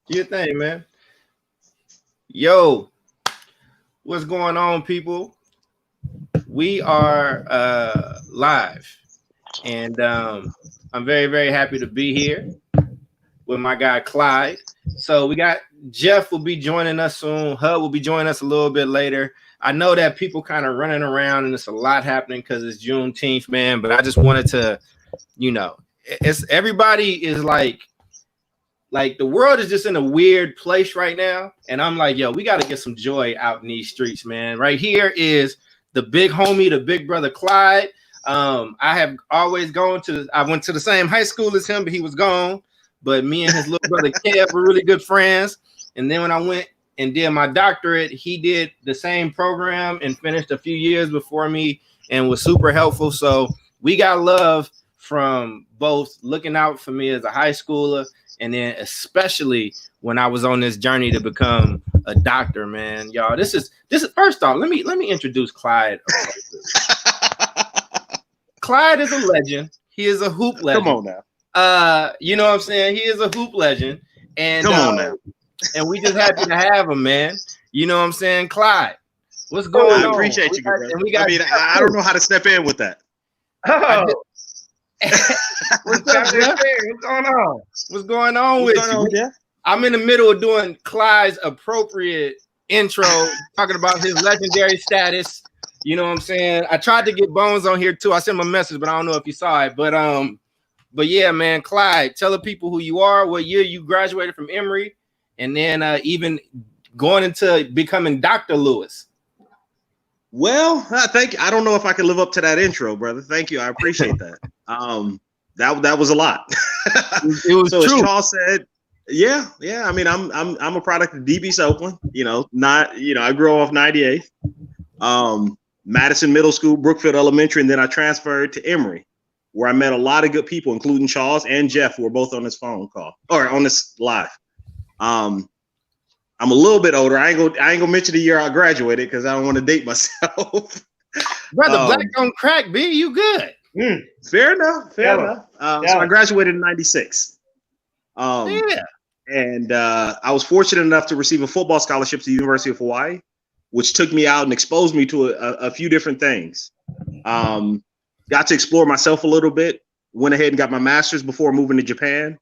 Do your thing, man. Yo, what's going on, people? We are live, and I'm very, very happy to be here with my guy Clyde. So we got Jeff will be joining us soon. Hub will be joining us a little bit later. I know that people kind of running around and it's a lot happening because it's Juneteenth, man. But I just wanted to, it's everybody is like the world is just in a weird place right now. And I'm like, yo, we got to get some joy out in these streets, man. Right here is the big homie, the big brother Clyde. I have always I went to the same high school as him, but he was gone. But me and his little brother Kev were really good friends. And then when I went and did my doctorate, he did the same program and finished a few years before me and was super helpful. So we got love from both looking out for me as a high schooler and then especially when I was on this journey to become a doctor, man. Y'all, this is first off, let me introduce Clyde. Clyde is a legend. He is a hoop legend. Come on now. You know what I'm saying? He is a hoop legend. And come on now. And we just happy to have him, man. You know what I'm saying? Clyde, what's going on? I appreciate you, brother. I don't know how to step in with that. Oh. What's up, Jeff? What's going on? What's going on with you? Jeff? I'm in the middle of doing Clyde's appropriate intro, talking about his legendary status. You know what I'm saying? I tried to get Bones on here too. I sent him a message, but I don't know if you saw it. But yeah, man, Clyde, tell the people who you are, what year you graduated from Emory, and then even going into becoming Dr. Lewis. Well, I don't know if I can live up to that intro, brother. Thank you. I appreciate that. That was a lot. It was so true. As Charles said, yeah. I mean, I'm a product of DB's Oakland. I grew off 98th, Madison Middle School, Brookfield Elementary, and then I transferred to Emory, where I met a lot of good people, including Charles and Jeff, who were both on this phone call or on this live. I'm a little bit older. I ain't gonna mention the year I graduated because I don't want to date myself. Brother, black don't crack, B. You good? Fair enough. So I graduated in 96. And I was fortunate enough to receive a football scholarship to the University of Hawaii, which took me out and exposed me to a few different things. Got to explore myself a little bit. Went ahead and got my master's before moving to Japan.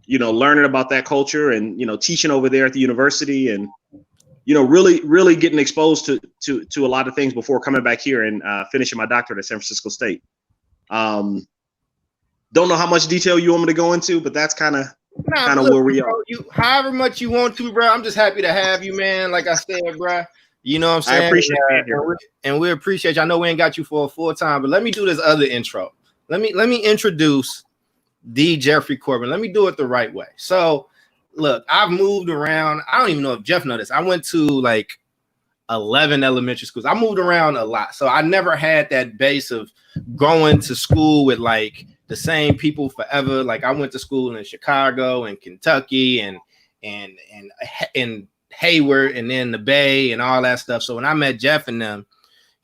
Learning about that culture and, teaching over there at the university and, really getting exposed to a lot of things before coming back here and finishing my doctorate at San Francisco State. Don't know how much detail you want me to go into, but that's kind of where we are. However much you want to, bro. I'm just happy to have you, man. Like I said, bro. You know what I'm saying? I appreciate being here. And we appreciate you. I know we ain't got you for a full time, but let me do this other intro. Let me introduce D. Jeffrey Corbin. Let me do it the right way. So, look, I've moved around. I don't even know if Jeff knows this. I went to like 11 elementary schools. I moved around a lot. So I never had that base of going to school with like the same people forever. Like I went to school in Chicago and Kentucky and Hayward and then the Bay and all that stuff. So when I met Jeff and them,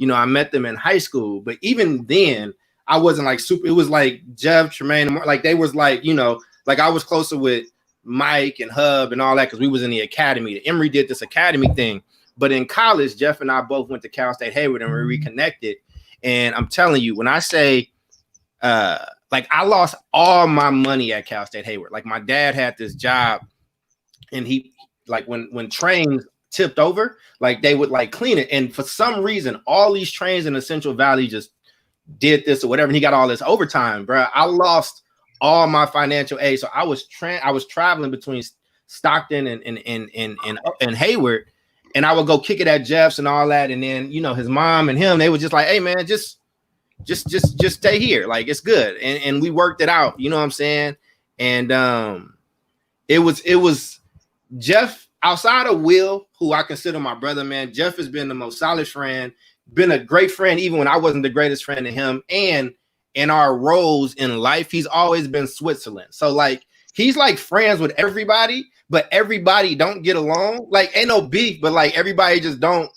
I met them in high school. But even then, I wasn't like super. It was like Jeff, Tremaine, like they was like, like I was closer with Mike and Hub and all that because we was in the academy. The Emory did this academy thing. But in college, Jeff and I both went to Cal State Hayward and we reconnected. And I'm telling you, when I say like I lost all my money at Cal State Hayward. Like my dad had this job and he like when trains tipped over, like they would like clean it. And for some reason, all these trains in the Central Valley just did this or whatever, and he got all this overtime, bro. I lost all my financial aid, so I was traveling between Stockton and Hayward, and I would go kick it at Jeff's and all that, and then his mom and him, they were just like, "Hey, man, just stay here, like it's good," and we worked it out, you know what I'm saying? And it was Jeff outside of Will, who I consider my brother, man. Jeff has been the most solid friend. Been a great friend even when I wasn't the greatest friend to him, and in our roles in life he's always been Switzerland. So like he's like friends with everybody, but everybody don't get along. Like ain't no beef, but like everybody just don't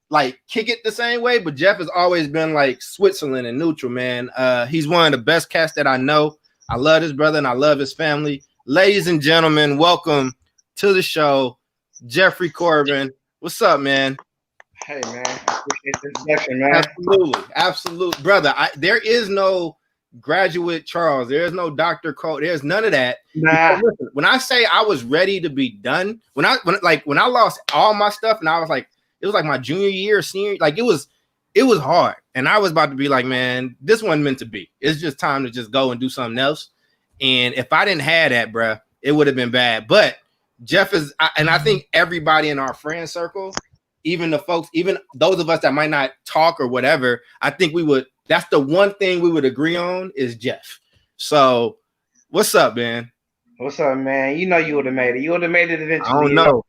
like kick it the same way. But Jeff has always been like Switzerland and neutral, man. He's one of the best cats that I know. I love his brother and I love his family. Ladies and gentlemen, welcome to the show, Jeffrey Corbin. What's up, man? Hey, man. I appreciate the introduction, man. Absolutely, brother. There is no graduate Charles. There is no Dr. Cole. There's none of that. Nah. Listen, when I say I was ready to be done, when I lost all my stuff, and I was like, it was like my junior year, senior, like it was hard, and I was about to be like, man, this wasn't meant to be. It's just time to just go and do something else. And if I didn't have that, bruh, it would have been bad. But Jeff is, and I think everybody in our friend circle, even the folks, even those of us that might not talk or whatever, I think we would. That's the one thing we would agree on is Jeff. So, what's up, man? What's up, man? You know you would have made it. You would have made it eventually. I don't know.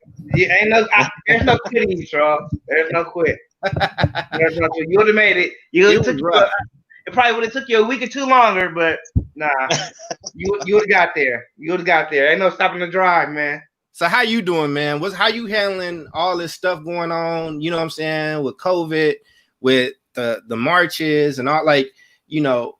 There's no quitting, Charles. There's no quit. You would have made it. It probably would have took you a week or two longer, but nah, you would have got there. You would have got there. Ain't no stopping the drive, man. So how you doing, man? How you handling all this stuff going on? You know what I'm saying, with COVID, with the marches and all, like, you know,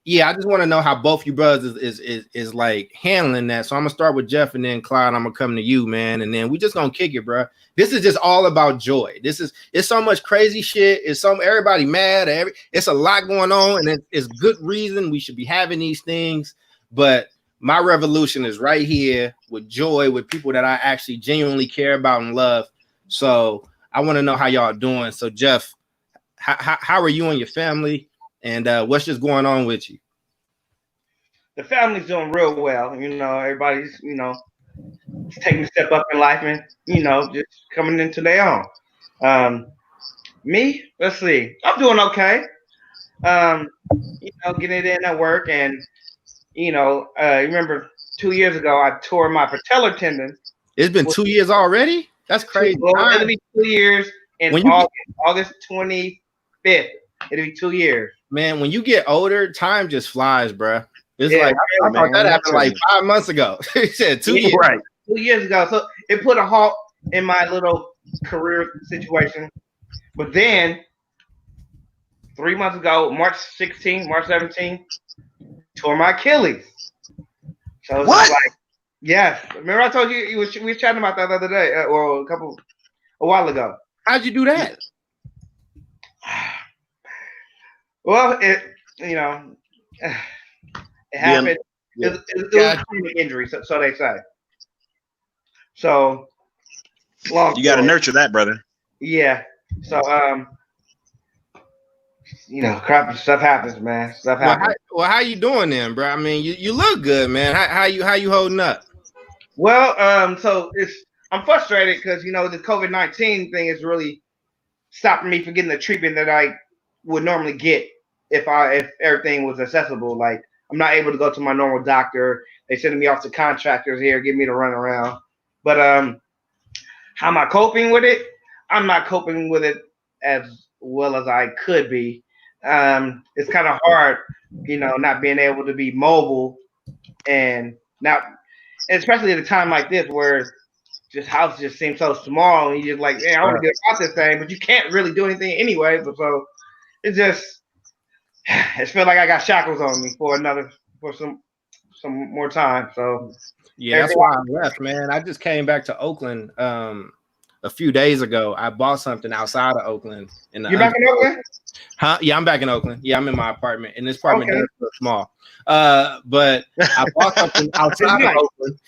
yeah. I just want to know how both you brothers is like handling that. So I'm gonna start with Jeff and then Clyde. I'm gonna come to you, man, and then we just gonna kick it, bro. This is just all about joy. It's so much crazy shit. Everybody mad. It's a lot going on, and it's good reason we should be having these things. But my revolution is right here with joy, with people that I actually genuinely care about and love. So I want to know how y'all doing. So Jeff, how are you and your family, and what's just going on with you? The family's doing real well. You know, everybody's, you know, taking a step up in life and, you know, just coming into their own. Me, let's see. I'm doing okay. You know, getting it in at work, and, you know, remember 2 years ago I tore my patellar tendon. It's been 2 years already? That's crazy. Well, it'll be 2 years in August 25th. It'll be 2 years. Man, when you get older, time just flies, bro. It's Yeah, like I thought that happened like 5 months ago. He said 2 years. Right. 2 years ago. So it put a halt in my little career situation. But then 3 months ago, March 17th, tore my Achilles. So it's like, yes. Remember I told you we were chatting about that the other day, or a while ago. How'd you do that? Well, it happened. Yeah. It was a chronic injury, so they say. So, you got to nurture that, brother. Yeah. So, you know, crap stuff happens, man. Stuff happens. Well, how you doing then, bro? I mean, you look good, man. How you holding up? Well, so I'm frustrated because, you know, the COVID-19 thing is really stopping me from getting the treatment that I would normally get if everything was accessible. Like, I'm not able to go to my normal doctor. They sending me off to contractors here, get me to run around. But how am I coping with it? I'm not coping with it as well as I could be. It's kind of hard, you know, not being able to be mobile, and especially at a time like this where just house just seems so small, and you're just like, man, I want to get out this thing, but you can't really do anything anyway. But so it feels like I got shackles on me for some more time. So yeah, that's why I left, man. I just came back to Oakland a few days ago. I bought something outside of Oakland. You're back in Oakland? Huh? Yeah, I'm back in Oakland. Yeah, I'm in my apartment, and this apartment is so small. But I bought something outside of Oakland,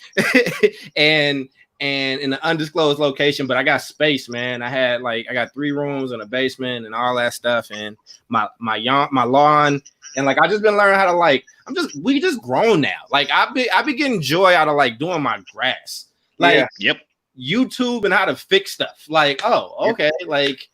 and in an undisclosed location. But I got space, man. I got 3 rooms and a basement and all that stuff, and my lawn, and like I just been learning how to we just grown now. Like I be getting joy out of like doing my grass. Like YouTube and how to fix stuff. Like, oh, okay, like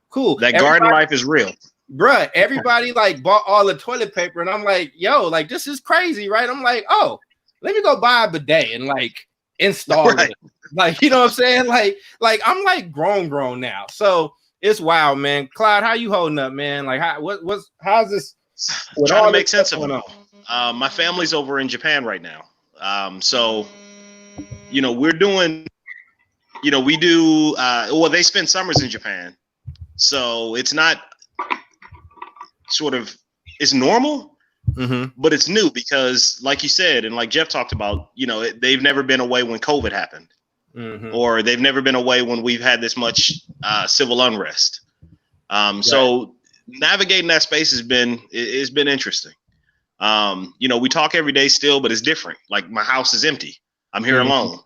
cool. That garden life is real. Bruh, everybody like bought all the toilet paper, and I'm like, yo, like this is crazy, right? I'm like, oh, let me go buy a bidet and like install it. Like, you know what I'm saying? Like I'm like grown now. So it's wild, man. Clyde, how you holding up, man? Like how's this? Trying to make sense of it. My family's over in Japan right now. So, you know, we're doing, you know, we do, they spend summers in Japan. So it's not it's normal, but it's new because like you said, and like Jeff talked about, you know, they've never been away when COVID happened. or they've never been away when we've had this much civil unrest. So navigating that space has been interesting. We talk every day still, but it's different. Like my house is empty. I'm here alone.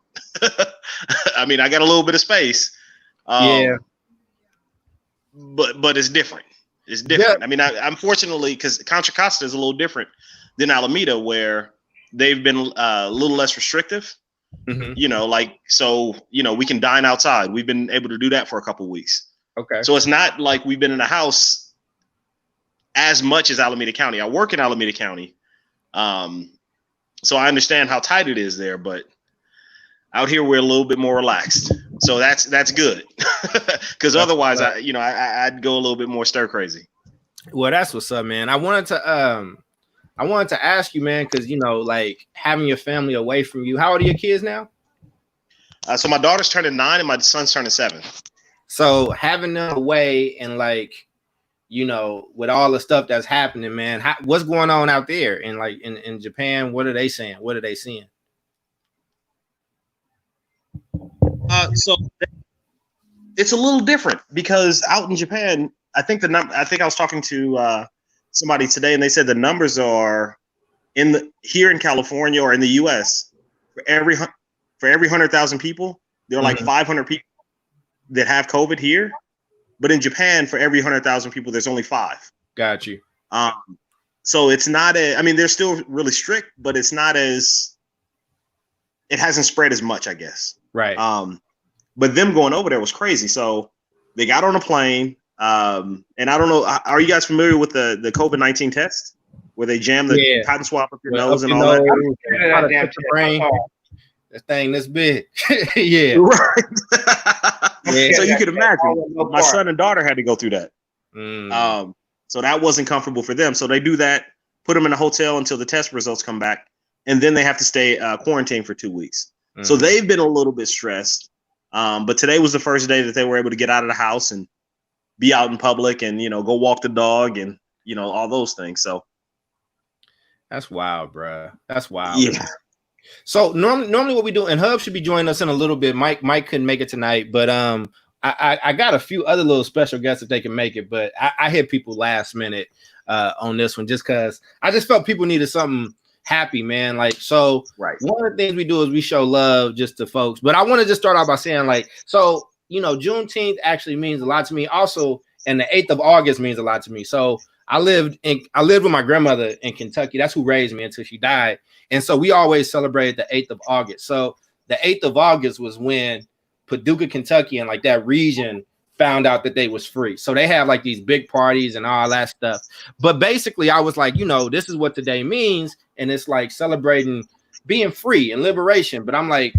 I mean, I got a little bit of space. But it's different. It's different. Yeah. I mean, I'm fortunately, because Contra Costa is a little different than Alameda, where they've been a little less restrictive. So we can dine outside. We've been able to do that for a couple of weeks. Okay. So it's not like we've been in a house as much as Alameda County. I work in Alameda County. So I understand how tight it is there, but out here we're a little bit more relaxed. So that's good. Because otherwise I'd go a little bit more stir crazy. Well, that's what's up, man. I wanted to ask you, man, because like having your family away from you. How old are your kids now? So my daughter's turning 9 and my son's turning 7. So having them away and like, with all the stuff that's happening, man, what's going on out there? And like in Japan, what are they saying? What are they seeing? So it's a little different because out in Japan, I think I was talking to somebody today, and they said the numbers are here in California or in the U.S. for every 100,000 people, there are like 500 people that have COVID here, but in Japan, for every 100,000 people, there's only 5. Got you. So it's not they're still really strict, but it's not it hasn't spread as much, I guess. Right. But them going over there was crazy. So they got on a plane. And I don't know, are you guys familiar with the COVID-19 test where they jam the cotton swab up your nose and all that? That thing this big. Yeah. Right. So you could imagine my son and daughter had to go through that. So that wasn't comfortable for them. So they do that, put them in a hotel until the test results come back. And then they have to stay quarantined for 2 weeks. So they've been a little bit stressed. But today was the first day that they were able to get out of the house and be out in public and, go walk the dog and, all those things. So that's wild, bro. That's wild. Yeah. So normally what we do, and Hub should be joining us in a little bit. Mike couldn't make it tonight, but I got a few other little special guests if they can make it, but I hit people last minute on this one just because I just felt people needed something happy, man. Like, so right. One of the things we do is we show love just to folks, but I want to just start off by saying, like, so Juneteenth actually means a lot to me also, and the 8th of August means a lot to me. So I lived with my grandmother in Kentucky. That's who raised me until she died. And so we always celebrated the 8th of August. So the 8th of August was when Paducah, Kentucky, and like that region found out that they was free. So they have like these big parties and all that stuff. But basically I was like, this is what today means. And it's like celebrating being free and liberation. But I'm like,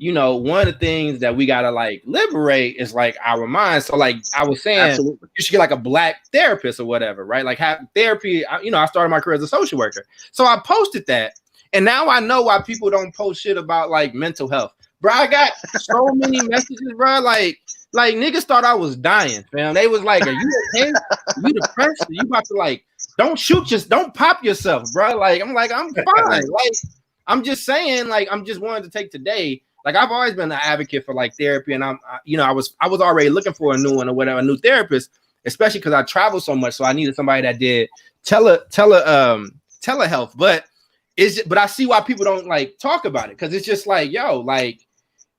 one of the things that we got to like liberate is like our minds. So like I was saying, absolutely, you should get like a black therapist or whatever, right? Like have therapy. I started my career as a social worker. So I posted that. And now I know why people don't post shit about like mental health. Bro, I got so many messages, bro. Like niggas thought I was dying, fam. They was like, are you okay? Are you depressed? Are you about to like, don't pop yourself, bro. Like, I'm fine. Like, I'm just saying, like, I'm just wanting to take today. Like, I've always been an advocate for like therapy, and I was already looking for a new one or whatever, a new therapist, especially because I travel so much. So I needed somebody that did telehealth. But I see why people don't like talk about it, because it's just like, yo, like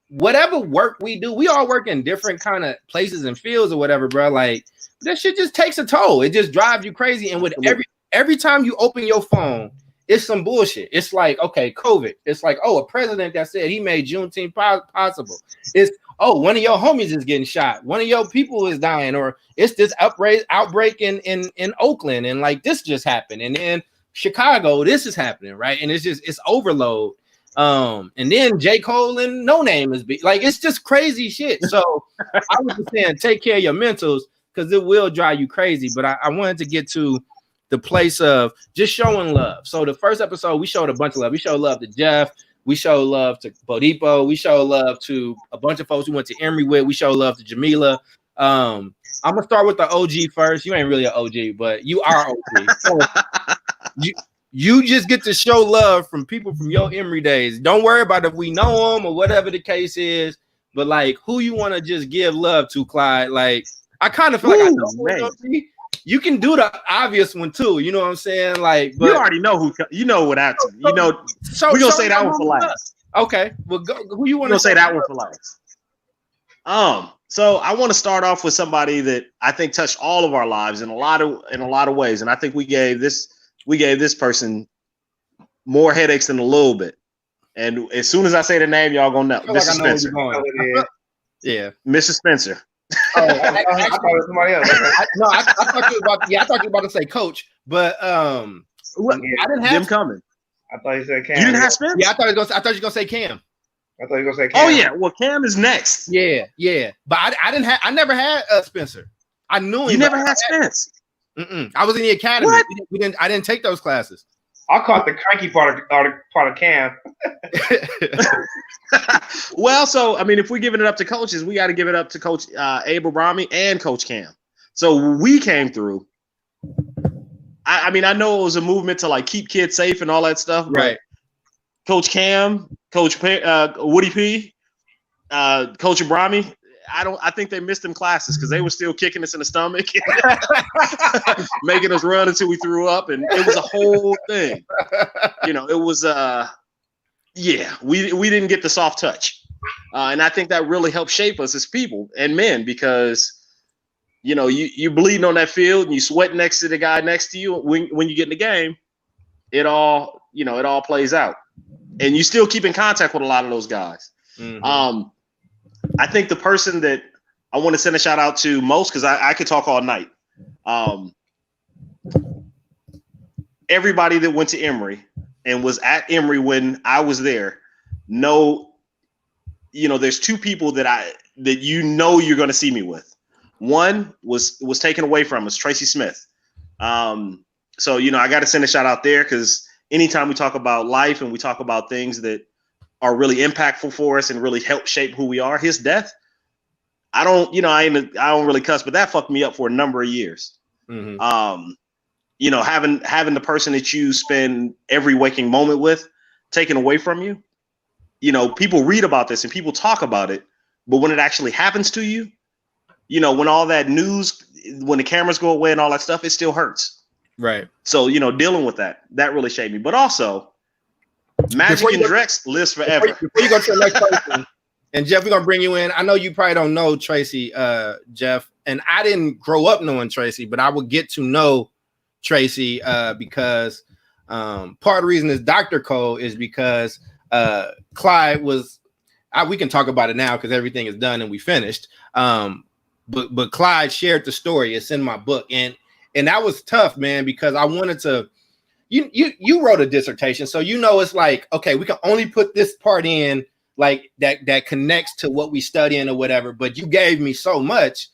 whatever work we do, we all work in different kind of places and fields or whatever, bro. Like that shit just takes a toll. It just drives you crazy. And with every time you open your phone, it's some bullshit. It's like, okay, COVID. It's like, oh, a president that said he made Juneteenth possible. It's, oh, one of your homies is getting shot. One of your people is dying, or it's this outbreak in Oakland, and like this just happened, and then Chicago, this is happening, right? And it's overload. And then J. Cole and No Name is like, it's just crazy shit. So I was just saying, take care of your mentals, because it will drive you crazy. But I wanted to get to the place of just showing love. So the first episode, we showed a bunch of love. We showed love to Jeff. We showed love to Bodipo. We showed love to a bunch of folks we went to Emory with. We showed love to Jamila. I'm gonna start with the OG first. You ain't really an OG, but you are OG. So you just get to show love from people from your Emory days. Don't worry about if we know them or whatever the case is. but like who you want to just give love to, Clyde? Like I kind of feel like I know who it's gonna be. You can do the obvious one too. You know what I'm saying? Like, but you already know who. You know what I. You know, we're gonna say that one for last. Okay, well, who you want to say that one for last? So I want to start off with somebody that I think touched all of our lives in a lot of ways, and I think we gave this person more headaches than a little bit. And as soon as I say the name, y'all gonna know. Mrs. Spencer. Yeah, Mrs. Spencer. Oh, I thought it was somebody else. I thought you were about to say Coach, but I didn't have him coming. I thought you said Cam. You didn't have Spencer? Yeah, I thought you were gonna say Cam. I thought you were gonna say Cam. Oh yeah, well Cam is next. Yeah, but I never had Spencer. I knew him. You never had Spence. I was in the academy. What? I didn't take those classes. I caught the cranky part of Cam. Well, so I mean, if we're giving it up to coaches, we got to give it up to Coach Abe Abrami and Coach Cam. So we came through. I mean, I know it was a movement to like keep kids safe and all that stuff, right? Coach Cam, Coach Woody P, Coach Abrami. I think they missed them classes because they were still kicking us in the stomach, making us run until we threw up, and it was a whole thing. You know, it was we didn't get the soft touch, and I think that really helped shape us as people and men because you know you bleeding on that field and you sweat next to the guy next to you when you get in the game, it all plays out, and you still keep in contact with a lot of those guys. Mm-hmm. I think the person that I want to send a shout out to most, because I could talk all night. Everybody that went to Emory and was at Emory when I was there, there's two people that you're going to see me with. One was taken away from us, Tracy Smith. So I got to send a shout out there because anytime we talk about life and we talk about things that are really impactful for us and really help shape who we are. His death, I don't really cuss, but that fucked me up for a number of years. Mm-hmm. Having the person that you spend every waking moment with taken away from you. People read about this and people talk about it, but when it actually happens to you, when all that news, when the cameras go away and all that stuff, it still hurts. Right. So, dealing with that really shaped me, but also Magic and Drex lives forever. Before you go to the next person, and Jeff, we're gonna bring you in. I know you probably don't know Tracy, Jeff, and I didn't grow up knowing Tracy, but I would get to know Tracy because part of the reason is Dr. Cole is because Clyde was. We can talk about it now because everything is done and we finished. But Clyde shared the story. It's in my book, and that was tough, man, because I wanted to. You wrote a dissertation, so it's like, okay, we can only put this part in like that connects to what we studying or whatever. But you gave me so much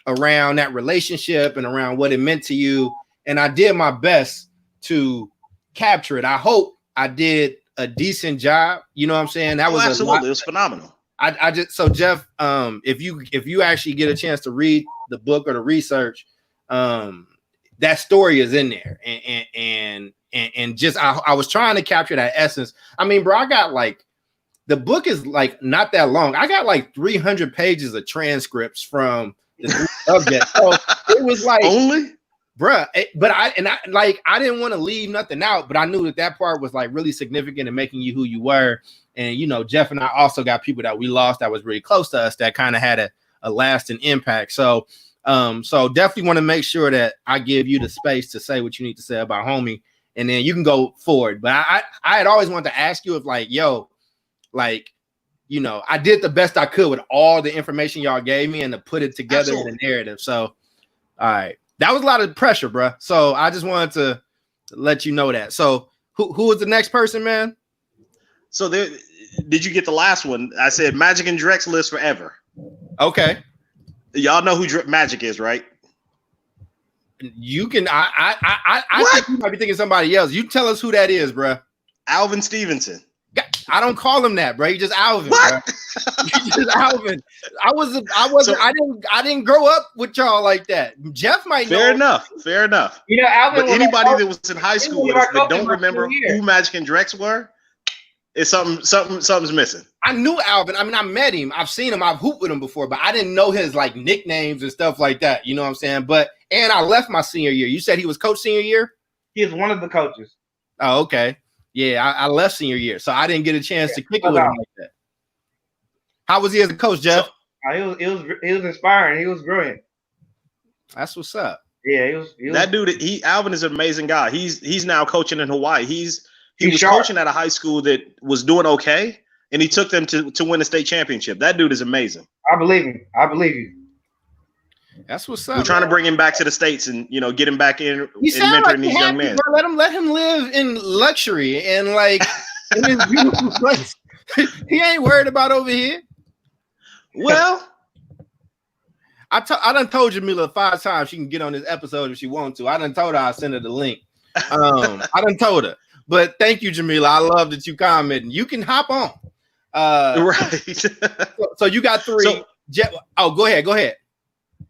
around that relationship and around what it meant to you, and I did my best to capture it. I hope I did a decent job. You know what I'm saying? That was absolutely, it was phenomenal. I just so Jeff, if you actually get a chance to read the book or the research, that story is in there, and just I was trying to capture that essence. I mean, bro, I got like the book is like not that long. I got like 300 pages of transcripts from the subject. So it was like only, bruh. But I didn't want to leave nothing out, but I knew that part was like really significant in making you who you were. And Jeff and I also got people that we lost that was really close to us that kind of had a lasting impact. So definitely want to make sure that I give you the space to say what you need to say about homie, and then you can go forward. But I had always wanted to ask you if I did the best I could with all the information y'all gave me and to put it together in a narrative. So, all right, that was a lot of pressure, bro. So I just wanted to let you know that. So who is the next person, man? So did you get the last one? I said Magic and Drex lives forever. Okay. Y'all know who Magic is, right? You can. I think you might be thinking somebody else. You tell us who that is, bro. Alvin Stevenson. I don't call him that, bro. You just Alvin. What? You just Alvin. I wasn't. I didn't grow up with y'all like that. Jeff might know. Fair enough. Alvin. But anybody that was in high school with us that don't remember who Magic and Drex were, It's something's missing. I knew Alvin. I mean, I met him. I've seen him. I've hooped with him before, but I didn't know his like nicknames and stuff like that. You know what I'm saying? And I left my senior year. You said he was coach senior year? He was one of the coaches. Oh, okay. Yeah, I left senior year, so I didn't get a chance to kick it with him like that. How was he as a coach, Jeff? He was inspiring. He was brilliant. That's what's up. Yeah, he was that dude. Alvin is an amazing guy. He's now coaching in Hawaii. He was sharp. coaching at a high school that was doing okay, and he took them to win a state championship. That dude is amazing. I believe him. I believe you. That's what's up. We're trying to bring him back to the States and get him back in and mentoring these young men. Bro. Let him live in luxury and like in his beautiful place. He ain't worried about over here. Well, I done told Jamila 5 times she can get on this episode if she wants to. I done told her I'll send her the link. I done told her. But thank you, Jamila. I love that you commenting. You can hop on. Right. So you got 3. Go ahead.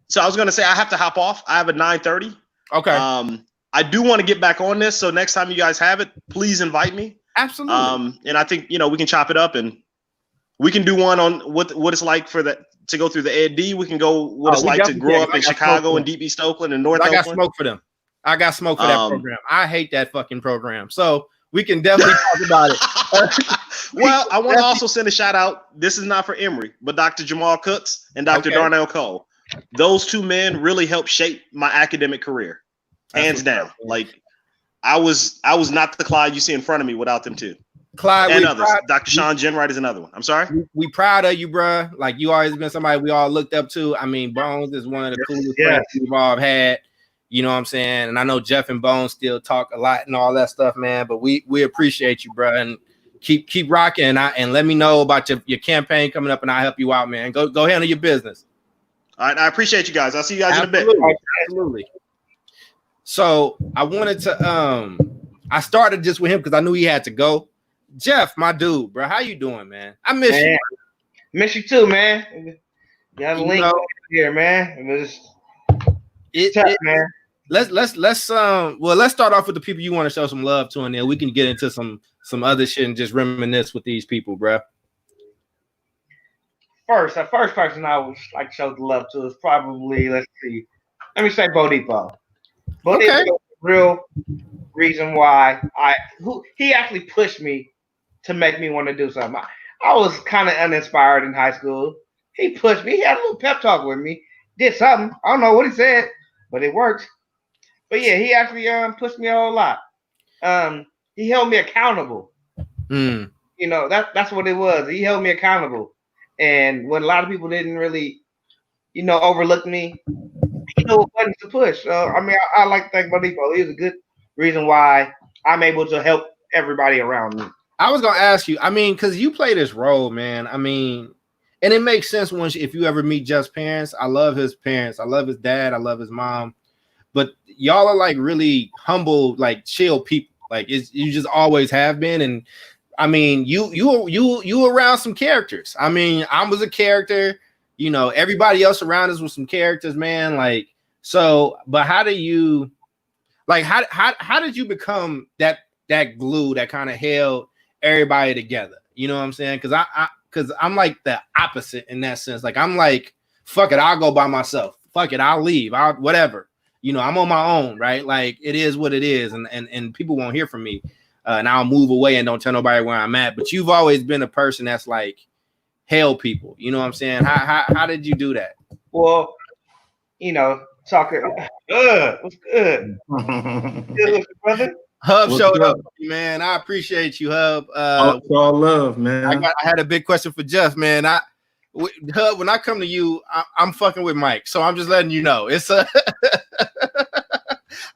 So I was going to say I have to hop off. I have a 9:30. Okay. I do want to get back on this. So next time you guys have it, please invite me. Absolutely. And I think we can chop it up and we can do one on what it's like to go through the Ed D. We can go what it's like to grow up in Chicago and Deep East Oakland and North Oakland. I got smoke for them. I got smoke for that program. I hate that fucking program. So we can definitely talk about it. Well, I want to also send a shout out. This is not for Emory, but Dr. Jamal Cooks and Dr. Darnell Cole. Those 2 men really helped shape my academic career, hands down. Like I was not the Clyde you see in front of me without them 2. Clyde and others. Dr. Sean Jenwright is another one. I'm sorry. We proud of you, bro. Like you always been somebody we all looked up to. I mean, Bones is one of the coolest friends we've all had. You know what I'm saying? And I know Jeff and Bones still talk a lot and all that stuff, man. But we appreciate you, bro. And keep rocking. And let me know about your campaign coming up, and I'll help you out, man. Go handle your business. All right, I appreciate you guys. I'll see you guys in a bit. Absolutely. So I wanted to I started just with him because I knew he had to go. Jeff, my dude, bro, how you doing, man? I miss you. Miss you too, man. Got a link here, man. It's tough, man. Let's start off with the people you want to show some love to, and then we can get into some other shit and just reminisce with these people, bro. The first person I would like to show the love to is probably, let me say Bo Depot. Bo Depot is the real reason why he actually pushed me to make me want to do something. I was kind of uninspired in high school. He pushed me. He had a little pep talk with me. Did something. I don't know what he said, but it worked. But yeah, he actually pushed me a whole lot. He held me accountable. That's what it was. He held me accountable. And when a lot of people didn't really, overlook me, he knew what buttons to push. So, I like to thank Bo Depot. He was a good reason why I'm able to help everybody around me. I was going to ask you, because you play this role, man. And it makes sense if you ever meet Jeff's parents. I love his parents. I love his dad. I love his mom. But y'all are like really humble, like chill people. Like you just always have been. And you around some characters. I was a character. Everybody else around us was some characters, man. Like so. But how do you, like, how did you become that glue that kind of held everybody together? You know what I'm saying? Because I'm like the opposite in that sense. Like I'm like, fuck it, I'll go by myself. Fuck it, I'll leave. Whatever. I'm on my own, right? Like it is what it is, and people won't hear from me. And I'll move away and don't tell nobody where I'm at. But you've always been a person that's like held people. You know what I'm saying? How did you do that? Well, talking. What's good? Good, brother. Hub showed up, man. I appreciate you, Hub. All love, man. I had a big question for Jeff, man. Hub, when I come to you, I'm fucking with Mike, so I'm just letting you know. It's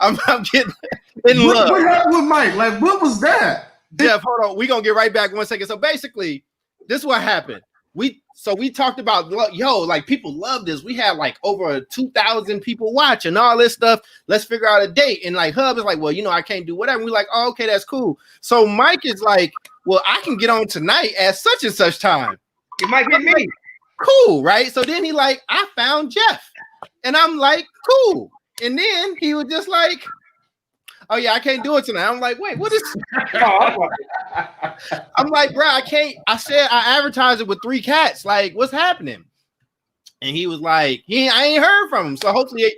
I'm getting in love. What happened with Mike? Like, what was that? Jeff, hold on. We're gonna get right back 1 second. So basically, this is what happened. We talked about like people love this. We had like over 2,000 people watching all this stuff. Let's figure out a date. And like Hub is like, well, I can't do whatever. We're like, oh, okay, that's cool. So Mike is like, well, I can get on tonight at such and such time. You might get me. Cool, right? So then he like, I found Jeff. And I'm like, cool. And then he was just like, oh yeah, I can't do it tonight. I'm like, wait, what is? I'm like, bro, I can't. I said I advertised it with 3 cats. Like, what's happening? And he was like, I ain't heard from him. So hopefully,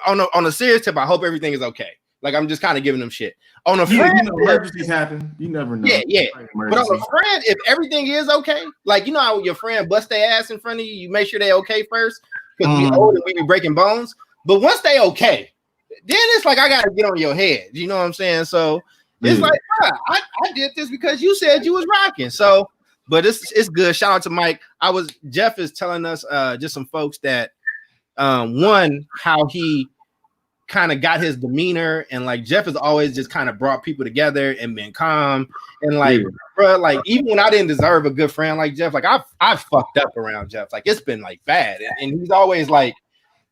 on a serious tip, I hope everything is okay. Like, I'm just kind of giving him shit. On a friend, emergencies happen. You never know. Yeah. But on a friend, if everything is okay, like, you know how your friend bust their ass in front of you, you make sure they okay first because we old and we be breaking bones. But once they okay, then it's like I gotta get on your head. You know what I'm saying? So it's like, I did this because you said you was rocking. So, but it's good. Shout out to Mike. Jeff is telling us just some folks that one, how he kind of got his demeanor, and like Jeff has always just kind of brought people together and been calm, and like bro, like even when I didn't deserve a good friend like Jeff, like I've fucked up around Jeff, like it's been like bad, and he's always like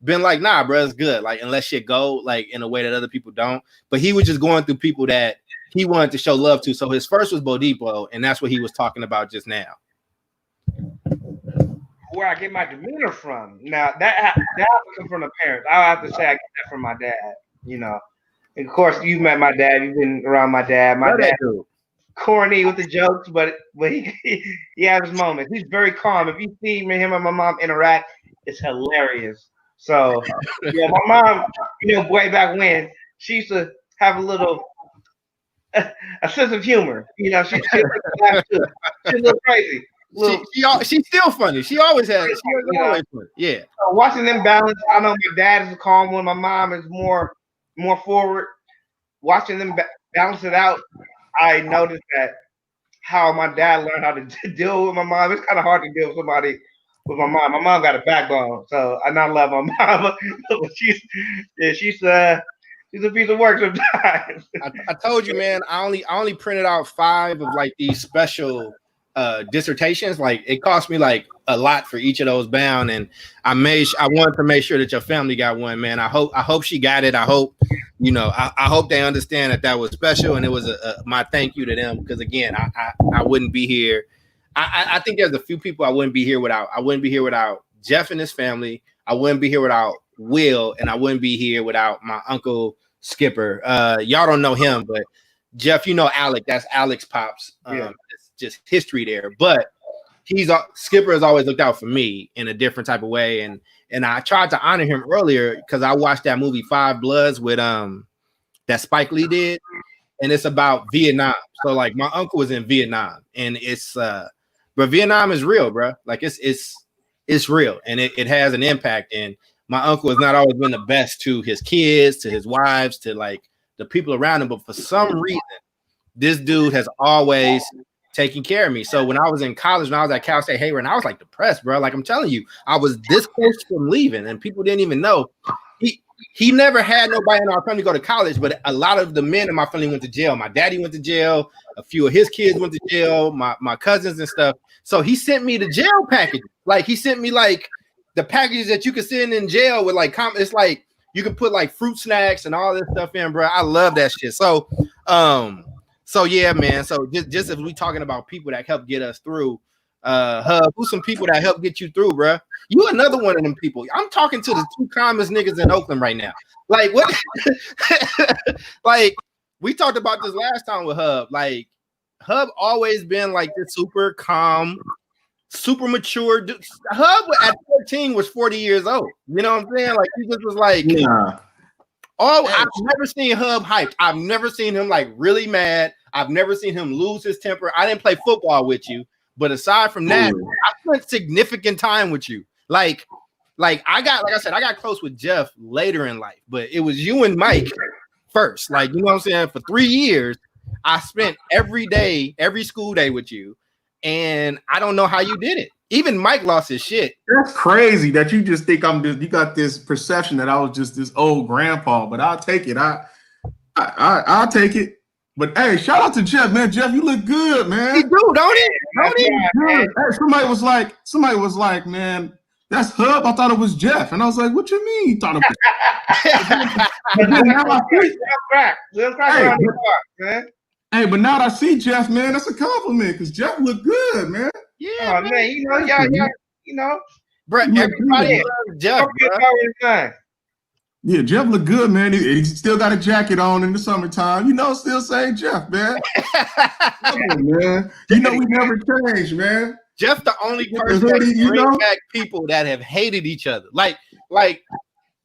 been like, nah, bro, it's good, like and let shit go, like in a way that other people don't. But he was just going through people that he wanted to show love to. So his first was Bo Depot, and that's what he was talking about just now. Where I get my demeanor from. Now that comes from the parents. I'll have to say I get that from my dad. You know, and of course you met my dad. You've been around my dad. My dad corny with the jokes, but he has his moments. He's very calm. If you see him and my mom interact, it's hilarious. So yeah, my mom, you know, way back when she used to have a little a sense of humor. You know, she's a little crazy. She's still funny. She always has. She always funny. Yeah. So watching them balance, I know my dad is a calm one. My mom is more forward. Watching them balance it out, I noticed that how my dad learned how to deal with my mom. It's kind of hard to deal with somebody with my mom. My mom got a backbone, so I not love my mom. But she's a piece of work sometimes. I told you, man. I only printed out 5 of like these special dissertations. Like it cost me like a lot for each of those bound, and I wanted to make sure that your family got one, man. I hope she got it. I hope, you know, I hope they understand that was special, and it was my thank you to them, because again, I wouldn't be here. I think there's a few people I wouldn't be here without. I wouldn't be here without Jeff and his family. I wouldn't be here without Will, and I wouldn't be here without my uncle Skipper. Y'all don't know him, but Jeff, you know Alec. That's Alec's pops. Yeah. It's just history there. But Skipper has always looked out for me in a different type of way, and I tried to honor him earlier because I watched that movie Five Bloods with that Spike Lee did, and it's about Vietnam. So like my uncle was in Vietnam, and it's but Vietnam is real, bro. Like it's real, and it has an impact. And my uncle has not always been the best to his kids, to his wives, to like the people around him, but for some reason, this dude has always taking care of me. So when I was in college, when I was at Cal State Hayward, and I was like depressed, bro. Like I'm telling you, I was this close from leaving, and people didn't even know. He never had nobody in our family go to college, but a lot of the men in my family went to jail. My daddy went to jail. A few of his kids went to jail. My cousins and stuff. So he sent me the jail package. Like he sent me like the packages that you could send in jail with like it's like you can put like fruit snacks and all this stuff in, bro. I love that shit. So yeah, man. So just as we talking about people that help get us through, Hub, who's some people that help get you through, bro? You another one of them people. I'm talking to the 2 calmest niggas in Oakland right now. Like what? Like we talked about this last time with Hub. Like Hub always been like this super calm, super mature dude. Hub at 14 was 40 years old. You know what I'm saying? Like he just was like, yeah. Oh, I've never seen Hub hyped. I've never seen him like really mad. I've never seen him lose his temper. I didn't play football with you, but aside from that, I spent significant time with you. Like I got close with Jeff later in life, but it was you and Mike first. Like, you know what I'm saying? For 3 years, I spent every day, every school day with you, and I don't know how you did it. Even Mike lost his shit. That's crazy that you just think you got this perception that I was just this old grandpa, but I'll take it. I'll take it. But hey, shout out to Jeff, man. Jeff, you look good, man. You do, don't he? Don't he? Hey, somebody was like, man, that's Hub. I thought it was Jeff. And I was like, what you mean you thought it was Hey, but now that I see Jeff, man, that's a compliment because Jeff look good, man. Yeah, man. You know, y'all, you know, bro. Everybody loves Jeff, bro. Yeah, Jeff look good, man. He still got a jacket on in the summertime. You know, still saying Jeff, man. Come on, man. You know we never change, man. Jeff, the only person that brings back people that have hated each other. Like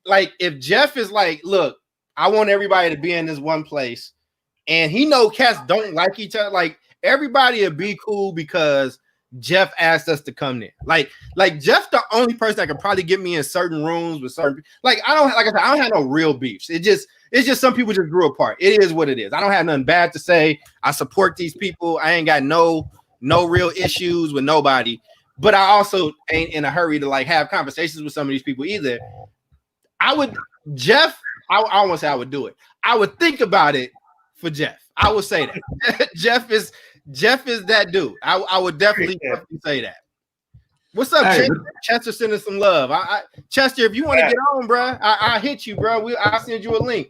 if Jeff is like, look, I want everybody to be in this one place, and he know cats don't like each other. Like everybody would be cool because Jeff asked us to come there. Like Jeff, the only person that could probably get me in certain rooms with certain. Like I said, I don't have no real beefs. It's just some people just grew apart. It is what it is. I don't have nothing bad to say. I support these people. I ain't got no real issues with nobody. But I also ain't in a hurry to like have conversations with some of these people either. I don't want to say I would do it. I would think about it for Jeff. I would say that. Jeff is that dude. I would definitely say that. What's up, hey, Chester? Sending some love. Chester, if you want to get on, bro, I'll hit you, bro. I'll send you a link.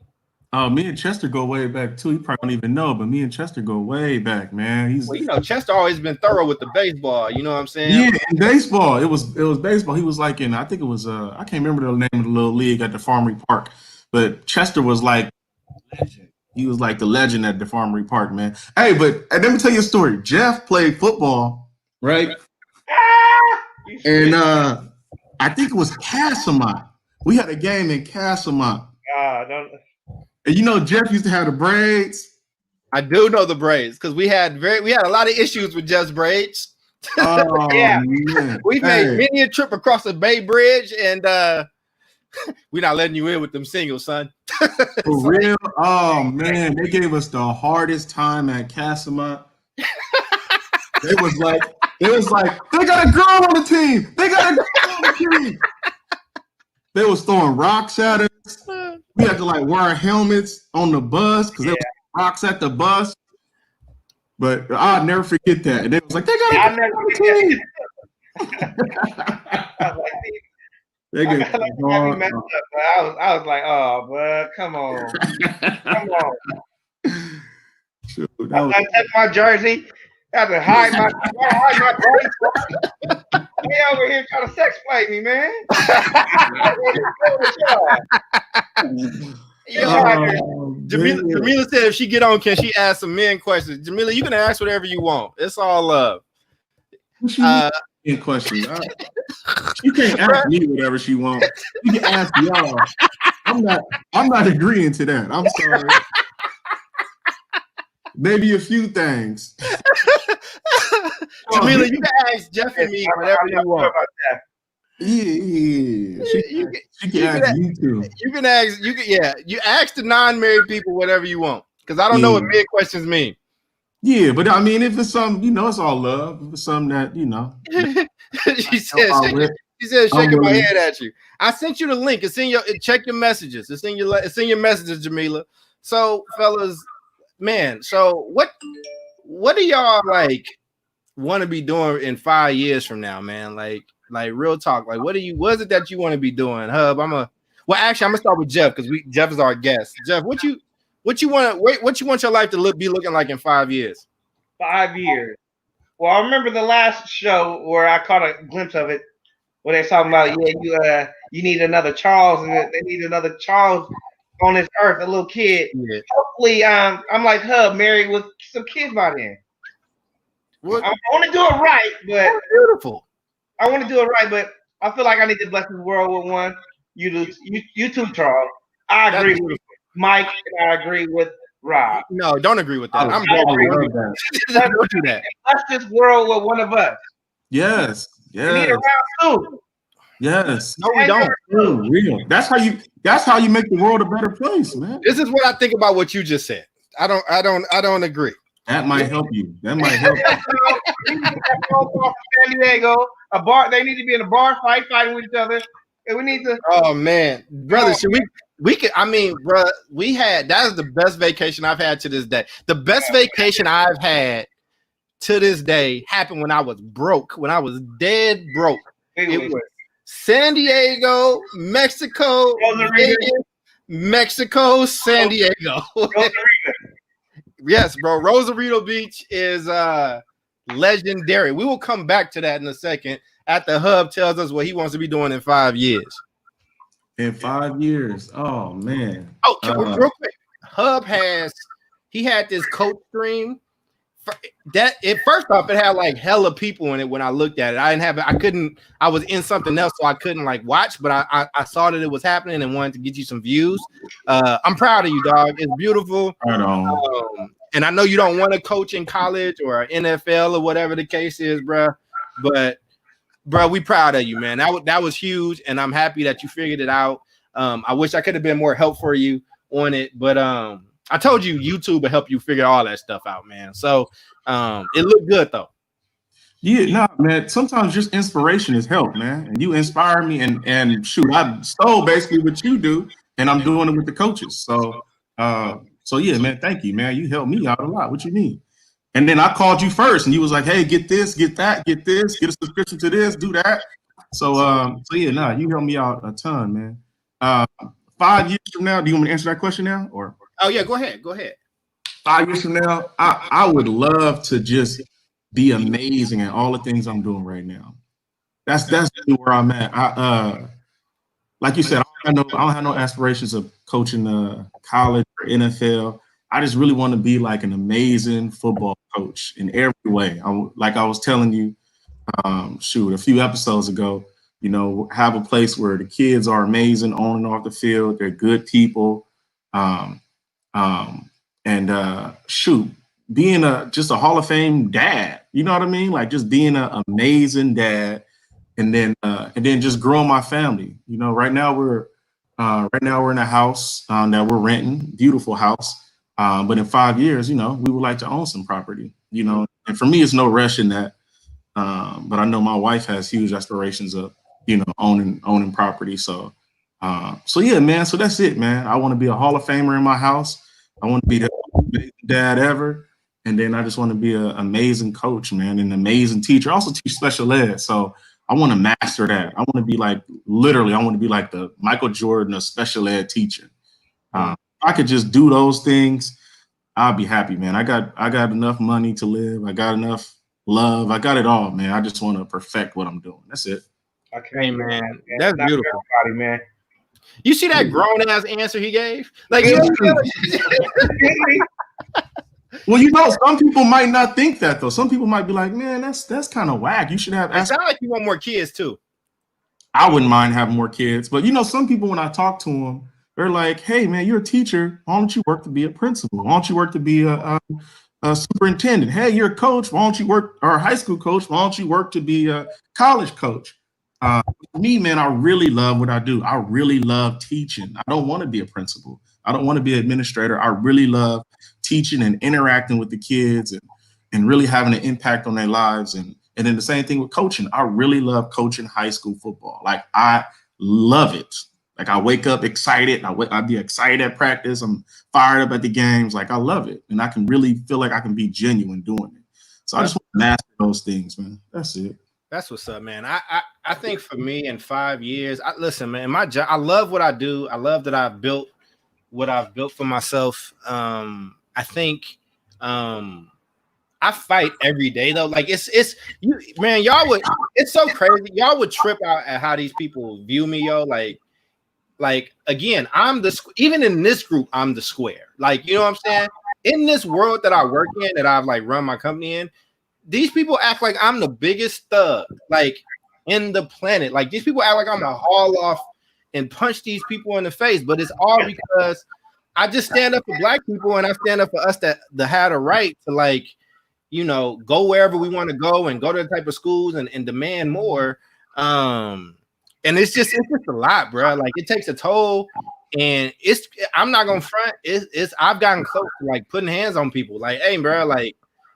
Oh, me and Chester go way back too. You probably don't even know, but me and Chester go way back, man. Chester always been thorough with the baseball. You know what I'm saying? Yeah, in baseball. It was baseball. He was like in, I think it was I can't remember the name of the little league at the Farmery Park, but Chester was like legend. He was like the legend at the Farmery Park, man. Hey, but let me tell you a story. Jeff played football, right? And I think it was Castlemont. We had a game in Castlemont. And you know, Jeff used to have the braids. I do know the braids because we had a lot of issues with Jeff's braids. Oh, yeah, man. We made many a trip across the Bay Bridge, and we're not letting you in with them singles, son. For real? Oh man, they gave us the hardest time at Castlemont. It was like they got a girl on the team. They got a girl on the team. They was throwing rocks at us. We had to like wear helmets on the bus because there was rocks at the bus. But I'll never forget that. And they was like, they got a girl on the team. I was like, oh, bud, come on. Shoot, I took my jersey. I had to hide my braids. They over here trying to sex play me, man. Jamila said if she get on, can she ask some men questions? Jamila, you can ask whatever you want. It's all love. In question. You can't ask me whatever she wants. You can ask y'all. I'm not agreeing to that. I'm sorry. Maybe a few things. Jamila, you can ask Jeff and me whatever you want. Yeah. She can ask you too. You ask the non-married people whatever you want. Because I don't know what men questions mean. Yeah, but I mean, if it's something, it's all love. If it's something that, she said, shaking my head at you. I sent you the link. It's in check your messages. It's in your messages, Jamila. So, fellas, man, so what do y'all like want to be doing in 5 years from now, man? Like real talk. Like, what is it that you want to be doing? Hub, I'm gonna start with Jeff because Jeff is our guest. Jeff, what you want your life to be looking like in 5 years? 5 years. Well, I remember the last show where I caught a glimpse of it, where they're talking about you need another Charles, and they need another Charles on this earth, a little kid. Yeah. Hopefully, I'm like Hub, married with some kids by then. I want to do it right, but beautiful. I want to do it right, but I feel like I need to bless this world with one. You too, Charles. I agree with Mike, and I agree with Rob. No, don't agree with that. I'm glad you agree with that. Don't do that. Bless this world with one of us. Yes. We need a round two. Yes. No, we don't. Real. That's how you make the world a better place, man. This is what I think about what you just said. I don't agree. That might help you. San Diego, a bar. They need to be in a bar fighting with each other, and we need to. Oh man, brother, should we could. I mean, bro, that is the best vacation I've had to this day. The best vacation I've had to this day happened when I was broke. When I was dead broke. It was San Diego, Mexico, Vegas, Mexico, San Diego. Yes, bro. Rosarito Beach is legendary. We will come back to that in a second after Hub tells us what he wants to be doing in 5 years. In 5 years. Oh man. Oh, real quick, Hub he had this coach stream. First off, it had like hella people in it when I looked at it. I was in something else, so I couldn't like watch, but I saw that it was happening and wanted to get you some views. I'm proud of you, dog. It's beautiful. Right on. And I know you don't want to coach in college or NFL or whatever the case is, bro. But bro, we proud of you, man. That was huge, and I'm happy that you figured it out. I wish I could have been more help for you on it, but I told you YouTube will help you figure all that stuff out, man. So it looked good though. Yeah, no, man. Sometimes just inspiration is help, man. And you inspire me, and shoot, I stole basically what you do, and I'm doing it with the coaches. So yeah, man. Thank you, man. You helped me out a lot. What you mean? And then I called you first, and you was like, "Hey, get this, get that, get this, get a subscription to this, do that." So yeah, no, you helped me out a ton, man. 5 years from now, do you want me to answer that question now, or? Oh yeah, go ahead. 5 years from now, I would love to just be amazing at all the things I'm doing right now. That's really where I'm at. Like you said, I don't have no aspirations of coaching college or NFL. I just really want to be like an amazing football coach in every way. Like I was telling you, a few episodes ago, have a place where the kids are amazing on and off the field. They're good people. Being just a Hall of Fame dad, you know what I mean? Like just being an amazing dad, and then just growing my family. Right now we're in a house that we're renting, beautiful house. But in 5 years, we would like to own some property, and for me, it's no rush in that. But I know my wife has huge aspirations of, owning property. So yeah, man. So that's it, man. I want to be a Hall of Famer in my house. I want to be the best dad ever. And then I just want to be an amazing coach, man, an amazing teacher. I also teach special ed. So I want to master that. I want to be like, literally, I want to be like the Michael Jordan of special ed teaching. If I could just do those things, I'll be happy, man. I got enough money to live. I got enough love. I got it all, man. I just want to perfect what I'm doing. That's it. Okay, man. That's beautiful, man. You see that grown ass answer he gave? Like, well, some people might not think that though. Some people might be like, man, that's kind of whack. You should have. It sounds like you want more kids too. I wouldn't mind having more kids, but some people, when I talk to them, they're like, hey, man, you're a teacher. Why don't you work to be a principal? Why don't you work to be a superintendent? Hey, you're a coach. Why don't you work, or a high school coach? Why don't you work to be a college coach? For me, man, I really love what I do. I really love teaching. I don't want to be a principal. I don't want to be an administrator. I really love teaching and interacting with the kids and really having an impact on their lives. And then the same thing with coaching. I really love coaching high school football. Like, I love it. Like, I wake up excited. I be excited at practice. I'm fired up at the games. Like, I love it. And I can really feel like I can be genuine doing it. So I just want to master those things, man. That's it. That's what's up, man. I think for me in 5 years, listen, man, my job, I love what I do. I love that I've built what I've built for myself. I think I fight every day though. Like it's you, man, it's so crazy. Y'all would trip out at how these people view me, yo. Like again, even in this group, I'm the square. Like, you know what I'm saying? In this world that I work in, that I've like run my company in, these people act like I'm the biggest thug, like in the planet. Like these people act like I'm gonna haul off and punch these people in the face, but it's all because I just stand up for black people and I stand up for us that had a right to like, go wherever we want to go and go to the type of schools and demand more. And it's just a lot, bro. Like it takes a toll, and I'm not gonna front. I've gotten close to like putting hands on people. Like, hey, bro, like,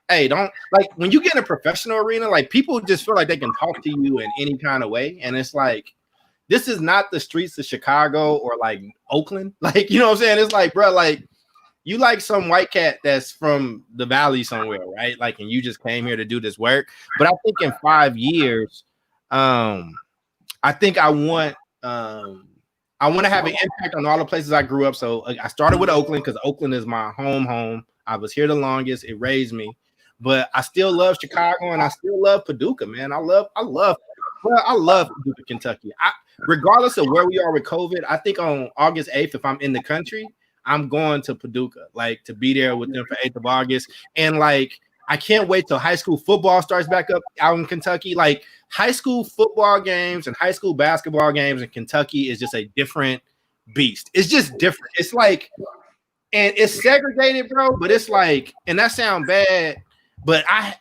hey, don't, like, when you get in a professional arena, like people just feel like they can talk to you in any kind of way, and it's like, this is not the streets of Chicago or like Oakland. Like, you know what I'm saying? It's like, bro, like you like some white cat that's from the valley somewhere, right? Like, and you just came here to do this work. But I think in 5 years, I think I want to have an impact on all the places I grew up. So I started with Oakland because Oakland is my home. I was here the longest. It raised me, but I still love Chicago and I still love Paducah, man. I love Paducah, Kentucky. regardless of where we are with COVID, I think on August 8th, if I'm in the country, I'm going to Paducah, like to be there with them for 8th of August. And like, I can't wait till high school football starts back up out in Kentucky. Like high school football games and high school basketball games in Kentucky is just a different beast. It's just different. It's like, and it's segregated, bro, but it's like, and that sounds bad, but I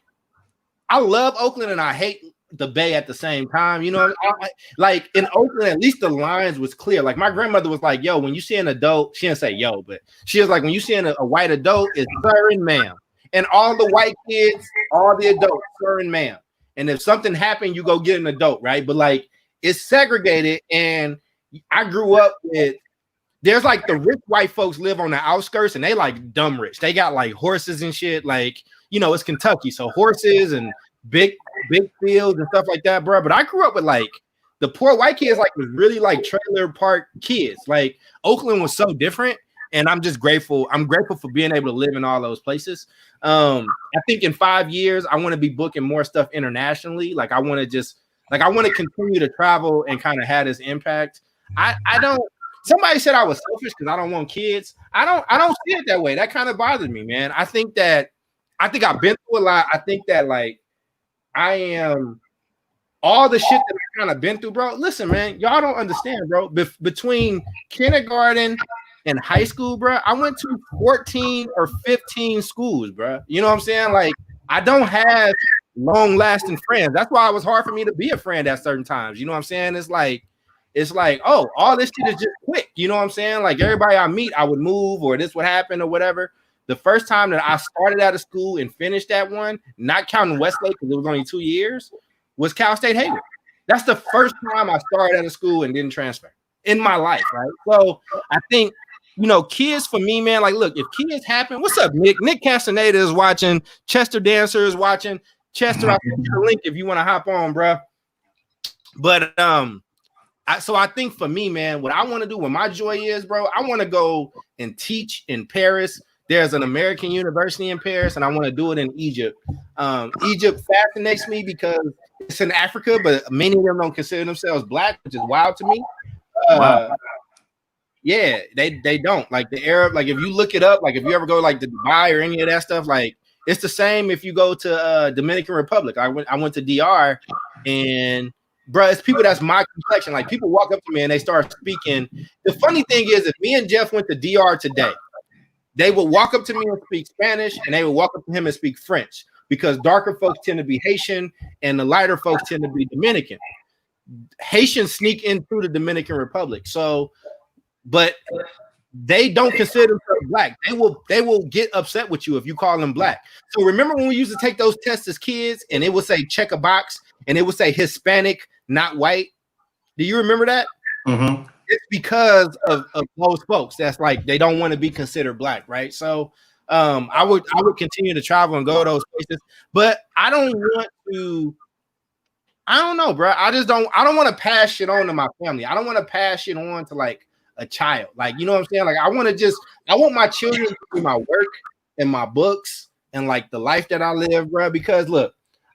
love Oakland and I hate the Bay at the same time. You know, like in Oakland, at least the lines was clear. Like my grandmother was like, yo, when you see an adult, she didn't say yo, but she was like, when you see a white adult, it's sir and ma'am. And all the white kids, all the adults, sir and ma'am. And if something happened, you go get an adult, right? But like it's segregated. And I grew up with, there's like the rich white folks live on the outskirts and they like dumb rich. They got like horses and shit. Like, you know, it's Kentucky. So horses and big fields and stuff like that, bro. But I grew up with like the poor white kids, like was really like trailer park kids. Like Oakland was so different. And I'm just grateful. I'm grateful for being able to live in all those places. I think in 5 years, I want to be booking more stuff internationally. Like I want to continue to travel and kind of have this impact. I don't, somebody said I was selfish because I don't want kids. I don't see it that way. That kind of bothers me, man. I think I've been through a lot. I think that like I am all the shit that I've kind of been through, bro. Listen, man, y'all don't understand, bro. Between kindergarten and high school, bro, I went to 14 or 15 schools, bro. You know what I'm saying? Like, I don't have long-lasting friends. That's why it was hard for me to be a friend at certain times. You know what I'm saying? It's like, oh, all this shit is just quick. You know what I'm saying? Like, everybody I meet, I would move or this would happen or whatever. The first time that I started out of school and finished that one, not counting Westlake because it was only 2 years, was Cal State Hayward. That's the first time I started out of school and didn't transfer in my life, right? So I think, you know, kids for me, man, like, look, if kids happen, what's up, Nick? Nick Castaneda is watching. Chester Dancer is watching. Chester, I'll put you the link if you want to hop on, bro. But so I think for me, man, what I want to do, what my joy is, bro, I want to go and teach in Paris. There's an American university in Paris, and I want to do it in Egypt. Egypt fascinates me because it's in Africa, but many of them don't consider themselves black, which is wild to me. Yeah, they don't. Like the Arab, like if you look it up, like if you ever go like to Dubai or any of that stuff, like it's the same if you go to Dominican Republic. I went to DR, and bro, it's people that's my complexion. Like people walk up to me and they start speaking. The funny thing is, if me and Jeff went to DR today, they would walk up to me and speak Spanish, and they would walk up to him and speak French because darker folks tend to be Haitian and the lighter folks tend to be Dominican. Haitians sneak in through the Dominican Republic. So, but they don't consider themselves black. They will get upset with you if you call them black. So remember when we used to take those tests as kids and it would say check a box and it would say Hispanic, not white. Do you remember that? Mm-hmm. It's because of those folks that's like they don't want to be considered black, right? So I would continue to travel and go to those places, but I don't want to. I don't know, bro. I don't want to pass shit on to my family. I don't want to pass shit on to like a child. Like, you know what I'm saying? Like, I want my children to do my work and my books and like the life that I live, bro. Because look,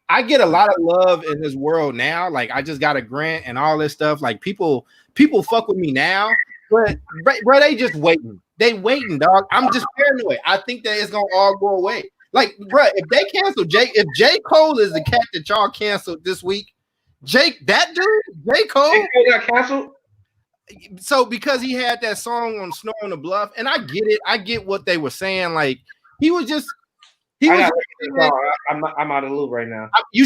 I get a lot of love in this world now. Like, I just got a grant and all this stuff. Like, people fuck with me now, but bro, they just waiting. They waiting, dog. I'm just paranoid. I think that it's gonna all go away. Like, bro, if they cancel if J. Cole is the cat that y'all canceled this week, J. Cole got canceled. So because he had that song on Snow on the Bluff, and I get it. I get what they were saying. Like I'm out of the loop right now. You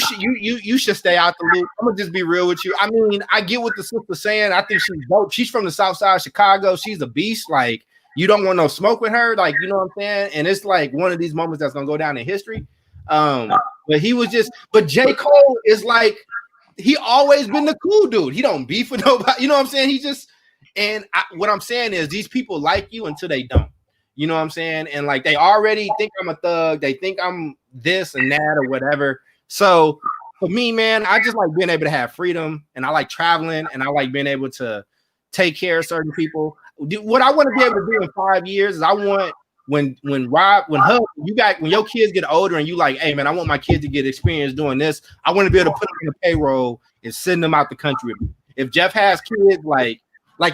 should stay out the loop. I'm gonna just be real with you. I mean, I get what the sister's saying. I think she's dope. She's from the South Side of Chicago. She's a beast. Like you don't want no smoke with her. Like you know what I'm saying. And it's like one of these moments that's gonna go down in history. But J. Cole is like he always been the cool dude. He don't beef with nobody. You know what I'm saying? What I'm saying is these people like you until they don't. You know what I'm saying? And like they already think I'm a thug. They think I'm this and that or whatever. So for me, man, I just like being able to have freedom, and I like traveling, and I like being able to take care of certain people. What I want to be able to do in 5 years is I want when your kids get older and you like, hey man, I want my kids to get experience doing this. I want to be able to put them on the payroll and send them out the country with me. if Jeff has kids, like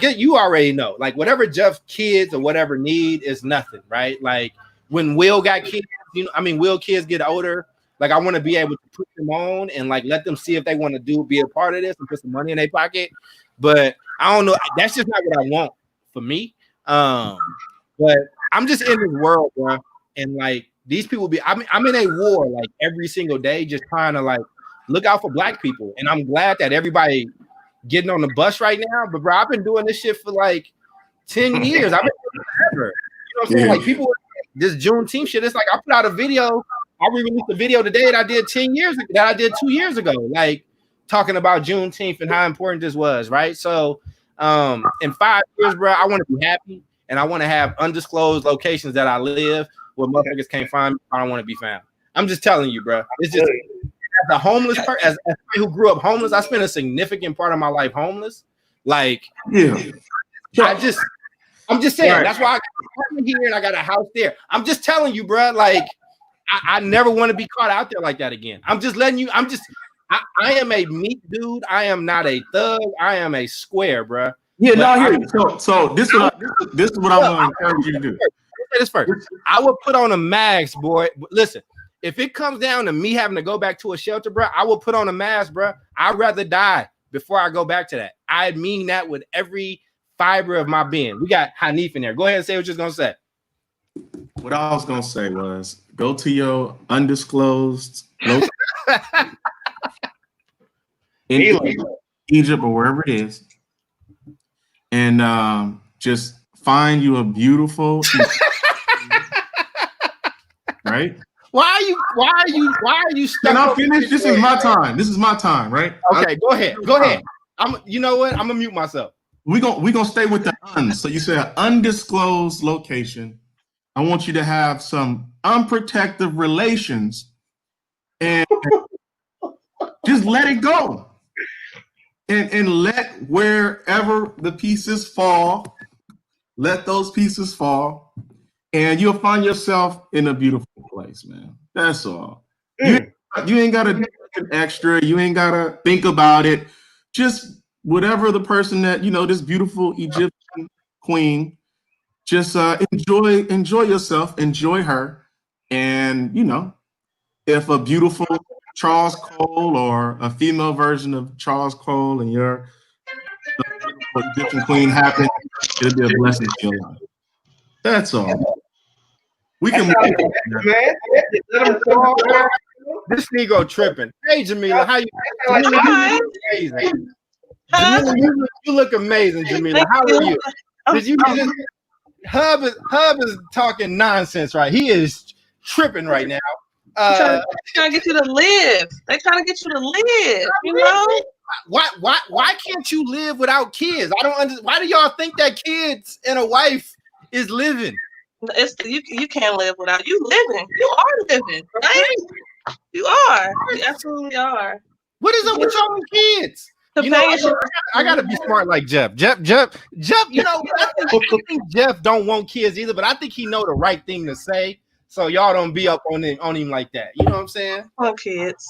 you already know, like whatever Jeff's kids or whatever need is nothing, right? Like when Will got kids, Will kids get older, like I want to be able to put them on and like let them see if they want to be a part of this and put some money in their pocket. But I don't know, that's just not what I want for me. But I'm just in this world, bro, and like these people I'm in a war like every single day, just trying to like look out for black people. And I'm glad that everybody getting on the bus right now. But bro, I've been doing this shit for like 10 years. I've been doing it forever. You know what I'm saying? Like people, this Juneteenth shit, it's like I put out a video. I re-released a video today that I did 10 years ago, that I did 2 years ago, like talking about Juneteenth and how important this was, right? So in 5 years, bro, I want to be happy and I want to have undisclosed locations that I live where motherfuckers can't find me. I don't want to be found. I'm just telling you, bro. It's just as a homeless person, as somebody who grew up homeless, I spent a significant part of my life homeless. Like, I'm just saying. Right. That's why I got an apartment here and I got a house there. I'm just telling you, bro. Like, I never want to be caught out there like that again. I'm just letting you. I am a meat dude. I am not a thug. I am a square, bro. Yeah, no, I hear you. So this is what I want to encourage you to do. Say this first. I will put on a mask, boy. Listen, if it comes down to me having to go back to a shelter, bro, I will put on a mask, bro. I'd rather die before I go back to that. I mean that with every fiber of my being. We got Hanif in there. Go ahead and say what you're gonna say. What I was gonna say was go to your undisclosed in Egypt or wherever it is, and just find you a beautiful right? Why are you stuck? Can I finish? This is my time. This is my time, right? Okay, go ahead. You know what? I'm gonna mute myself. We gonna stay with the So you said undisclosed location. I want you to have some unprotected relations and just let it go. And let wherever the pieces fall, let those pieces fall, and you'll find yourself in a beautiful place, man. That's all. You ain't gotta do an extra, you ain't gotta think about it. Just whatever the person that this beautiful Egyptian queen. Just enjoy yourself, enjoy her, and if a beautiful Charles Cole or a female version of Charles Cole and your Egyptian queen happen, it'll be a blessing to your life. That's all. We can This Negro tripping. Hey Jamila, how you? Jamila, you look amazing, Jamila. How are you? Did you just Hub is talking nonsense, right? He is tripping right now. Trying to get you to live. They're trying to get you to live. You know why can't you live without kids? I don't understand. Why do y'all think that kids and a wife is living? You can't live without you living. You are living, right? You are. You absolutely are. What is up with y'all and kids? I gotta be smart like Jeff. Jeff, I think Jeff don't want kids either, but I think he know the right thing to say, so y'all don't be up on him like that. You know what I'm saying? Oh, kids.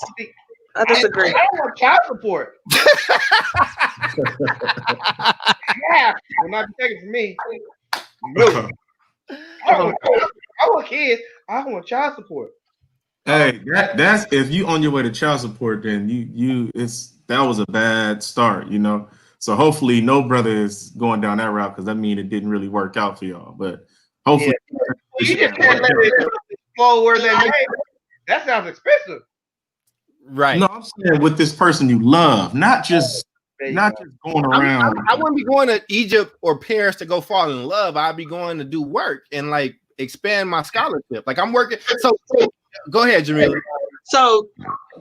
I disagree. I want child support. Yeah, will not be taken from me. No. I want kids. I want child support. Hey, that's if you on your way to child support, then that was a bad start, So hopefully no brother is going down that route, because that means it didn't really work out for y'all. But hopefully you just can't let it flow where they made. That sounds expensive. Right. No, I'm saying with this person you love, not just going around. I wouldn't be going to Egypt or Paris to go fall in love. I'd be going to do work and like expand my scholarship. Like I'm working. So go ahead, Jamila. So,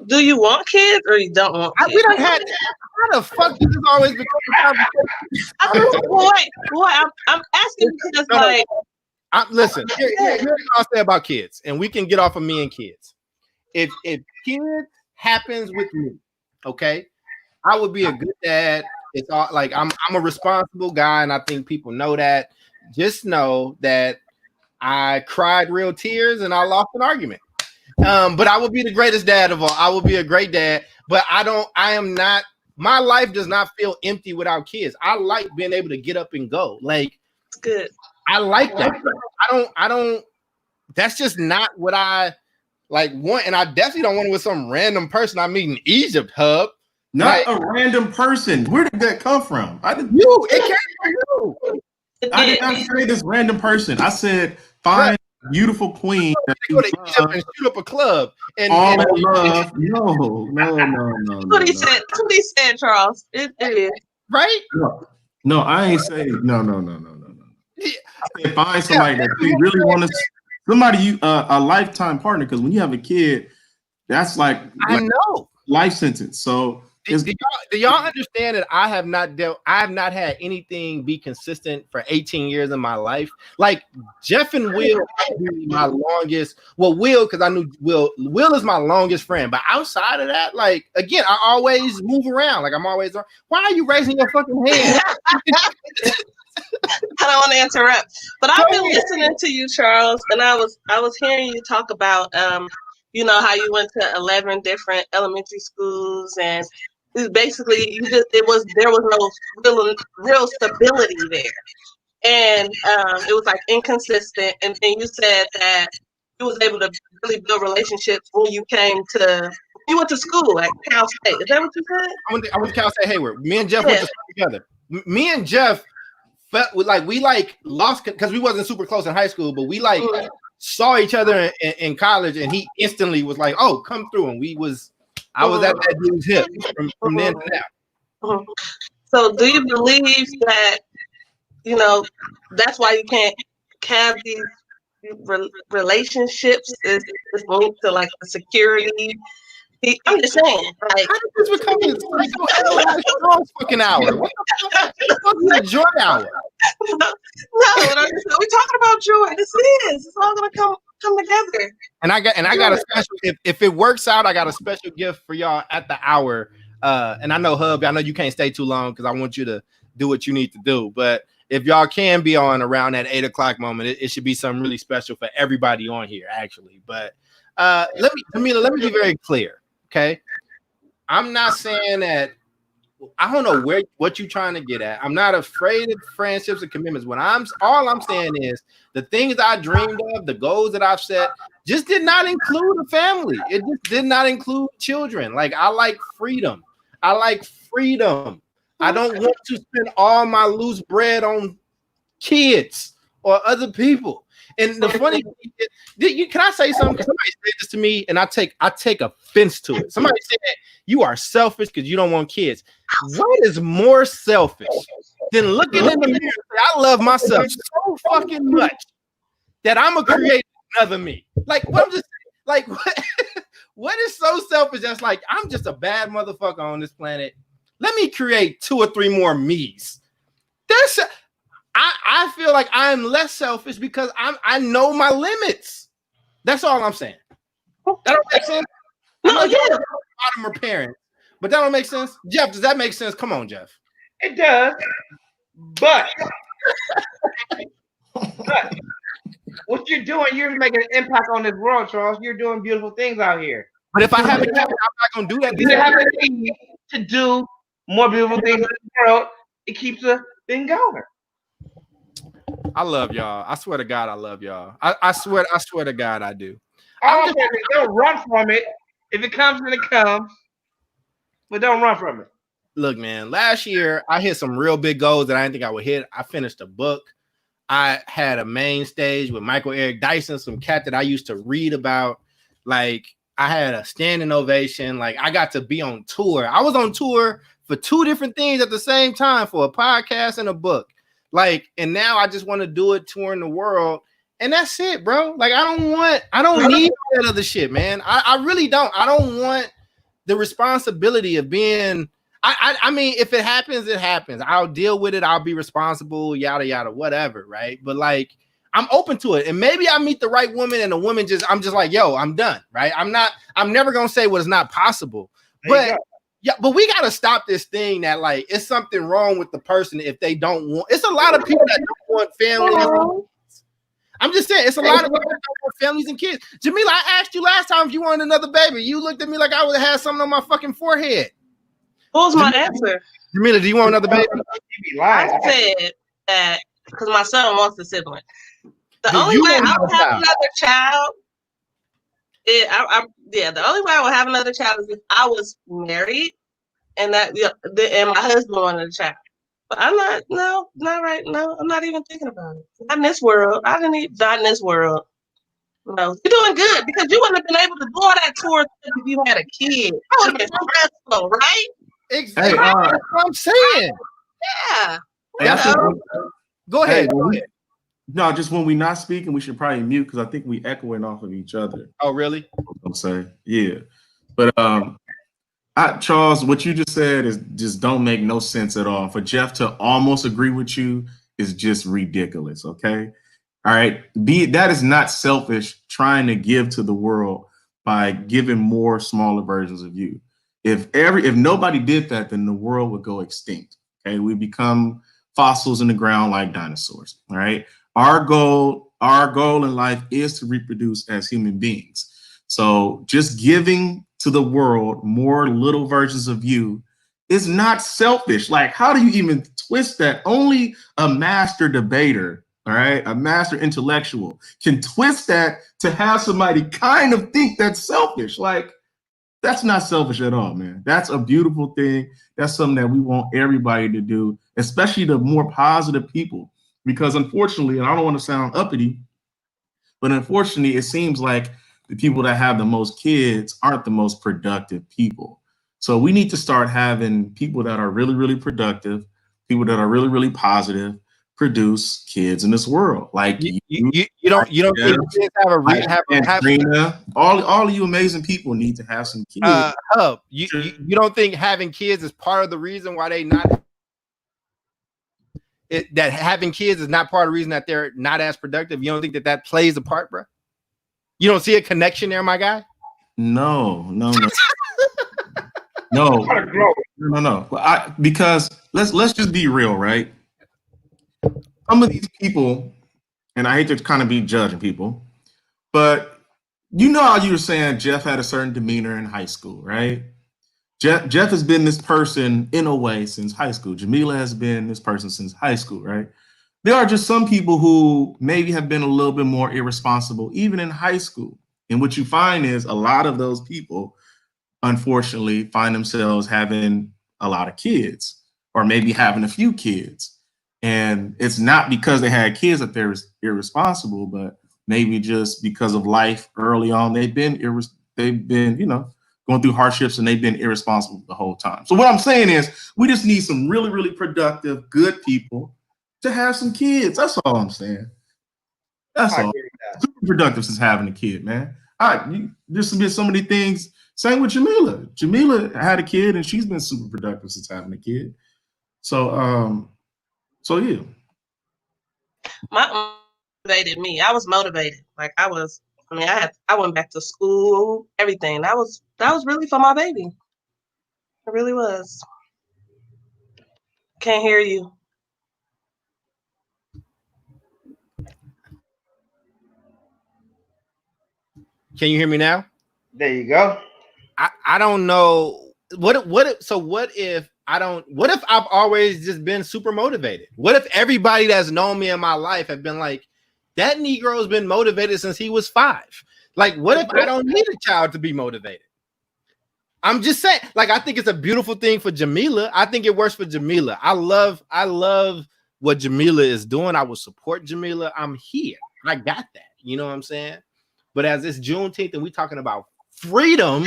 do you want kids or you don't want kids? We don't have. How the fuck this has always become a conversation? I'm asking because listen. Here's what I'll say about kids, and we can get off of me and kids. If kids happens with me, okay, I would be a good dad. It's all like I'm a responsible guy, and I think people know that. Just know that I cried real tears and I lost an argument. But I will be the greatest dad of all. I will be a great dad, but I am not my life does not feel empty without kids. I like being able to get up and go. Like, It's good. I like that. I don't. That's just not what I like want, and I definitely don't want it with some random person I meet in Egypt, Hub. Not a random person. Where did that come from? It came from you. I did not say this random person. I said find a beautiful queen that you go to Egypt and shoot up a club and all in love. No. That's what he said. That's what he said, Charles. It is. Right? No, I ain't say no. I said find somebody that you really want to. Somebody a lifetime partner, because when you have a kid, that's like I know life sentence. So do y'all understand that I have not had anything be consistent for 18 years in my life? Like Jeff and Will are my longest. Well, Will, because I knew Will is my longest friend. But outside of that, like again, I always move around. Like I'm always. Why are you raising your fucking hand? I don't want to interrupt, but I've been listening to you, Charles, and I was hearing you talk about you know, how you went to 11 different elementary schools, and basically there was no real stability there, and it was like inconsistent. And then you said that you was able to really build relationships when you went to school at Cal State. Is that what you said? I went to Cal State Hayward. Me and Jeff went to school together. Me and Jeff. But we lost because we wasn't super close in high school, but we saw each other in college, and he instantly was like, "Oh, come through!" And I was at that dude's hip from then to now. So, do you believe that that's why you can't have these relationships is linked to like the security? I'm just saying, like, how did this become a fucking hour? What the fuck is a joy hour? No, we're talking about joy. It's all gonna come together. And I got a special. If it works out, I got a special gift for y'all at the hour. And I know Hub, I know you can't stay too long because I want you to do what you need to do. But if y'all can be on around that 8 o'clock moment, it should be something really special for everybody on here, actually. But let me be very clear. Okay, I'm not saying that. I don't know what you're trying to get at. I'm not afraid of friendships and commitments. All I'm saying is the things I dreamed of, the goals that I've set, just did not include a family. It just did not include children. Like I like freedom. I don't want to spend all my loose bread on kids or other people. And the funny thing is, can I say something? Because somebody said this to me, and I take offense to it. Somebody said you are selfish because you don't want kids. What is more selfish than looking in the mirror and say, I love myself so fucking much that I'm gonna create another me? Like what I'm just like what is so selfish that's like I'm just a bad motherfucker on this planet. Let me create 2 or 3 more me's. I feel like I'm less selfish because I know my limits. That's all I'm saying. That don't make sense. No, yeah. Bottom or parent, but that don't make sense. Jeff, does that make sense? Come on, Jeff. It does, but what you're doing, you're making an impact on this world, Charles. You're doing beautiful things out here. But if I have a kid, I'm not gonna do that. You have a need to do more beautiful things in the world. It keeps the thing going. I love y'all. I swear to God, I love y'all. I swear to God, I do. Don't run from it. If it comes, then it comes. But don't run from it. Look, man, last year I hit some real big goals that I didn't think I would hit. I finished a book. I had a main stage with Michael Eric Dyson, some cat that I used to read about. Like, I had a standing ovation. Like, I got to be on tour. I was on tour for 2 different things at the same time, for a podcast and a book. Like, and now I just want to do it touring the world. And that's it, bro. Like, I don't need that other shit, man. I really don't. I don't want the responsibility of being, I mean, if it happens, it happens. I'll deal with it. I'll be responsible, yada, yada, whatever. Right. But like, I'm open to it. And maybe I meet the right woman and the woman I'm just like, yo, I'm done. Right. I'm never going to say what is not possible, but yeah, but we got to stop this thing that like, it's something wrong with the person if they don't want, it's a lot of people that don't want families. I'm just saying, it's a lot of people that don't want families and kids. Jamila, I asked you last time if you wanted another baby. You looked at me like I would have had something on my fucking forehead. What was my answer? Jamila, do you want another baby? I said that because my son wants a sibling. The only way I would have another child, the only way I would have another child is if I was married and and my husband wanted a child. But I'm not. No, not right. No, I'm not even thinking about it. Not in this world. Not in this world. No, you're doing good because you wouldn't have been able to do all that tour if you had a kid. That would have been stressful, right? Exactly. That's what I'm saying. Yeah. Hey, go ahead. No, just when we're not speaking, we should probably mute because I think we echoing off of each other. Oh, really? I'm saying, yeah. But Charles, what you just said is just don't make no sense at all. For Jeff to almost agree with you is just ridiculous. Okay. All right. That is not selfish trying to give to the world by giving more smaller versions of you. If nobody did that, then the world would go extinct. Okay. We become fossils in the ground like dinosaurs. All right. Our goal in life is to reproduce as human beings. So just giving to the world more little versions of you is not selfish. Like, how do you even twist that? Only a master debater, all right, a master intellectual can twist that to have somebody kind of think that's selfish. Like, that's not selfish at all, man. That's a beautiful thing. That's something that we want everybody to do, especially the more positive people. Because unfortunately, and I don't want to sound uppity, but unfortunately, it seems like the people that have the most kids aren't the most productive people. So we need to start having people that are really, really productive, people that are really, really positive, produce kids in this world. Like you don't think kids have Trina, all of you amazing people need to have some kids. You don't think having kids is part of the reason why they not that having kids is not part of the reason that they're not as productive? You don't think that plays a part, bro? You don't see a connection there, my guy? No. No. Because let's just be real, right? Some of these people, and I hate to kind of be judging people, but you know how you were saying Jeff had a certain demeanor in high school, right? Jeff has been this person in a way since high school. Jamila has been this person since high school, right? There are just some people who maybe have been a little bit more irresponsible, even in high school. And what you find is a lot of those people, unfortunately, find themselves having a lot of kids or maybe having a few kids. And it's not because they had kids that they're irresponsible, but maybe just because of life early on, they've been going through hardships and they've been irresponsible the whole time. So what I'm saying is we just need some really, really productive, good people to have some kids. That's all I'm saying. That's all. Super productive since having a kid, man. There's been so many things. Same with Jamila. Jamila had a kid and she's been super productive since having a kid. So yeah. My motivated me. I was motivated. Like I went back to school, everything. That was really for my baby. It really was. Can't hear you. Can you hear me now? There you go. I don't know what if I've always just been super motivated? What if everybody that's known me in my life have been like, that Negro's been motivated since he was 5? Like, what if I don't need a child to be motivated? I'm just saying, like, I think it's a beautiful thing for Jamila. I think it works for Jamila. I love what Jamila is doing. I will support Jamila. I'm here. I got that. You know what I'm saying? But as it's Juneteenth and we're talking about freedom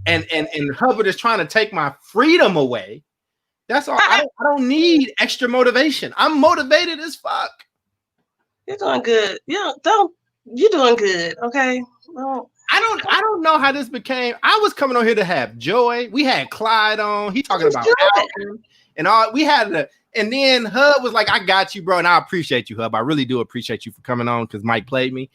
and Hubbard is trying to take my freedom away, that's all. I don't need extra motivation. I'm motivated as fuck. You're doing good. You're doing good. Okay. Well, I don't know how this became. I was coming on here to have joy. We had Clyde on. He talking about Alvin and all. We had and then Hub was like, "I got you, bro," and I appreciate you, Hub. I really do appreciate you for coming on because Mike played me.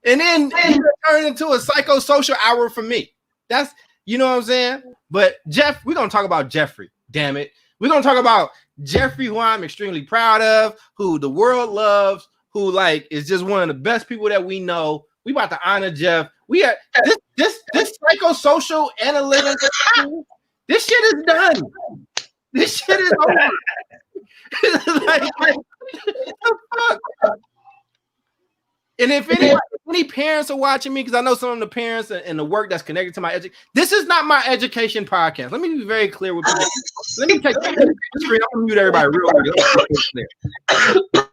And then he turned into a psychosocial hour for me. That's, you know what I'm saying? But Jeff, we're gonna talk about Jeffrey. Damn it, we're gonna talk about Jeffrey, who I'm extremely proud of, who the world loves, who like is just one of the best people that we know. We about to honor Jeff. We are this psychosocial analytic. This shit is done. This shit is over. Like, what the fuck? And if any parents are watching me, because I know some of the parents and the work that's connected to my education, this is not my education podcast. Let me be very clear with people. Let me take I'm gonna mute everybody real quick.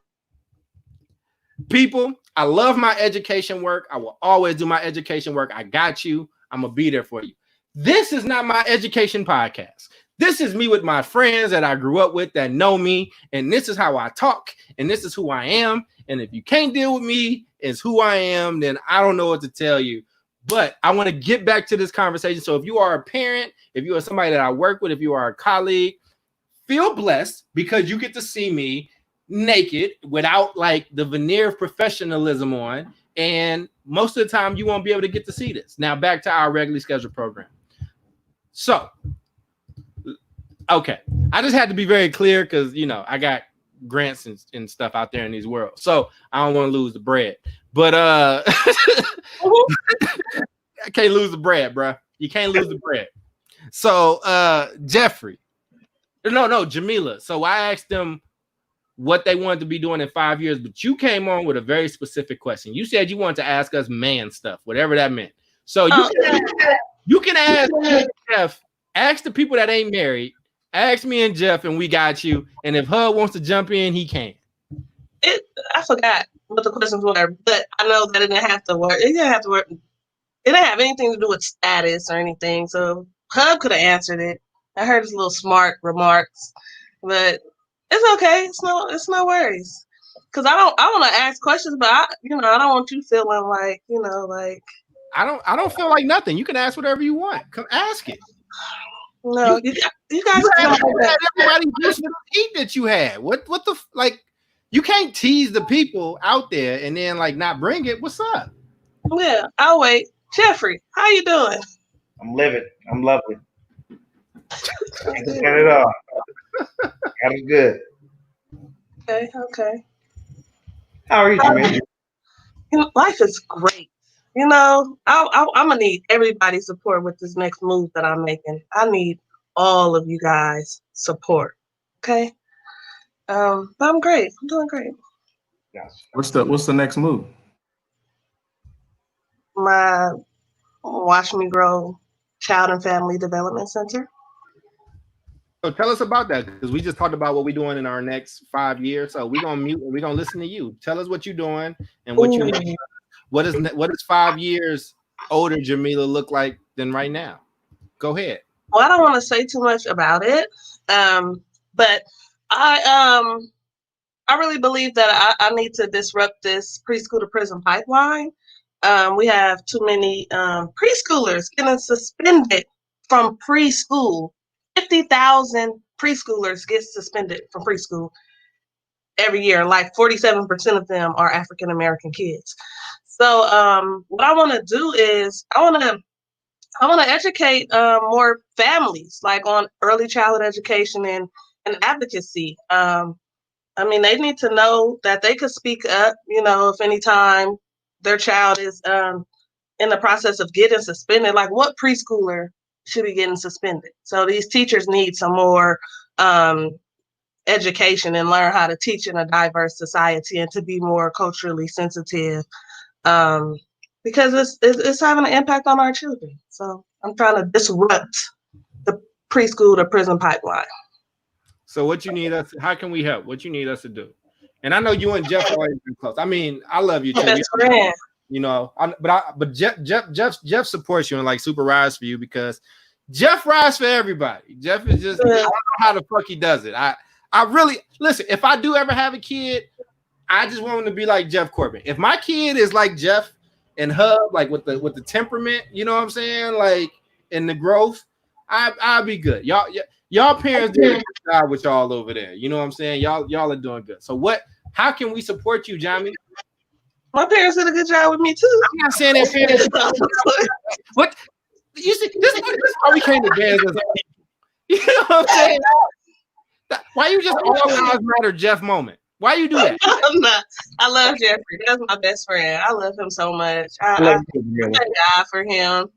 People, I love my education work. I will always do my education work. I got you. I'm gonna be there for you. This is not my education podcast. This is me with my friends that I grew up with that know me, and this is how I talk, and this is who I am. And if you can't deal with me as who I am, then I don't know what to tell you. But I want to get back to this conversation. So if you are a parent, if you are somebody that I work with, if you are a colleague, feel blessed because you get to see me naked without like the veneer of professionalism on. And most of the time you won't be able to get to see this. Now back to our regularly scheduled program. So, okay. I just had to be very clear because, you know, I got grants and stuff out there in these worlds. So I don't want to lose the bread. But I can't lose the bread, bro. You can't lose the bread. So Jeffrey. No, Jamila. So I asked them what they wanted to be doing in 5 years, but you came on with a very specific question. You said you wanted to ask us man stuff, whatever that meant. So you can ask Jeff, ask the people that ain't married, ask me and Jeff, and we got you. And if Hud wants to jump in, he can. I forgot what the questions were, but I know that it didn't have to work. It didn't have to work. It didn't have anything to do with status or anything. So Hub could have answered it. I heard his little smart remarks, but it's okay. It's no worries. Cause I want to ask questions, but I don't want you feeling like, like. I don't feel like nothing. You can ask whatever you want. Come ask it. No, you guys had everybody just eat that you had. What the like? You can't tease the people out there and then like not bring it. What's up? Yeah, I'll wait. Jeffrey, how you doing? I'm living. I'm lovely. Can't get it all. That is good. Okay. How are you, man? Life is great. I'm gonna need everybody's support with this next move that I'm making. I need all of you guys' support. Okay. But I'm great. I'm doing great. Yes. What's the next move? My Watch Me Grow Child and Family Development Center. So tell us about that because we just talked about what we're doing in our next 5 years. So we're gonna mute and we're gonna listen to you. Tell us what you're doing and what you need. What is 5 years older Jamila look like than right now? Go ahead. Well, I don't want to say too much about it, but I really believe that I need to disrupt this preschool to prison pipeline. We have too many preschoolers getting suspended from preschool. 50,000 preschoolers get suspended from preschool every year. Like 47% of them are African American kids. So what I want to do is I want to educate more families, like on early childhood education and advocacy. They need to know that they could speak up, if any time their child is in the process of getting suspended, like what preschooler should be getting suspended. So these teachers need some more education and learn how to teach in a diverse society and to be more culturally sensitive. Because it's having an impact on our children. So I'm trying to disrupt the preschool to prison pipeline. So what you need us? How can we help? What you need us to do? And I know you and Jeff are always been close. I mean, I love you too. Best friend. But Jeff supports you and like super rides for you because Jeff rides for everybody. Jeff is just I don't know how the fuck he does it. I really listen. If I do ever have a kid, I just want him to be like Jeff Corbin. If my kid is like Jeff and Hub, like with the temperament, you know what I'm saying, like in the growth, I'll be good. Y'all parents did a good job with y'all over there. You know what I'm saying? Y'all are doing good. So how can we support you, Jamie? My parents did a good job with me too. I'm not saying that parents. What you see? This is how we came to bands. You know what I'm saying? Why you just all lives matter Jeff moment? Why you do that? I love Jeffrey. That's my best friend. I love him so much. I thank God for him.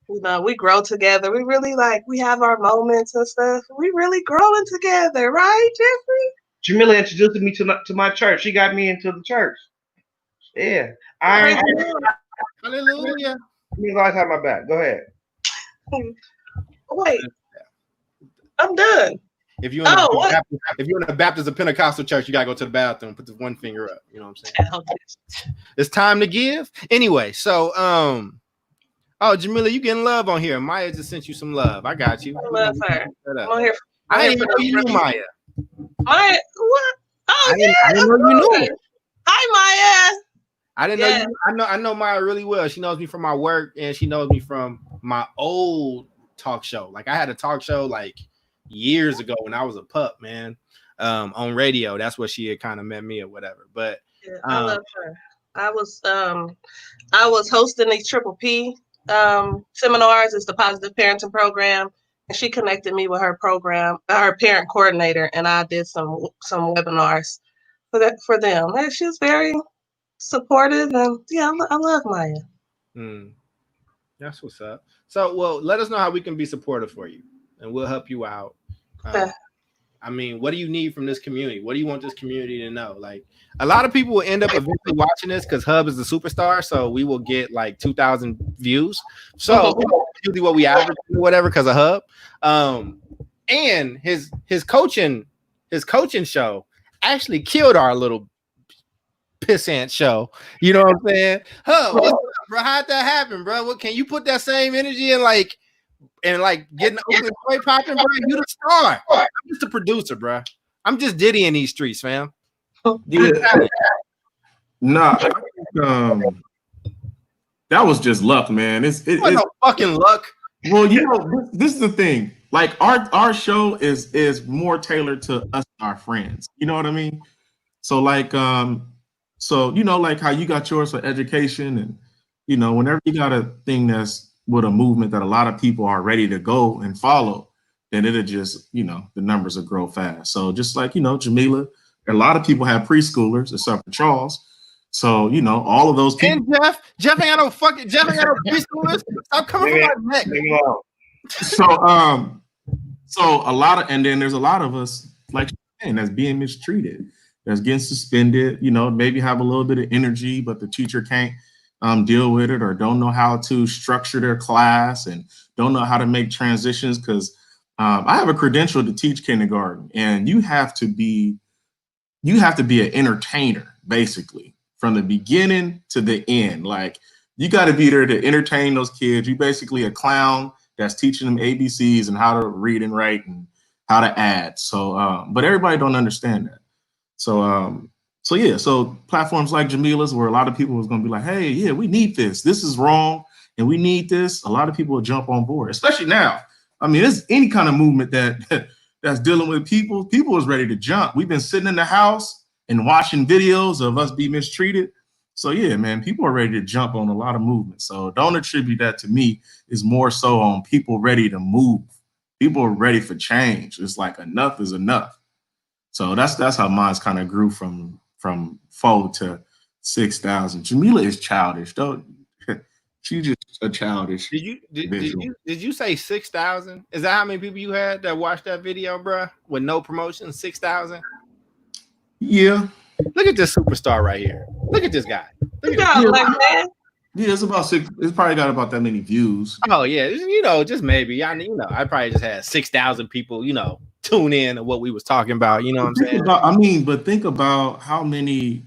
You know, we grow together. We really we have our moments and stuff. We really growing together, right, Jeffrey? Jamila introduced me to my church. She got me into the church. Yeah. Praise Iron. the Lord. Hallelujah. You always have my back. Go ahead. Wait, I'm done. If you're in a Baptist or Pentecostal church, you gotta go to the bathroom, put the one finger up. You know what I'm saying? Okay. It's time to give. Anyway, so oh, Jamila, you getting love on here. Maya just sent you some love. I got you. I love her. I didn't know you knew Maya. Maya, what? Oh, I didn't know you knew her. Hi, Maya. I didn't know you. I know Maya really well. She knows me from my work, and she knows me from my old talk show. Like I had a talk show like years ago when I was a pup, man, on radio. That's where she had kind of met me or whatever. But I love her. I was hosting these Triple P seminars. It's the Positive Parenting Program, and she connected me with her parent coordinator, and I did some webinars for them. And she was very supportive, and yeah, I love Maya. That's what's up. So, well, let us know how we can be supportive for you, and we'll help you out. I mean, what do you need from this community? What do you want this community to know? Like, a lot of people will end up eventually watching this because Hub is the superstar, so we will get like 2,000 views. So usually what we average or whatever because of Hub. And his coaching show actually killed our little pissant show. You know what I'm saying? Hub, what's up, bro? How'd that happen, bro? What can you put that same energy in getting the Oakland Joy popping, bro? You the star. I'm just a producer, bro. I'm just Diddy in these streets, fam. Yeah. Nah, that was just luck, man. It's no fucking luck. Well, you know, this is the thing. Like our show is more tailored to us and our friends. You know what I mean? So like so you know, like how you got yours for education, and you know, whenever you got a thing that's with a movement that a lot of people are ready to go and follow, then it'll just, you know, the numbers will grow fast. So just like, you know, Jamila, a lot of people have preschoolers except for Charles. So, you know, all of those people. And Jeff ain't got no preschoolers. Stop coming from my neck. So a lot of, and then there's a lot of us like that's being mistreated, that's getting suspended, you know, maybe have a little bit of energy, but the teacher can't deal with it, or don't know how to structure their class and don't know how to make transitions. Because I have a credential to teach kindergarten, and you have to be an entertainer basically from the beginning to the end. Like you got to be there to entertain those kids. You basically a clown that's teaching them ABCs and how to read and write and how to add. So, but everybody don't understand that. So yeah, so platforms like Jamila's, where a lot of people was going to be like, hey, yeah, we need this. This is wrong, and we need this. A lot of people will jump on board, especially now. I mean, it's any kind of movement that's dealing with people. People is ready to jump. We've been sitting in the house and watching videos of us be mistreated. So yeah, man, people are ready to jump on a lot of movement. So don't attribute that to me. It's more so on people ready to move. People are ready for change. It's like enough is enough. So that's how mine's kind of grew from 4 to 6,000. Jamila is childish, though. She's just a childish. Did you say 6,000? Is that how many people you had that watched that video, bro? With no promotion, 6,000? Yeah. Look at this superstar right here. Look at this guy. Yeah, it's about 6. It's probably got about that many views. Oh yeah, you know, just maybe. I probably just had 6,000 people, you know, tune in to what we was talking about. You know what I'm saying? But think about how many,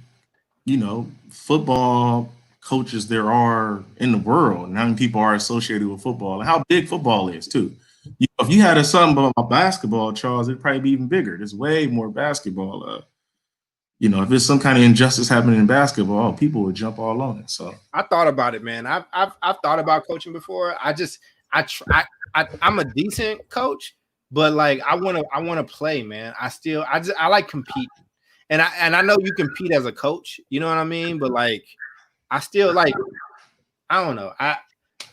you know, football coaches there are in the world, and how many people are associated with football, and how big football is too. If you had something about basketball, Charles, it'd probably be even bigger. There's way more basketball. You know, if there's some kind of injustice happening in basketball, people would jump all on it. So I thought about it, man. I've thought about coaching before. I'm a decent coach, but like I want to play, man. I like competing, and I know you compete as a coach. You know what I mean? But like, I still like, I don't know.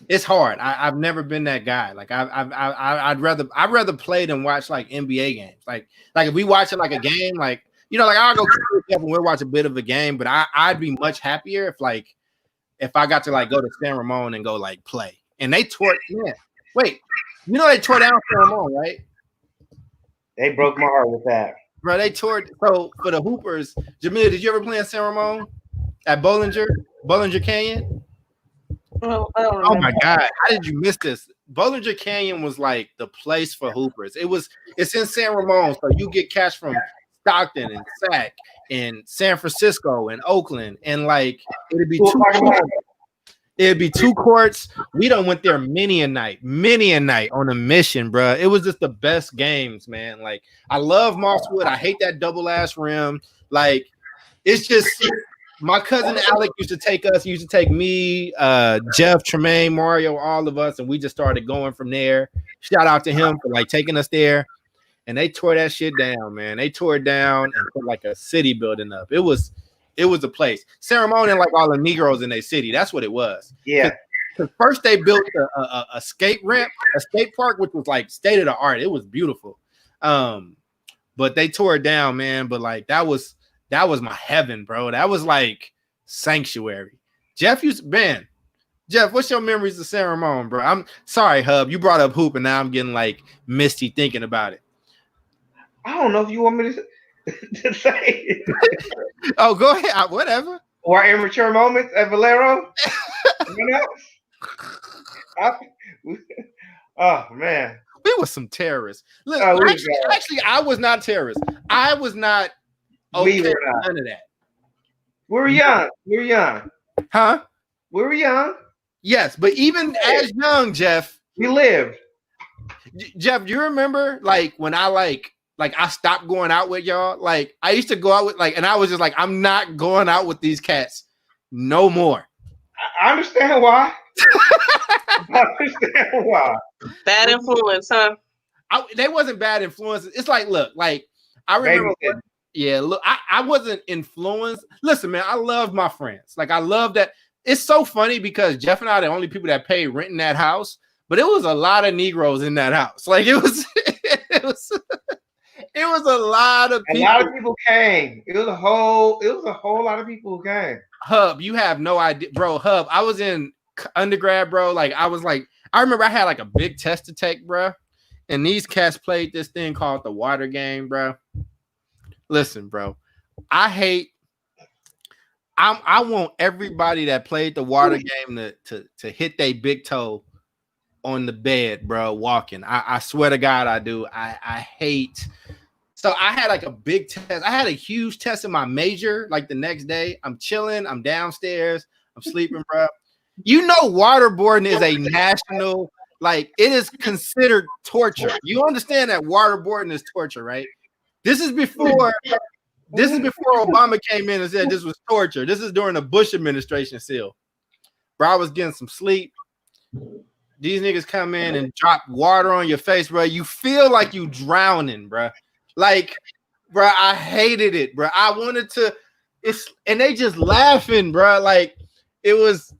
It's hard. I've never been that guy. Like I'd rather play than watch like NBA games. Like if we watch it like a game, like. You know, like I'll go and we'll watch a bit of a game, but I'd be much happier if I got to like go to San Ramon and go like play and they tore. Man, wait, you know they tore down San Ramon, right? They broke my heart with that. Bro, they tore. So for the Hoopers, Jamil, did you ever play in San Ramon at Bollinger Canyon? Oh my God, how did you miss this? Bollinger Canyon was like the place for hoopers. It's in San Ramon, so you get cash from Stockton and Sac and San Francisco and Oakland, and like it'd be two courts. We done went there many a night on a mission, bro. It was just the best games, man. Like I love Mosswood. I hate that double ass rim. Like it's just. My cousin Alec used to take me, Jeff, Tremaine, Mario, all of us, and we just started going from there. Shout out to him for like taking us there. And they tore that shit down, man. They tore it down and put like a city building up. It was a place. San Ramon and like all the Negroes in their city. That's what it was. Yeah. Cause first they built a skate ramp, a skate park, which was like state of the art. It was beautiful. But they tore it down, man. But like that was my heaven, bro. That was like sanctuary. Jeff, what's your memories of San Ramon, bro? I'm sorry, Hub. You brought up hoop, and now I'm getting like misty thinking about it. I don't know if you want me to say it. Oh, go ahead. Whatever. Or immature moments at Valero. Anyone else? Oh man, we were some terrorists. Look, actually, I was not terrorist. I was not. Okay, none of that. We were young. Huh? We were young. Yes, but even as young, Jeff, we lived. Jeff, do you remember like when I I stopped going out with y'all? Like I used to go out with and I was just like, I'm not going out with these cats no more. I understand why. I understand why. Bad influence, huh? They wasn't bad influences. It's like, look, like I remember. Yeah, look, I wasn't influenced. Listen, man, I love my friends. Like, I love that. It's so funny because Jeff and I are the only people that paid rent in that house, but it was a lot of Negroes in that house. Like, it was a lot of people. A lot of people came. It was a whole lot of people who came. Hub, you have no idea, bro. Hub, I was in undergrad, bro. Like, I remember I had like a big test to take, bro. And these cats played this thing called the water game, bro. Listen, bro, I want everybody that played the water game to hit their big toe on the bed, bro, walking. I swear to God, I do. I hate. So I had like a big test. I had a huge test in my major, like the next day. I'm chilling. I'm downstairs. I'm sleeping, bro. You know, waterboarding is a national, like it is considered torture. You understand that waterboarding is torture, right? This is before Obama came in and said this was torture. This is during the Bush administration still. Bro, I was getting some sleep. These niggas come in and drop water on your face, bro. You feel like you drowning, bro. Like, bro, I hated it, bro. I wanted to. And they just laughing, bro. Like, it was.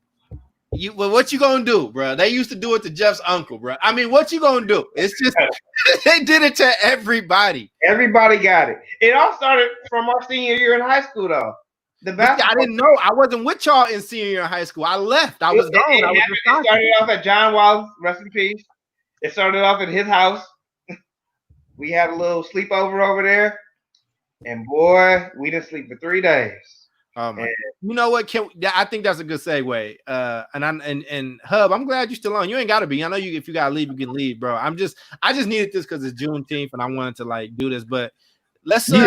Well, what you gonna do, bro? They used to do it to Jeff's uncle, bro. I mean, what you gonna do? It's just they did it to everybody. Everybody got it. It all started from our senior year in high school, though. I didn't know. I wasn't with y'all in senior year in high school. I left. I was gone. It started off at John Wallace, rest in peace. It started off at his house. We had a little sleepover over there, and boy, we didn't sleep for 3 days. You know what? I think that's a good segue. And Hub, I'm glad you're still on. You ain't gotta be. I know you. If you gotta leave, you can leave, bro. I just needed this because it's Juneteenth and I wanted to like do this. But let's. I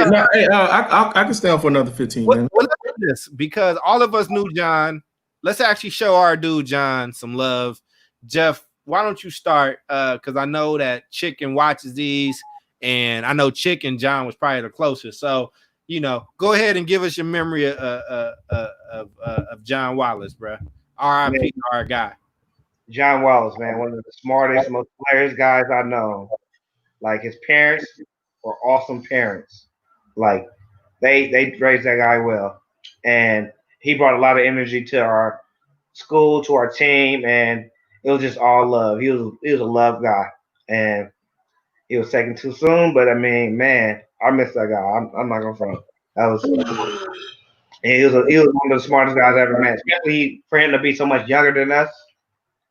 can stay on for another 15 minutes. Let's do this because all of us knew John. Let's actually show our dude John some love. Jeff, why don't you start? Because I know that Chicken watches these, and I know Chick and John was probably the closest. So. You know, go ahead and give us your memory of John Wallace, bro. R.I.P. our guy. John Wallace, man, one of the smartest, most hilarious guys I know. Like his parents were awesome parents. Like they raised that guy well, and he brought a lot of energy to our school, to our team, and it was just all love. He was a love guy, and he was taken too soon. But I mean, man. I miss that guy. I'm not gonna front. That was. He was one of the smartest guys I ever met. Especially for him to be so much younger than us.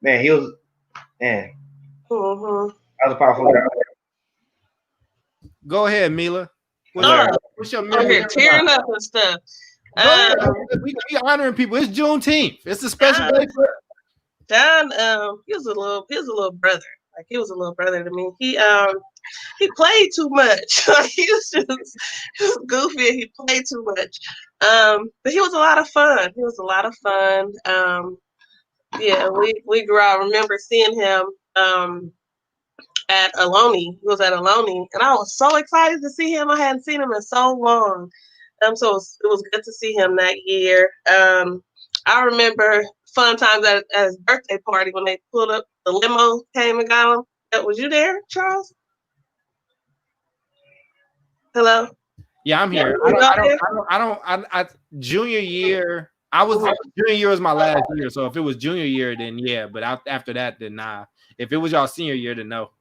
Man, he was Man, Mm-hmm. that was a powerful guy. Go ahead, Mila. What's your I'm memory? here tearing up and stuff. Go ahead. We honoring people. It's Juneteenth. It's a special day for John, he was a little brother. Like he was a little brother to me. He played too much. Like he was goofy and he played too much. But he was a lot of fun. Yeah, we grew up. I remember seeing him at Aloni. He was at Aloni, and I was so excited to see him. I hadn't seen him in so long. So it was good to see him that year. I remember fun times at his birthday party when they pulled up the limo, came and got him. Was you there, Charles? Hello. Yeah, I'm here. Junior year. Junior year was my last year. So if it was junior year, then yeah. But after that, then nah. If it was y'all senior year, then no.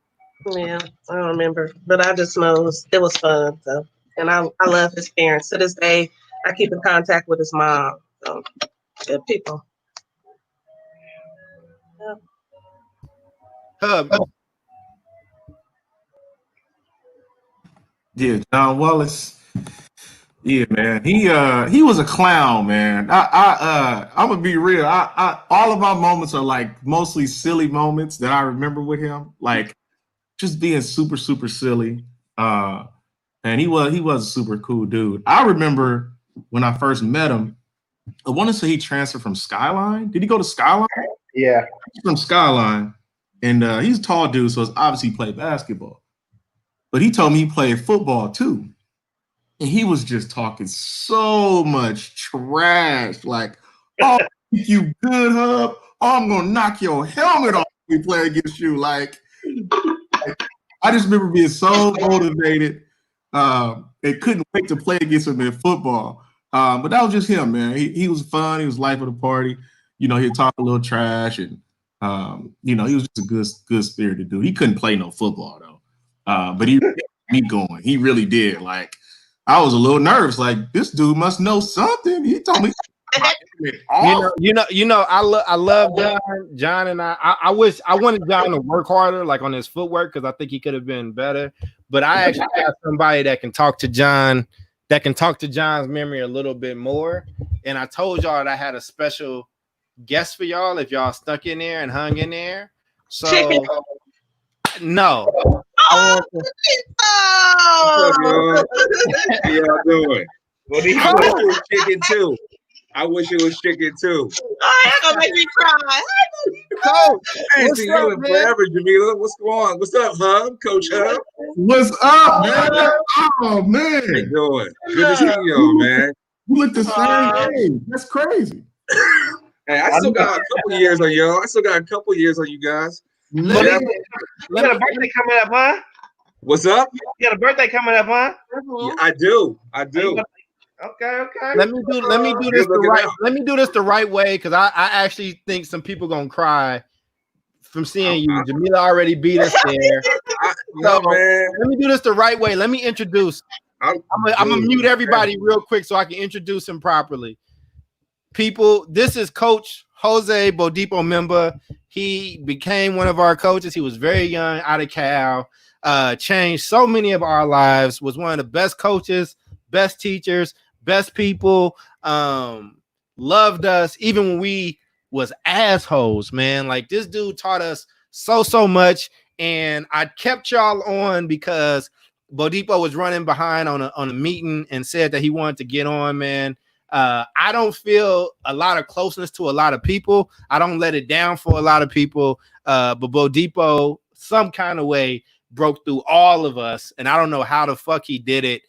Yeah, I don't remember, but I just know it was fun. So, and I love his parents. To this day, I keep in contact with his mom. So, good people. Yeah. Yeah, John Wallace. Yeah, man. He was a clown, man. I'm gonna be real. I all of my moments are like mostly silly moments that I remember with him, like just being super, super silly. And he was a super cool dude. I remember when I first met him, I want to say he transferred from Skyline. Did he go to Skyline? Yeah. From Skyline. And he's a tall dude, so it's obviously he played basketball. But he told me he played football too. And he was just talking so much trash. Like, oh, you good, Hub? Oh, I'm going to knock your helmet off when we play against you. Like, I just remember being so motivated and couldn't wait to play against him in football. But that was just him, man. He was fun. He was life of the party. You know, he'd talk a little trash. And, you know, he was just a good-spirited dude. He couldn't play no football, though. But he kept me going. He really did. Like, I was a little nervous. Like, this dude must know something. He told me. You know, I love John and I wish I wanted John to work harder, like on his footwork, because I think he could have been better. But I actually have somebody that can talk to John, that can talk to John's memory a little bit more. And I told y'all that I had a special guest for y'all if y'all stuck in there and hung in there. So no. How y'all doing? Well, he was chicken too. I wish it was chicken too. Oh, that's gonna make me cry. Coach, I ain't seen you in forever, Jamila. What's going on? What's up, Hub? Coach Hub? What's up, man? Oh, man. How you doing? Good to see you, man. You look the same age. That's crazy. Hey, I still got a couple years on y'all. I still got a couple years on you guys. You got a birthday coming up, huh? What's up? You got a birthday coming up, huh? Yeah, I do. Okay. Let me do this the right way, because I actually think some people gonna cry from seeing you. Jamila already beat us there. Man. Let me do this the right way. Let me introduce. I'm gonna mute everybody real quick so I can introduce him properly. People, this is Coach Jose Bodipo member. He became one of our coaches. He was very young, out of Cal, changed so many of our lives, was one of the best coaches, best teachers, best people, loved us even when we was assholes, man. Like, this dude taught us so much, and I kept y'all on because Bodipo was running behind on a meeting and said that he wanted to get on, man. I don't feel a lot of closeness to a lot of people. I don't let it down for a lot of people. But Bodipo, some kind of way, broke through all of us, and I don't know how the fuck he did it.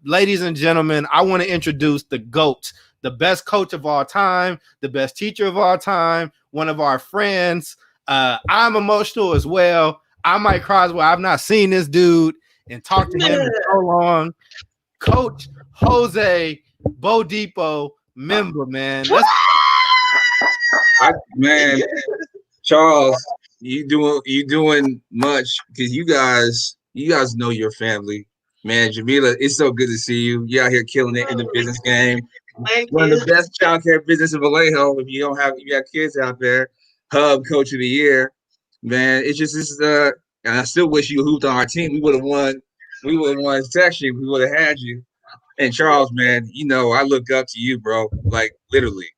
Ladies and gentlemen, I want to introduce the GOAT, the best coach of all time, the best teacher of all time, one of our friends. I'm emotional as well. I might cry as well. I've not seen this dude and talked to him in so long. Coach Jose Bodipo member, man. Man, Charles, you doing much, because you guys know your family. Man, Jamila, it's so good to see you. You out here killing it in the business game. One of the best child care business in Vallejo. If you got kids out there, Hub Coach of the Year. man, it's just this. And I still wish you hooped on our team. We would have won. We would have won section. We would have had you. And Charles, man, you know I look up to you, bro. Like literally.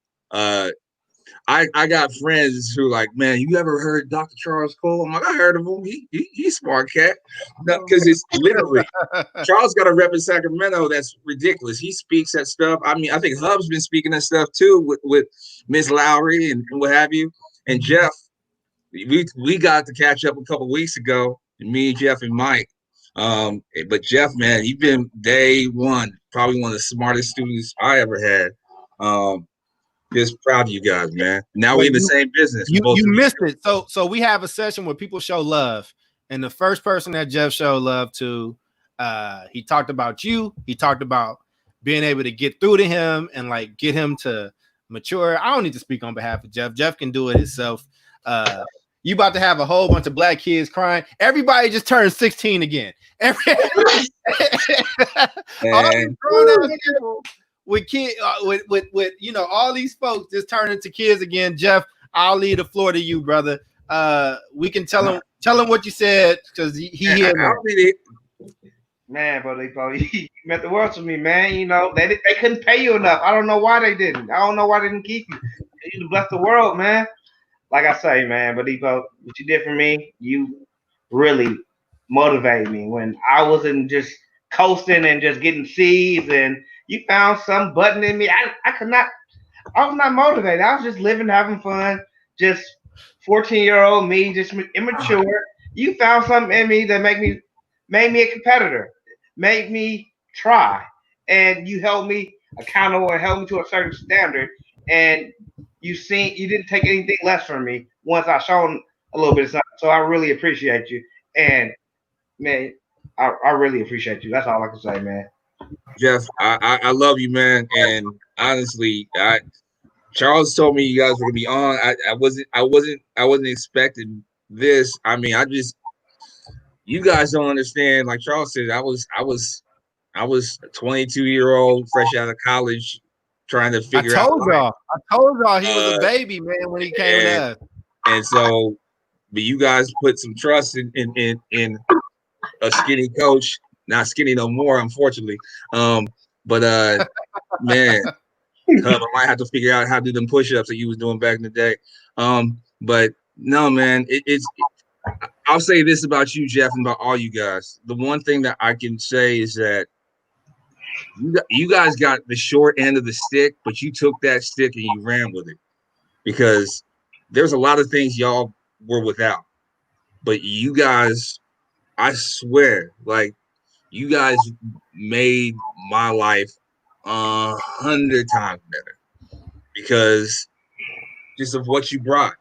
I got friends who like, man, you ever heard Dr. Charles Cole? I'm like, I heard of him. He's smart cat. Because it's literally Charles got a rep in Sacramento that's ridiculous. He speaks that stuff. I mean, I think Hub's been speaking that stuff too with Miss Lowry and what have you. And Jeff, we got to catch up a couple weeks ago. Me, Jeff, and Mike. But Jeff, man, you've been day one, probably one of the smartest students I ever had. Just proud of you guys, man. Now we're in the same business. You missed it. So we have a session where people show love, and the first person that Jeff showed love to, he talked about you. He talked about being able to get through to him and like get him to mature. I don't need to speak on behalf of Jeff. Jeff can do it himself. You about to have a whole bunch of black kids crying. Everybody just turned 16 again. All these grown-ass people with kids, with you know, all these folks just turn into kids again. Jeff, I'll leave the floor to you, brother. We can tell him what you said because he heard me. Man, but he meant the world to me, man. You know, they couldn't pay you enough. I don't know why they didn't. I don't know why they didn't keep you. You bless the world, man. Like I say, man, but Evo, what you did for me, you really motivated me when I wasn't just coasting and just getting C's, and you found some button in me. I was not motivated. I was just living, having fun, just 14-year-old me, just immature. You found something in me that made me a competitor, made me try, and you held me accountable and held me to a certain standard, and you didn't take anything less from me once I shown a little bit of something. So I really appreciate you. And man, I really appreciate you. That's all I can say, man. Jeff, I love you, man. And honestly, Charles told me you guys were gonna be on. I wasn't expecting this. I mean, you guys don't understand. Like Charles said, I was a 22-year-old fresh out of college, trying to figure out. I told y'all he was a baby, man, when he came to us. And so, but you guys put some trust in a skinny coach. Not skinny no more, unfortunately. But man, I might have to figure out how to do them push-ups that you was doing back in the day. But no, man, I'll say this about you, Jeff, and about all you guys. The one thing that I can say is that you guys got the short end of the stick, but you took that stick and you ran with it, because there's a lot of things y'all were without, but you guys, I swear, like you guys made my life 100 times better because just of what you brought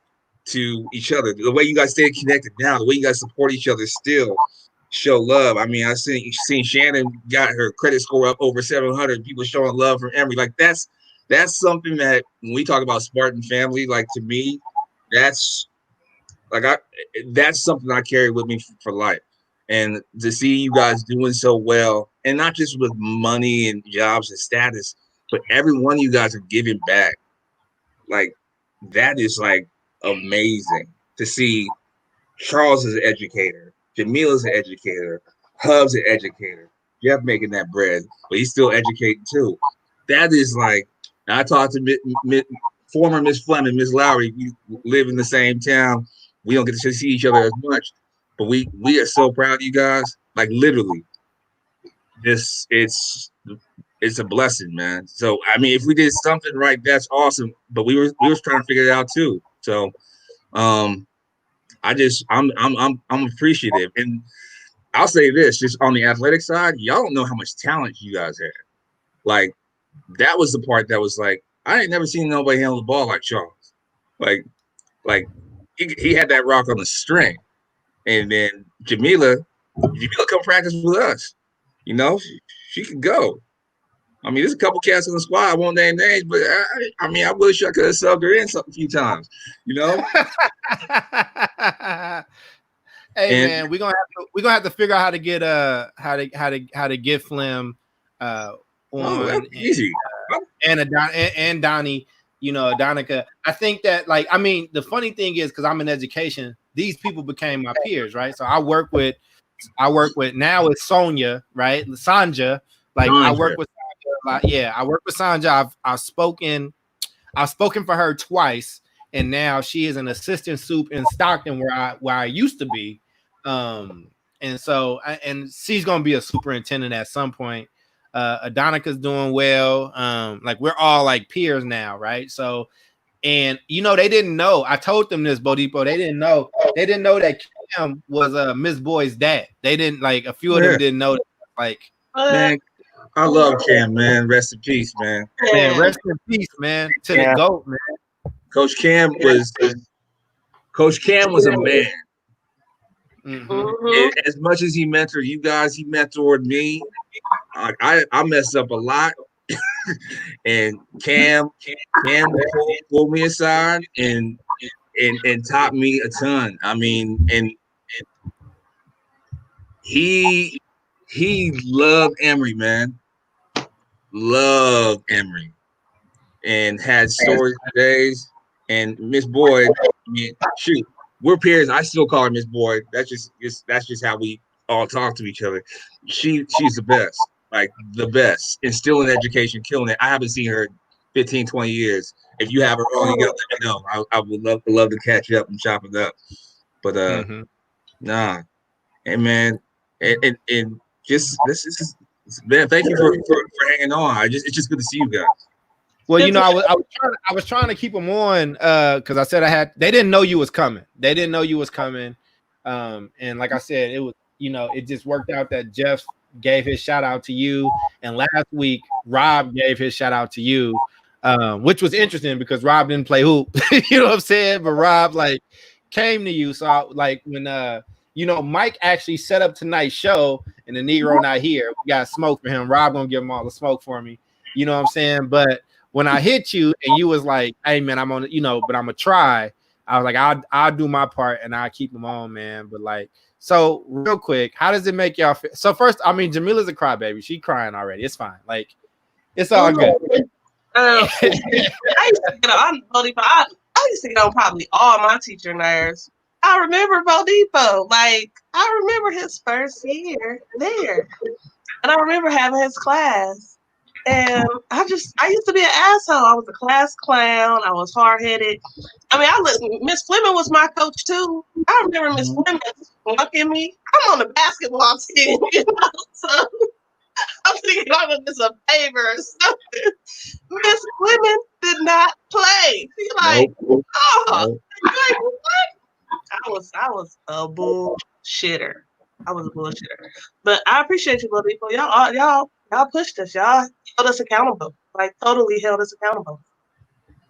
to each other, the way you guys stay connected now, the way you guys support each other still. Show love. I mean, I seen Shannon got her credit score up over 700. People showing love from Emory. Like that's something that when we talk about Spartan family, like to me, that's something I carry with me for life. And to see you guys doing so well, and not just with money and jobs and status, but every one of you guys are giving back. Like that is like amazing to see. Charles is an educator. Jamila's an educator. Hub's an educator. Jeff making that bread, but he's still educating too. That is like, I talked to former Miss Fleming, Miss Lowry. We live in the same town. We don't get to see each other as much, but we are so proud of you guys. Like literally, it's a blessing, man. So I mean, if we did something right, that's awesome. But we were trying to figure it out too. So, I'm appreciative, and I'll say this: just on the athletic side, y'all don't know how much talent you guys had. Like that was the part that was like, I ain't never seen nobody handle the ball like Charles. Like he had that rock on the string, and then Jamila come practice with us. You know, she could go. I mean, there's a couple cats in the squad. I won't name names, but I mean, I wish I could have subbed her in a few times. You know. Hey man, we're gonna have to figure out how to get how to get Flem on easy and Donnie, you know, Donica. I think that, like, I mean, the funny thing is, because I'm in education, these people became my peers, right? So I work with now it's Sonia, right? Sanja. Like I work with Sanja a lot. Yeah, I work with Sanja. I've spoken for her twice, and now she is an assistant soup in Stockton where I used to be. And so and she's gonna be a superintendent at some point. Adonica's doing well. Like we're all like peers now, right? So, and they didn't know. I told them this, Bodipo. They didn't know that Cam was Miss Boyd's dad. They didn't, like, a few of them didn't know that. Like, man, I love Cam, man. Rest in peace, man. Man, rest in peace, man. To the GOAT, man. Coach Cam was a man. Mm-hmm. As much as he mentored you guys, he mentored me. I messed up a lot, and Cam pulled me aside and taught me a ton. I mean, and he loved Emory, man. Loved Emory, and had stories for days. And Miss Boyd, I mean, shoot, we're peers. I still call her Miss Boyd. That's just how we all talk to each other. She's the best, like the best. Instilling education, killing it. I haven't seen her in 15, 20 years. If you have her on, you gotta let me know. I would love to catch up and chop it up. But nah, and man, and just this is man. Thank you for hanging on. It's just good to see you guys. Well, I was trying to keep them on because I said they didn't know you was coming. And like I said, it was, it just worked out that Jeff gave his shout out to you, and last week Rob gave his shout out to you, which was interesting because Rob didn't play hoop. You know what I'm saying? But Rob like came to you. So like when Mike actually set up tonight's show and the Negro not here, we got smoke for him. Rob gonna give him all the smoke for me. You know what I'm saying? But when I hit you and you was like, "Hey man, I'm on," but I'm gonna try. I was like, I'll do my part and I'll keep them on, man. But like, so real quick, how does it make y'all feel? So first, I mean, Jamila's a crybaby. She crying already. It's fine. Like, it's all good. I used to get on probably all my teacher nerves. I remember Bo Depot. Like, I remember his first year there. And I remember having his class. And I used to be an asshole. I was a class clown. I was hard-headed. I mean, Miss Fleming was my coach too. I remember Miss Fleming looking me. I'm on the basketball team, so I'm thinking I'm gonna do a favor or something. Miss Fleming did not play. She's like, Nope. like, what? I was a bullshitter. But I appreciate you, little people. Y'all pushed us. Y'all held us accountable. Like, totally held us accountable.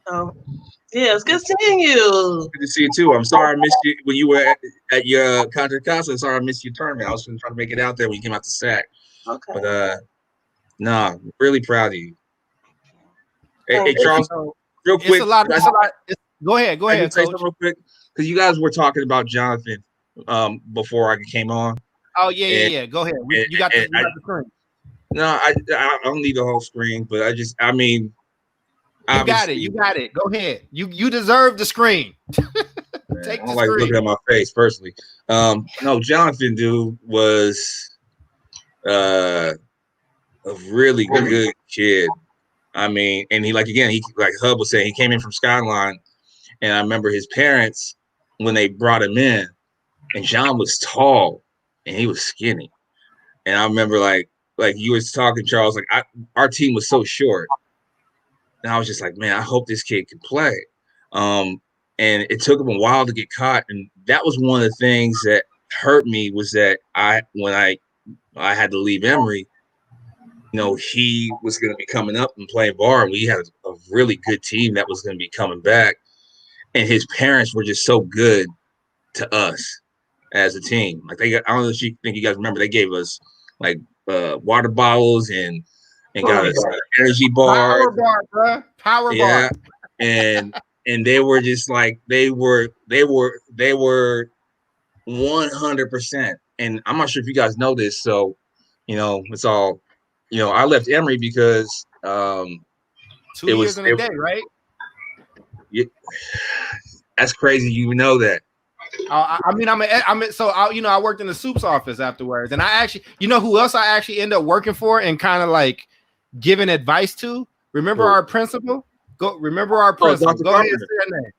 So, yeah, it's good seeing you. Good to see you too. I'm sorry I missed you when you were at your concert concert. Sorry I missed your tournament. I was trying to make it out there when you came out the sack. Okay. But really proud of you. Hey Charles, real quick. It's a lot. Go ahead, say Coach. something real quick, because you guys were talking about Jonathan before I came on. Oh yeah. Go ahead. You got the screen. No, I don't need the whole screen, but I mean, you got it. Go ahead. You deserve the screen. Take I the don't like screen. looking at my face personally. No, Jonathan, dude, was a really good kid. I mean, and he like Hub was saying, he came in from Skyline, and I remember his parents when they brought him in, and John was tall and he was skinny, and I remember like you was talking, Charles, like our team was so short, and I was just like, man, I hope this kid can play. And it took him a while to get caught, and that was one of the things that hurt me was that when I had to leave Emory, he was going to be coming up and playing ball, and we had a really good team that was going to be coming back, and his parents were just so good to us as a team. Like I don't know if you think you guys remember, they gave us like water bottles and got us energy bars. Power bar, bro. Power bar. And they were just like they were 100%. And I'm not sure if you guys know this, so it's all I left Emory because 2 years in a day, right? That's crazy. You know that. I mean, I worked in the soups office afterwards, and I actually, you know, who else I actually ended up working for and kind of like giving advice to? Remember our principal? Remember our principal? Dr. Go ahead and Carpenter. say her name.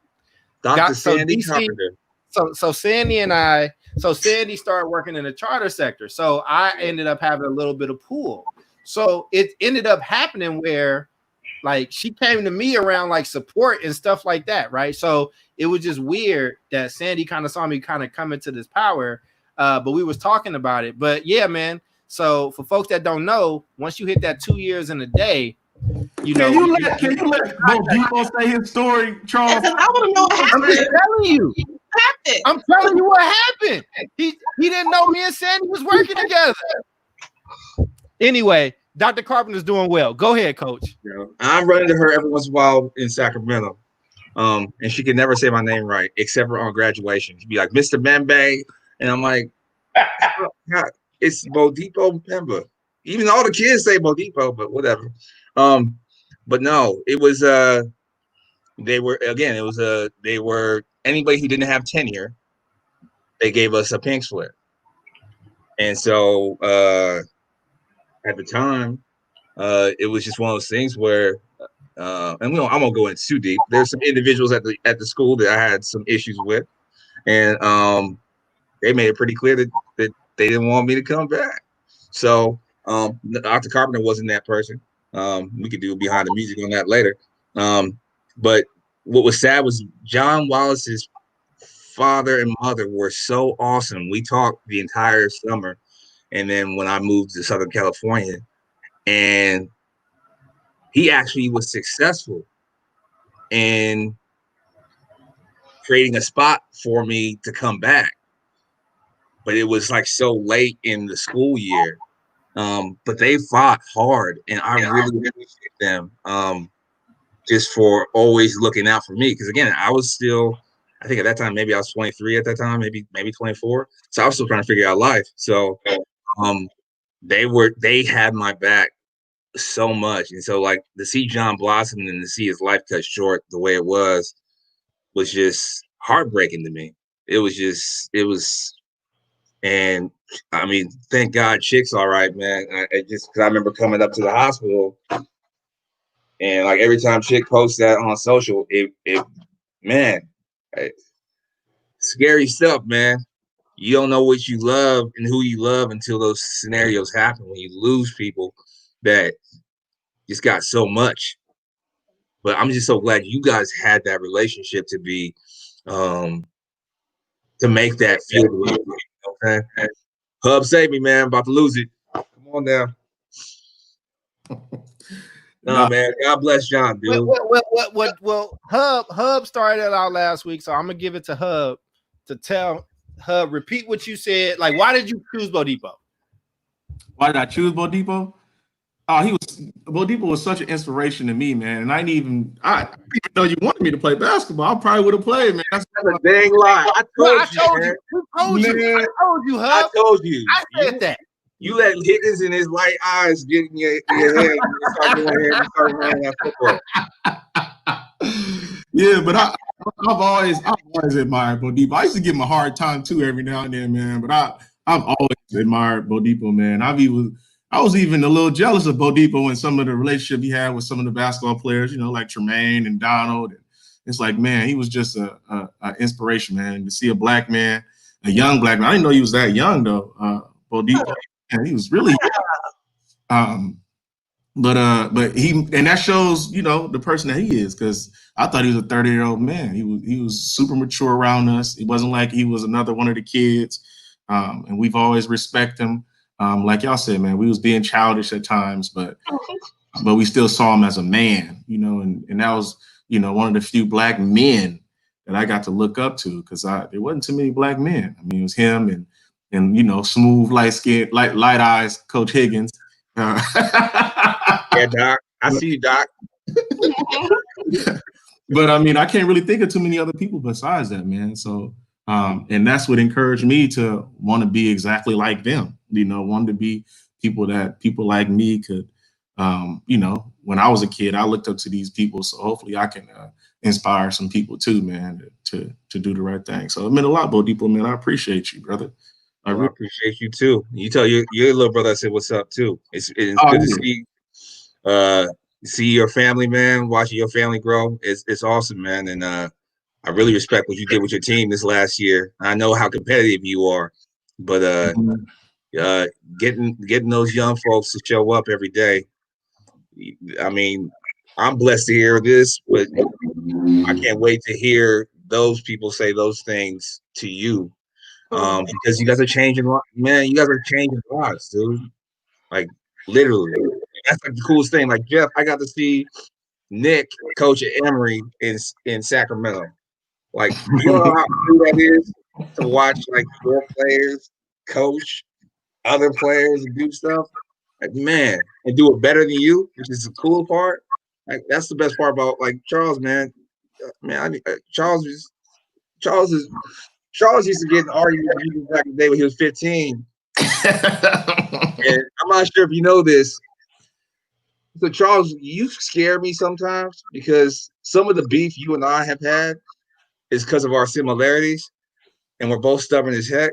Dr. Sandy Carpenter. So Sandy and I, Sandy started working in the charter sector. So I ended up having a little bit of pull. So it ended up happening where like she came to me around like support and stuff like that, right? So it was just weird that Sandy kind of saw me kind of come into this power, but we was talking about it. But yeah, man. So for folks that don't know, once you hit that 2 years in a day, you know. Can you let Bo Depot say his story, Charles? I want to know what happened. I'm just telling you. I'm telling you what happened. He didn't know me and Sandy was working together. Anyway, Dr. Carpenter's doing well. Go ahead, Coach. Yeah. I'm running to her every once in a while in Sacramento. And she can never say my name right, except for on graduation. She'd be like, Mr. Membe. And I'm like, it's Bo Depot Membe. Even all the kids say Bo Depot, but whatever. But no, it was they were anybody who didn't have tenure, they gave us a pink slip. And so at the time, it was just one of those things where and I won't go in too deep. There's some individuals at the school that I had some issues with, and they made it pretty clear that they didn't want me to come back. So Dr. Carpenter wasn't that person. We could do behind the music on that later. But what was sad was John Wallace's father and mother were so awesome. We talked the entire summer, and then when I moved to Southern California, and he actually was successful in creating a spot for me to come back. But it was like so late in the school year. But they fought hard, and I really appreciate them just for always looking out for me. Because again, I was still, I think at that time, maybe I was 23 at that time, maybe 24. So I was still trying to figure out life. So they had my back so much. And so like to see John blossom and to see his life cut short the way it was just heartbreaking to me. It was, and I mean, thank God Chick's all right, man. I just, cause I remember coming up to the hospital, and like every time Chick posts that on social, scary stuff, man. You don't know what you love and who you love until those scenarios happen, when you lose people that just got so much. But I'm just so glad you guys had that relationship to be, to make that feel the way. Okay. Hub, save me, man. I'm about to lose it. Come on now. No, man. God bless John, dude. Well, Hub started it out last week, so I'm gonna give it to Hub to tell Hub, repeat what you said. Like, why did you choose Bo Depot? Why did I choose Bo Depot? Oh, Bo Depot was such an inspiration to me, man. And I didn't even know you wanted me to play basketball. I probably would have played, man. That's a dang lie. I told you. I told you, Hub. I told you. I said that. You let Higgins and his light eyes get in your head and start going ahead and start running that football. Yeah, but I've always admired Bo Depot. I used to give him a hard time too every now and then, man. But I've always admired Bo Depot, man. I was even a little jealous of Bo Depot and some of the relationship he had with some of the basketball players, you know, like Tremaine and Donald. It's like, man, he was just a inspiration, man. To see a black man, a young black man. I didn't know he was that young though. Bo Depot, and he was really young. But he, and that shows, you know, the person that he is, because I thought he was a 30-year-old man. He was super mature around us. It wasn't like he was another one of the kids. And we've always respected him. Like y'all said, man, we was being childish at times, but we still saw him as a man, you know, and that was, you know, one of the few black men that I got to look up to, because there wasn't too many black men. I mean, it was him and you know, smooth, light eyes, Coach Higgins. Yeah, Doc. I see you, Doc. But I mean, I can't really think of too many other people besides that, man. So, and that's what encouraged me to want to be exactly like them. You know, want to be people that people like me could you know, when I was a kid, I looked up to these people. So hopefully I can inspire some people too, man, to do the right thing. So it meant a lot, Bodipo, man. I appreciate you, brother. I appreciate you too. You tell your little brother I said what's up too. It's good to see your family, man. Watching your family grow. It's awesome, man. And I really respect what you did with your team this last year. I know how competitive you are, but getting those young folks to show up every day. I mean, I'm blessed to hear this, but I can't wait to hear those people say those things to you. Because you guys are changing, man. You guys are changing lives, dude. Like literally, that's like the coolest thing. Like Jeff, I got to see Nick coach at Emory in Sacramento. Like, you know how cool that is to watch like your players coach other players and do stuff. Like, man, and do it better than you, which is the cool part. Like, that's the best part about like Charles, man. Charles used to get in arguments with people back in the day when he was 15. And I'm not sure if you know this. So, Charles, you scare me sometimes because some of the beef you and I have had is because of our similarities, and we're both stubborn as heck.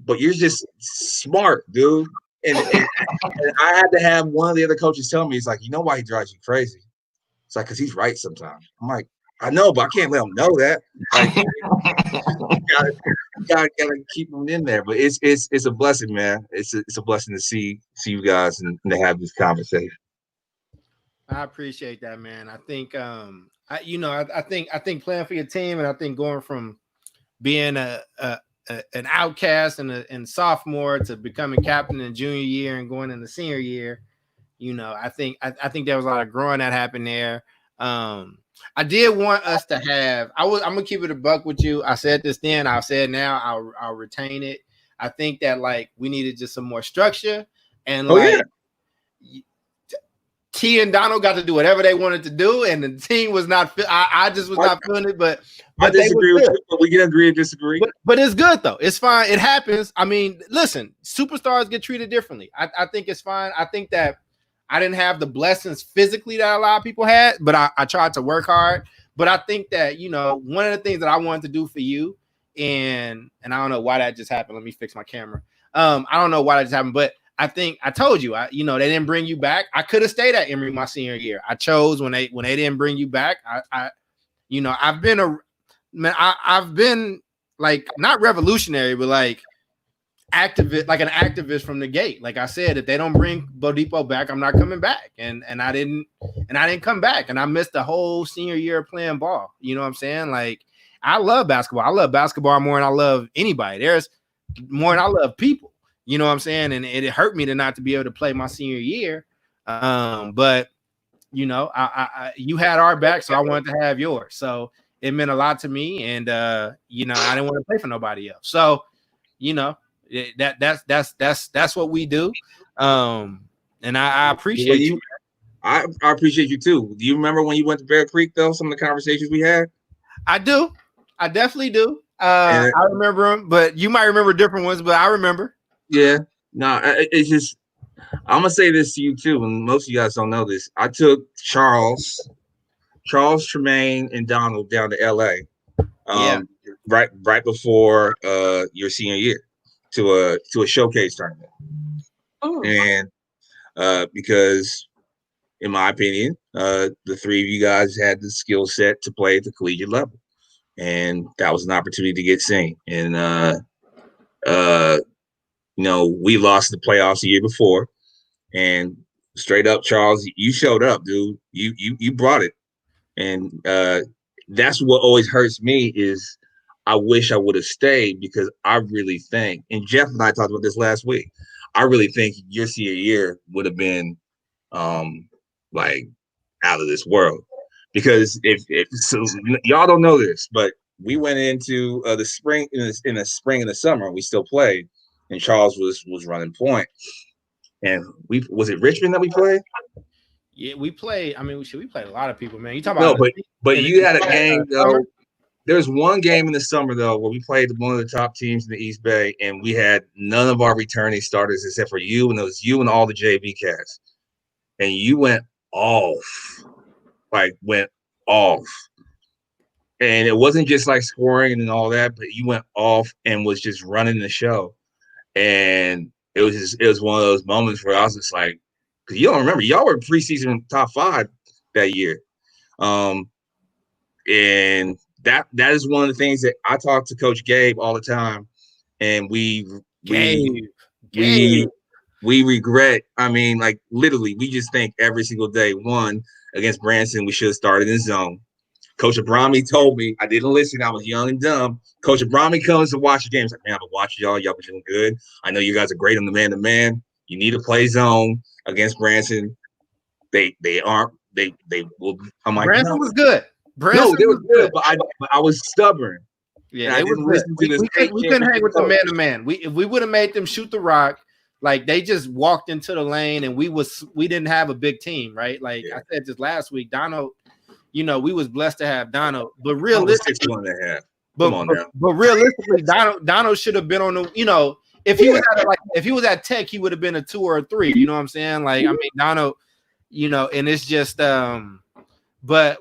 But you're just smart, dude. And I had to have one of the other coaches tell me, he's like, you know why he drives you crazy? It's like, because he's right sometimes. I'm like, I know, but I can't let him know that. Like, you gotta keep him in there. But it's a blessing, man. It's a blessing to see you guys and to have this conversation. I appreciate that, man. I think I think playing for your team, and I think going from being an outcast and sophomore to becoming captain in junior year and going in the senior year, you know, I think there was a lot of growing that happened there. I did want us to have. I'm gonna keep it a buck with you. I said this then. I'll say it now. I'll retain it. I think that like we needed just some more structure and T and Donald got to do whatever they wanted to do, and the team was not. I just was not feeling it, but I disagree with you. But we can agree and disagree. But it's good though. It's fine. It happens. I mean, listen, superstars get treated differently. I think it's fine. I think that I didn't have the blessings physically that a lot of people had, but I tried to work hard. But I think that, you know, one of the things that I wanted to do for you, and I don't know why that just happened. Let me fix my camera. I don't know why that just happened, but I think I told you, they didn't bring you back. I could have stayed at Emory my senior year. I chose when they didn't bring you back. I've been like not revolutionary, but like activist, like an activist from the gate. Like I said, if they don't bring Bodipo back, I'm not coming back. And I didn't come back, and I missed the whole senior year playing ball. You know what I'm saying? Like I love basketball. I love basketball more than I love anybody. There's more than I love people. You know what I'm saying? And it hurt me to not to be able to play my senior year. But you know, you had our back, so I wanted to have yours. So it meant a lot to me, and I didn't want to play for nobody else. So, you know, that's what we do. And I appreciate you. I appreciate you too. Do you remember when you went to Bear Creek though? Some of the conversations we had. I do. I definitely do. I remember them, but you might remember different ones. But I remember. Yeah, no, it's just I'm gonna say this to you too, and most of you guys don't know this. I took Charles, Tremaine, and Donald down to LA, right before your senior year to a showcase tournament, and because in my opinion, the three of you guys had the skill set to play at the collegiate level, and that was an opportunity to get seen, and we lost the playoffs the year before, and straight up, Charles, you showed up, dude. You brought it, and that's what always hurts me is I wish I would have stayed because I really think, and Jeff and I talked about this last week, I really think your senior year would have been like out of this world because if so, y'all don't know this, but we went into the spring in the spring and the summer, we still played. And Charles was running point, and was it Richmond that we played? Yeah, we played. I mean, we played a lot of people, man. You talking about but you had a game though. There's one game in the summer though where we played one of the top teams in the East Bay, and we had none of our returning starters except for you, and it was you and all the JV cats. and you went off, went off. And it wasn't just like scoring and all that, but you went off and was just running the show. And it was one of those moments where I was just like, because you don't remember, y'all were preseason top 5 that year. And that is one of the things that I talk to Coach Gabe all the time. And we regret. I mean, like literally, we just think every single day, one, against Branson, we should have started in zone. Coach Abrami told me, I didn't listen. I was young and dumb. Coach Abrami comes to watch the games. Like, man, I've been watching y'all. Y'all been doing good. I know you guys are great on the man-to-man. You need to play zone against Branson. They aren't. They will. I'm like, Branson was good. Branson they were good, but I was stubborn. Yeah, they didn't listen to this. We couldn't hang with the man-to-man. If we would have made them shoot the rock, like they just walked into the lane, and we didn't have a big team, right? Like I said just last week, Donald. You know, we was blessed to have Donald, but realistically, but realistically, Donald should have been on the. You know, if he was at Tech, he would have been a 2 or a 3. You know what I'm saying? Like, I mean, Donald. You know, and it's just, but I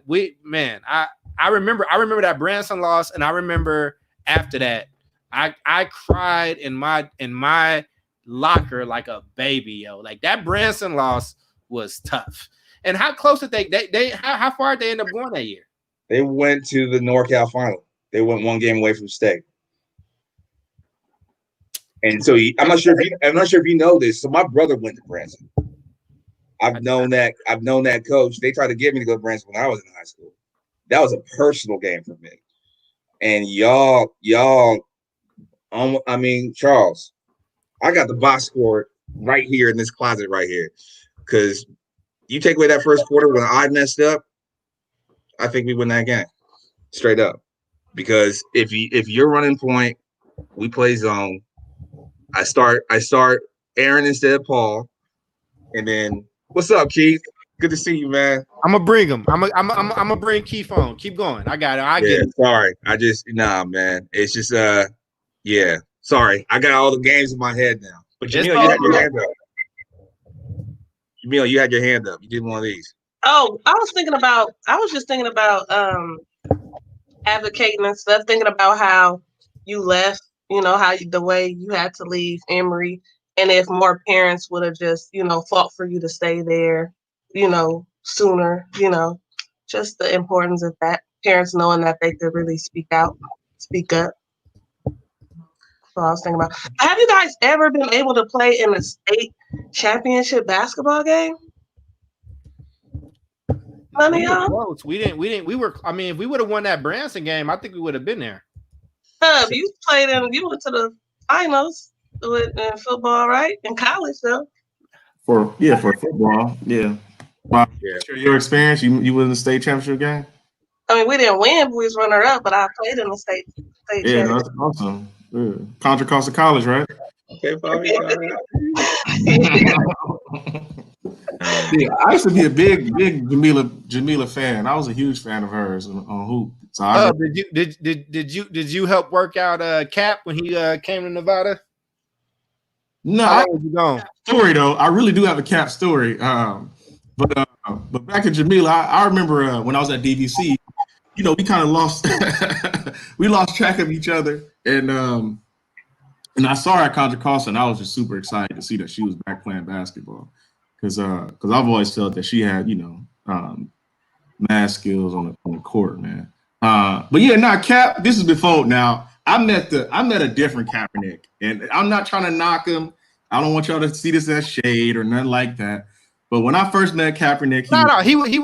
remember that Branson loss, and I remember after that, I cried in my locker like a baby, yo. Like that Branson loss was tough. And how close did they how far did they end up going that year? They went to the NorCal final. They went 1 game away from state. And so I'm not sure if you know this. So my brother went to Branson. I've known that coach. They tried to get me to go to Branson when I was in high school. That was a personal game for me. And y'all, I mean, Charles, I got the box score right here in this closet right here. Because you take away that first quarter when I messed up, I think we win that game. Straight up. Because if you're running point, we play zone. I start Aaron instead of Paul. And then what's up, Keith? Good to see you, man. I'm gonna bring him. I'm gonna bring Keith on. Keep going. I got it. Get it. Sorry. Man. It's just yeah. Sorry. I got all the games in my head now. But Jamil, you had your hand up. Jamil, you had your hand up. You did one of these. Oh, I was just thinking about advocating and stuff, thinking about how you left, you know, the way you had to leave Emory. And if more parents would have just, you know, fought for you to stay there, you know, sooner, you know, just the importance of that. Parents knowing that they could really speak up. That's what I was thinking about. Have you guys ever been able to play in a state championship basketball game? None of y'all? We didn't. We were. I mean, if we would have won that Branson game, I think we would have been there. You went to the finals. In football, right? In college, though. For football, yeah. Wow. Your experience, you was in the state championship game? I mean, we didn't win, we was runner up, but I played in the state championship. That's awesome. Yeah. Contra Costa College, right? Okay, Bobby. Yeah, I used to be a big Jamila fan. I was a huge fan of hers on hoop. So did you help work out Cap when he came to Nevada? No, story though. I really do have a Cap story. But back in Jamila, I remember when I was at DVC, you know, we kind of lost we lost track of each other, and I saw her at Contra Costa, and I was just super excited to see that she was back playing basketball, because I've always felt that she had, you know, mad skills on the court, man. But yeah, Cap. This is before now. I met a different Kaepernick, and I'm not trying to knock him. I don't want y'all to see this as shade or nothing like that. But when I first met Kaepernick,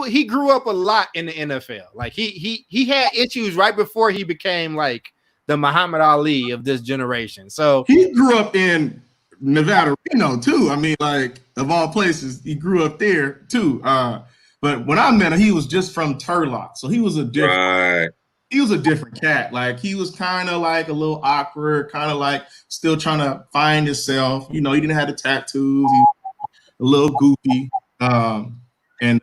he grew up a lot in the NFL. Like he had issues right before he became like the Muhammad Ali of this generation. So he grew up in Nevada, Reno too. I mean, like of all places, he grew up there too. But when I met him, he was just from Turlock, so he was a different. Right. He was a different cat. Like he was kind of like a little awkward, kind of like still trying to find himself. You know, he didn't have the tattoos. He was a little goofy. When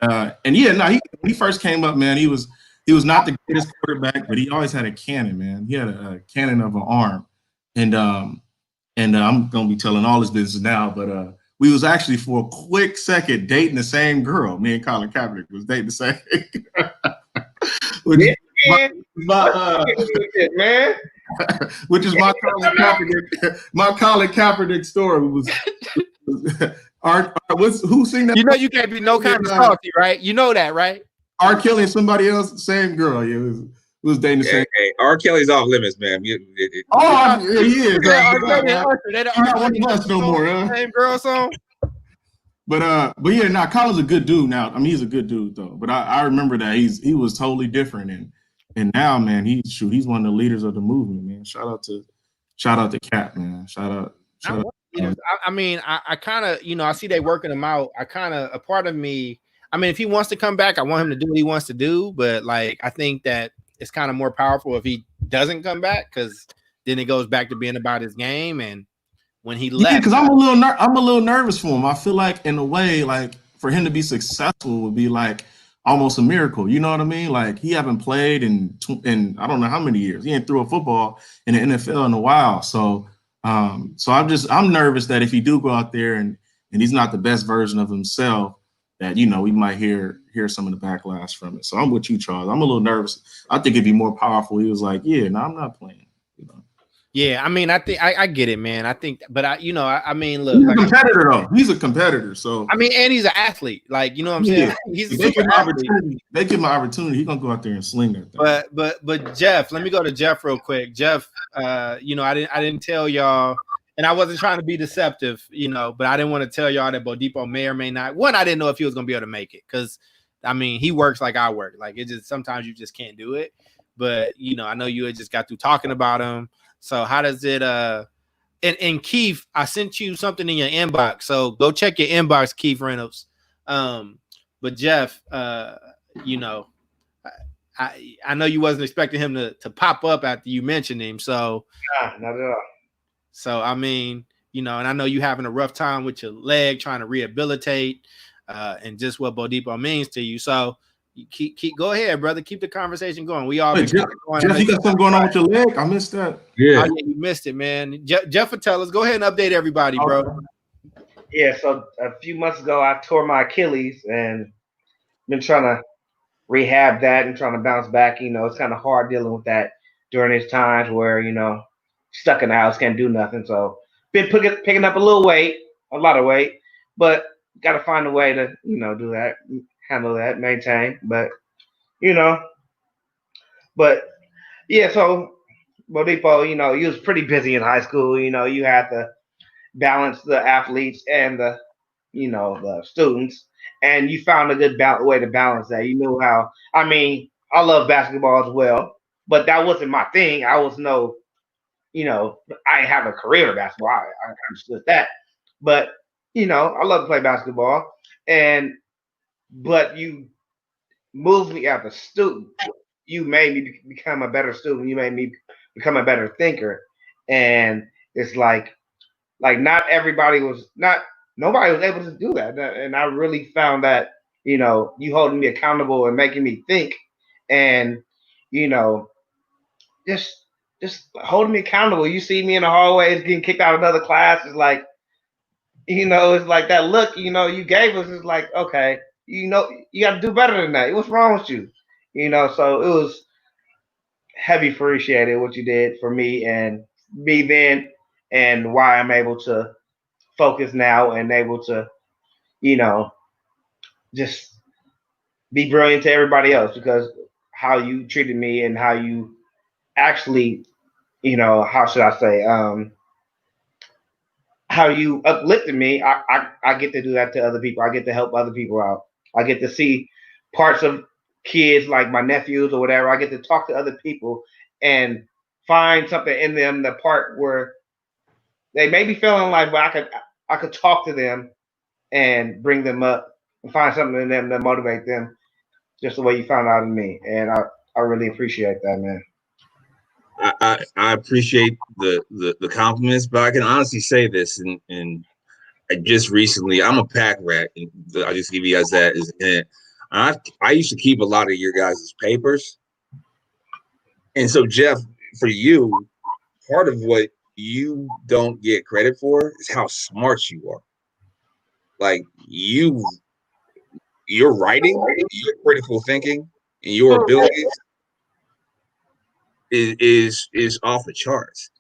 he first came up, man, he was not the greatest quarterback, but he always had a cannon, man. He had a cannon of an arm. And I'm gonna be telling all his business now, but we was actually for a quick second dating the same girl. Me and Colin Kaepernick was dating the same girl. Which is man. Which is my Colin Kaepernick story was who sing that? You know you can't be no kind of salty, right? You know that, right? R. Kelly and somebody else, same girl. Yeah, it was dating the same. Hey, R. Kelly's off limits, man. He is. R. Kelly and Usher, they not one of us no more. Same girl song. But yeah, Colin's a good dude now. I mean, he's a good dude though. But I remember that he was totally different, and now, man, he's one of the leaders of the movement, man. Shout out to Cap, man. Shout out. I mean, I kind of, I see they working him out. A part of me, I mean, if he wants to come back, I want him to do what he wants to do. But like, I think that it's kind of more powerful if he doesn't come back, because then it goes back to being about his game. And when he left, because I'm a little nervous for him. I feel like, in a way, like for him to be successful would be like almost a miracle. You know what I mean? Like, he haven't played in I don't know how many years. He ain't threw a football in the NFL in a while. So I'm nervous that if he do go out there and he's not the best version of himself, that, we might hear some of the backlash from it. So I'm with you, Charles. I'm a little nervous. I think it'd be more powerful. He was like, yeah, no, I'm not playing. Yeah, I mean, I think I get it, man. I think, but I mean, look, he's a competitor though. He's a competitor, so I mean, and he's an athlete. Like, you know what I'm saying? He's they give him opportunity. They give him an opportunity. He's gonna go out there and sling that thing. But Jeff, let me go to Jeff real quick. Jeff, I didn't tell y'all, and I wasn't trying to be deceptive, but I didn't want to tell y'all that Bodipo may or may not. One, I didn't know if he was gonna be able to make it, because I mean, he works like I work. Like, it just sometimes you just can't do it. But I know you had just got through talking about him. So how does it and Keith, I sent you something in your inbox. So go check your inbox, Keith Reynolds. But Jeff, I know you wasn't expecting him to pop up after you mentioned him. So not at all. So I mean, and I know you having a rough time with your leg, trying to rehabilitate, and just what Bodipo means to you. So keep go ahead, brother. Keep the conversation going. We all Jeff, you got something going on with your leg? I missed that. Yeah, you missed it, man. Jeff will tell us. Go ahead and update everybody, bro. Yeah, so a few months ago, I tore my Achilles and been trying to rehab that and trying to bounce back. It's kind of hard dealing with that during these times where, stuck in the house, can't do nothing. So been picking up a lot of weight, but got to find a way to, do that. Handle that, maintain, but so Bodipo, he was pretty busy in high school. You had to balance the athletes and the students, and you found a good way to balance that. You knew how. I mean, I love basketball as well, but that wasn't my thing. I was I didn't have a career in basketball. I understood that, but I love to play basketball, but you moved me as a student. You made me become a better student. You made me become a better thinker. And it's like nobody was able to do that. And I really found that, you holding me accountable and making me think, and, just holding me accountable. You see me in the hallways getting kicked out of another class. It's like, it's like that look, you gave us is like, okay, you got to do better than that. What's wrong with you? So it was heavy appreciated what you did for me and me then, and why I'm able to focus now and able to, just be brilliant to everybody else, because how you treated me and how you actually, how should I say, how you uplifted me, I get to do that to other people. I get to help other people out. I get to see parts of kids like my nephews or whatever. I get to talk to other people and find something in them, the part where they may be feeling like, but I could talk to them and bring them up and find something in them that motivate them, just the way you found out in me. And I really appreciate that, man. I appreciate the compliments, but I can honestly say this, and I just recently, I'm a pack rat, and I'll just give you guys that as a hint. I used to keep a lot of your guys' papers. And so, Jeff, for you, part of what you don't get credit for is how smart you are. like your writing, your critical thinking, and your abilities is off the charts.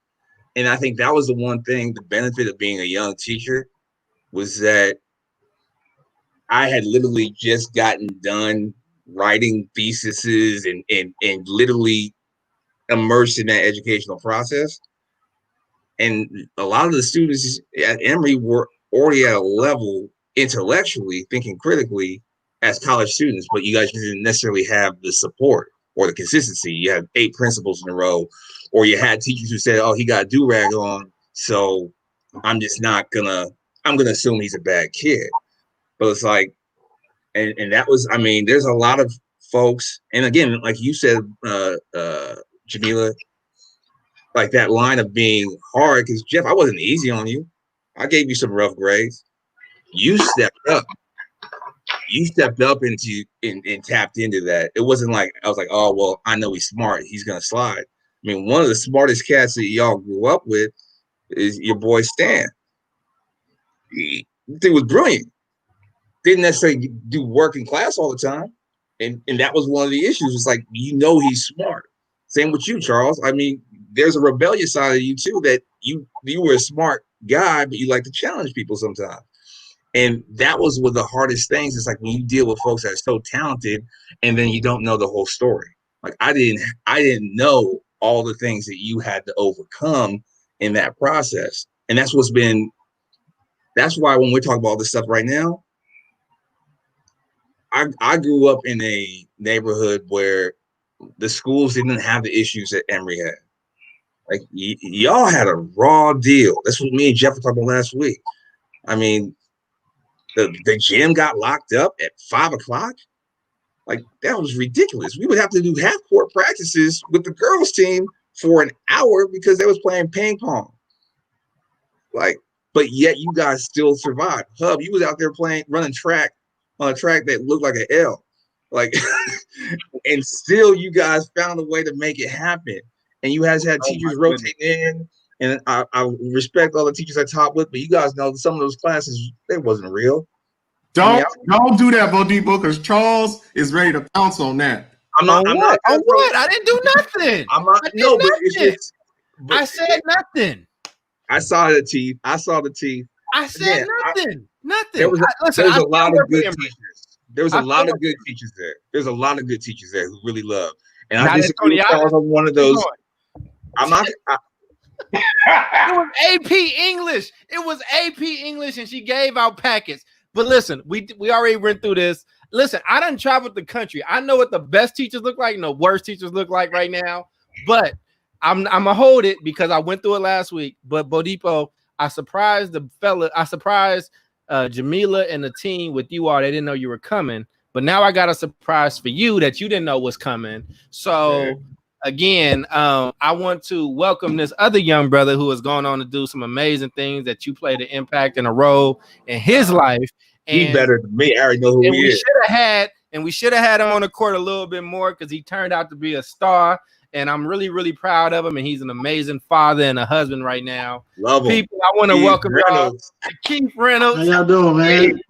And I think that was the one thing, the benefit of being a young teacher was that I had literally just gotten done writing theses and literally immersed in that educational process. And a lot of the students at Emory were already at a level intellectually, thinking critically as college students, but you guys didn't necessarily have the support or the consistency. You had 8 principals in a row, or you had teachers who said, oh, he got a do-rag on, so I'm gonna assume he's a bad kid. But it's like, and that was, I mean, there's a lot of folks, and again, like you said, Jamila, like that line of being hard, because Jeff, I wasn't easy on you. I gave you some rough grades. You stepped up. You stepped up into and tapped into that. It wasn't like I was like, oh well, I know he's smart. He's gonna slide. I mean, one of the smartest cats that y'all grew up with is your boy Stan. He was brilliant. Didn't necessarily do work in class all the time, and that was one of the issues. It's like, you know, he's smart. Same with you, Charles. I mean, there's a rebellious side of you too, that you were a smart guy, but you like to challenge people sometimes. And that was one of the hardest things. It's like when you deal with folks that are so talented and then you don't know the whole story. Like I didn't know all the things that you had to overcome in that process. And that's why when we're talking about all this stuff right now, I grew up in a neighborhood where the schools didn't have the issues that Emory had. Like y'all had a raw deal. That's what me and Jeff were talking about last week. I mean, the gym got locked up at 5 o'clock. Like that was ridiculous. We would have to do half-court practices with the girls' team for an hour because they was playing ping pong. Like, but yet you guys still survived. Hub, you was out there running track on a track that looked like an L. Like, and still you guys found a way to make it happen. And you guys had teachers rotating in. And I respect all the teachers I taught with, but you guys know some of those classes, they wasn't real. Don't do that, Bodipo, because Charles is ready to pounce on that. I'm not. I didn't do nothing. I said nothing. I saw the teeth. I saw nothing. Nothing. There was a lot of good teachers. There was a lot of good teachers there. There's a lot of good teachers there who really love. And I disagree with Charles on one of those. I'm not. It was AP English. It was AP English, and she gave out packets. But listen, we already went through this. Listen, I done traveled the country. I know what the best teachers look like and the worst teachers look like right now. But I'm gonna hold it because I went through it last week. But Bodipo, I surprised Jamila and the team with you all. They didn't know you were coming. But now I got a surprise for you that you didn't know was coming. So again, I want to welcome this other young brother who has gone on to do some amazing things, that you played an impact and a role in his life. And he better than me. I already know who he is. We should have had him on the court a little bit more because he turned out to be a star. And I'm really, really proud of him. And he's an amazing father and a husband right now. Love him. People, I want to welcome y'all. Keith Reynolds. How y'all doing, man?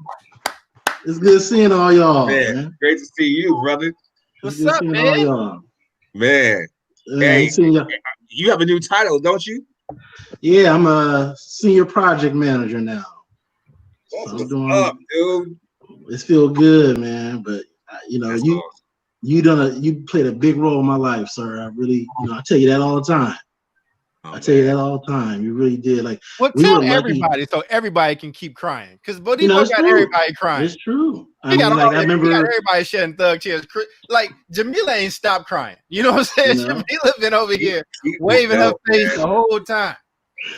It's good seeing all y'all. Man, great to see you, brother. What's up, man? Man, hey, you have a new title, don't you? Yeah, I'm a senior project manager now. So I'm doing up, dude. It feels good, man. But you know, you played a big role in my life, sir. I really, I tell you that all the time. You really did. Like, well, tell everybody so everybody can keep crying, because Bodipo got everybody crying. It's true. I remember everybody shedding thug tears. Like Jamila ain't stopped crying. You know what I'm saying? Jamila been over here waving her face the whole time.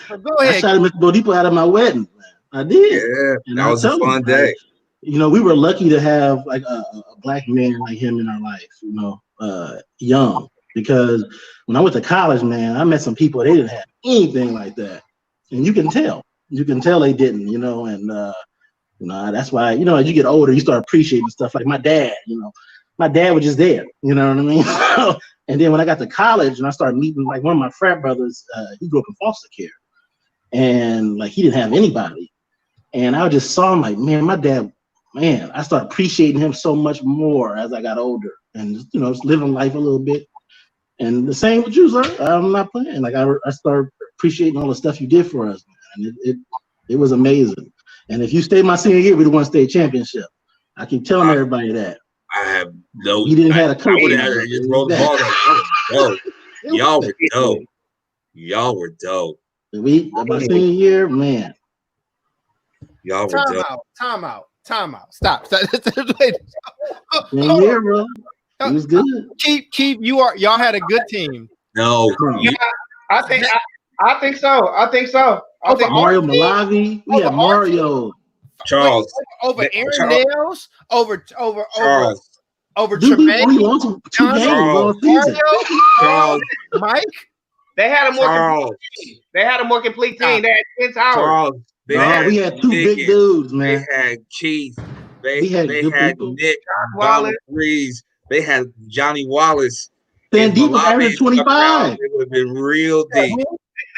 So go ahead. I shot Mr. Bodipo out of my wedding. Man. I did. Yeah, and that was a fun day. We were lucky to have like a black man like him in our life. Young. Because when I went to college, man, I met some people, they didn't have anything like that. And you can tell they didn't, and that's why, as you get older, you start appreciating stuff like my dad, my dad was just there, you know what I mean? And then when I got to college and I started meeting like one of my frat brothers, he grew up in foster care, and like he didn't have anybody. And I just saw him like, man, my dad, man, I started appreciating him so much more as I got older and, just living life a little bit. And the same with you, sir. I'm not playing. Like I started appreciating all the stuff you did for us, man. And it was amazing. And if you stayed my senior year, we'd have won state championship. I keep telling everybody that. I have no. You didn't have a coach. I would have just rolled the ball like, y'all were dope. Y'all were dope. My senior year, man. Y'all were dope. Time out. Stop. Senior year, bro. It was good. Keep. Y'all had a good team. No. Yeah, I think so. I think Mario Malavi. We had Mario. Charles. Over Aaron Nails. Over Charles. Over Dude, Tremaine. we lost 2 games all season. Charles. Mike. They had a more complete team. They had 10 towers. Charles. We had 2 big dudes, man. They had Keith. They had Nick Wallace. Breeze. They had Johnny Wallace. Sandeep was averaging 25. It would have been real deep.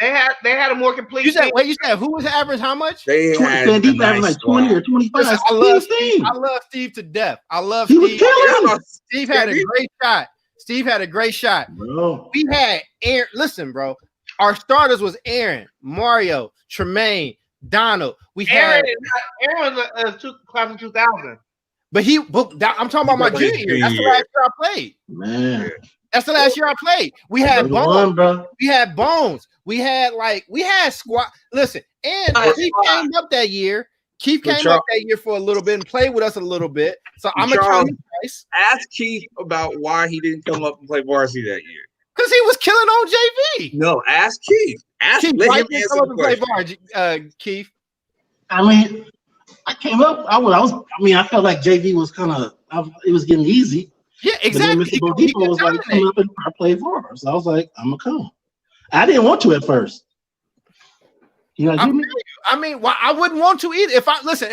They had a more complete. You said who was average? How much? They had Sandeep averaged like 20 or 25. Listen, I love Steve to death. I love he Steve. Was killing. Steve had a great shot. Steve had a great shot. Bro. We had Aaron. Listen, bro. Our starters was Aaron, Mario, Tremaine, Donald. Aaron was class of 2000. But I'm talking about my junior year. That's the last year I played. Man. That's the last year I played. We had Bones. Bro. We had Bones. We had squad. Listen, and Keith came up that year. Keith came up that year for a little bit and played with us a little bit. So I'm gonna tell you guys. Ask Keith about why he didn't come up and play varsity that year. Because he was killing on JV. No, ask Keith. Keith, let why him you answer come up the and play question. varsity, Keith? I mean, I came up. I felt like JV was it was getting easy. Yeah, exactly. But then Mr. Bodipo was like, come up and play for her. So I was like, I'm gonna come. I didn't want to at first. You know what I mean? I wouldn't want to either. If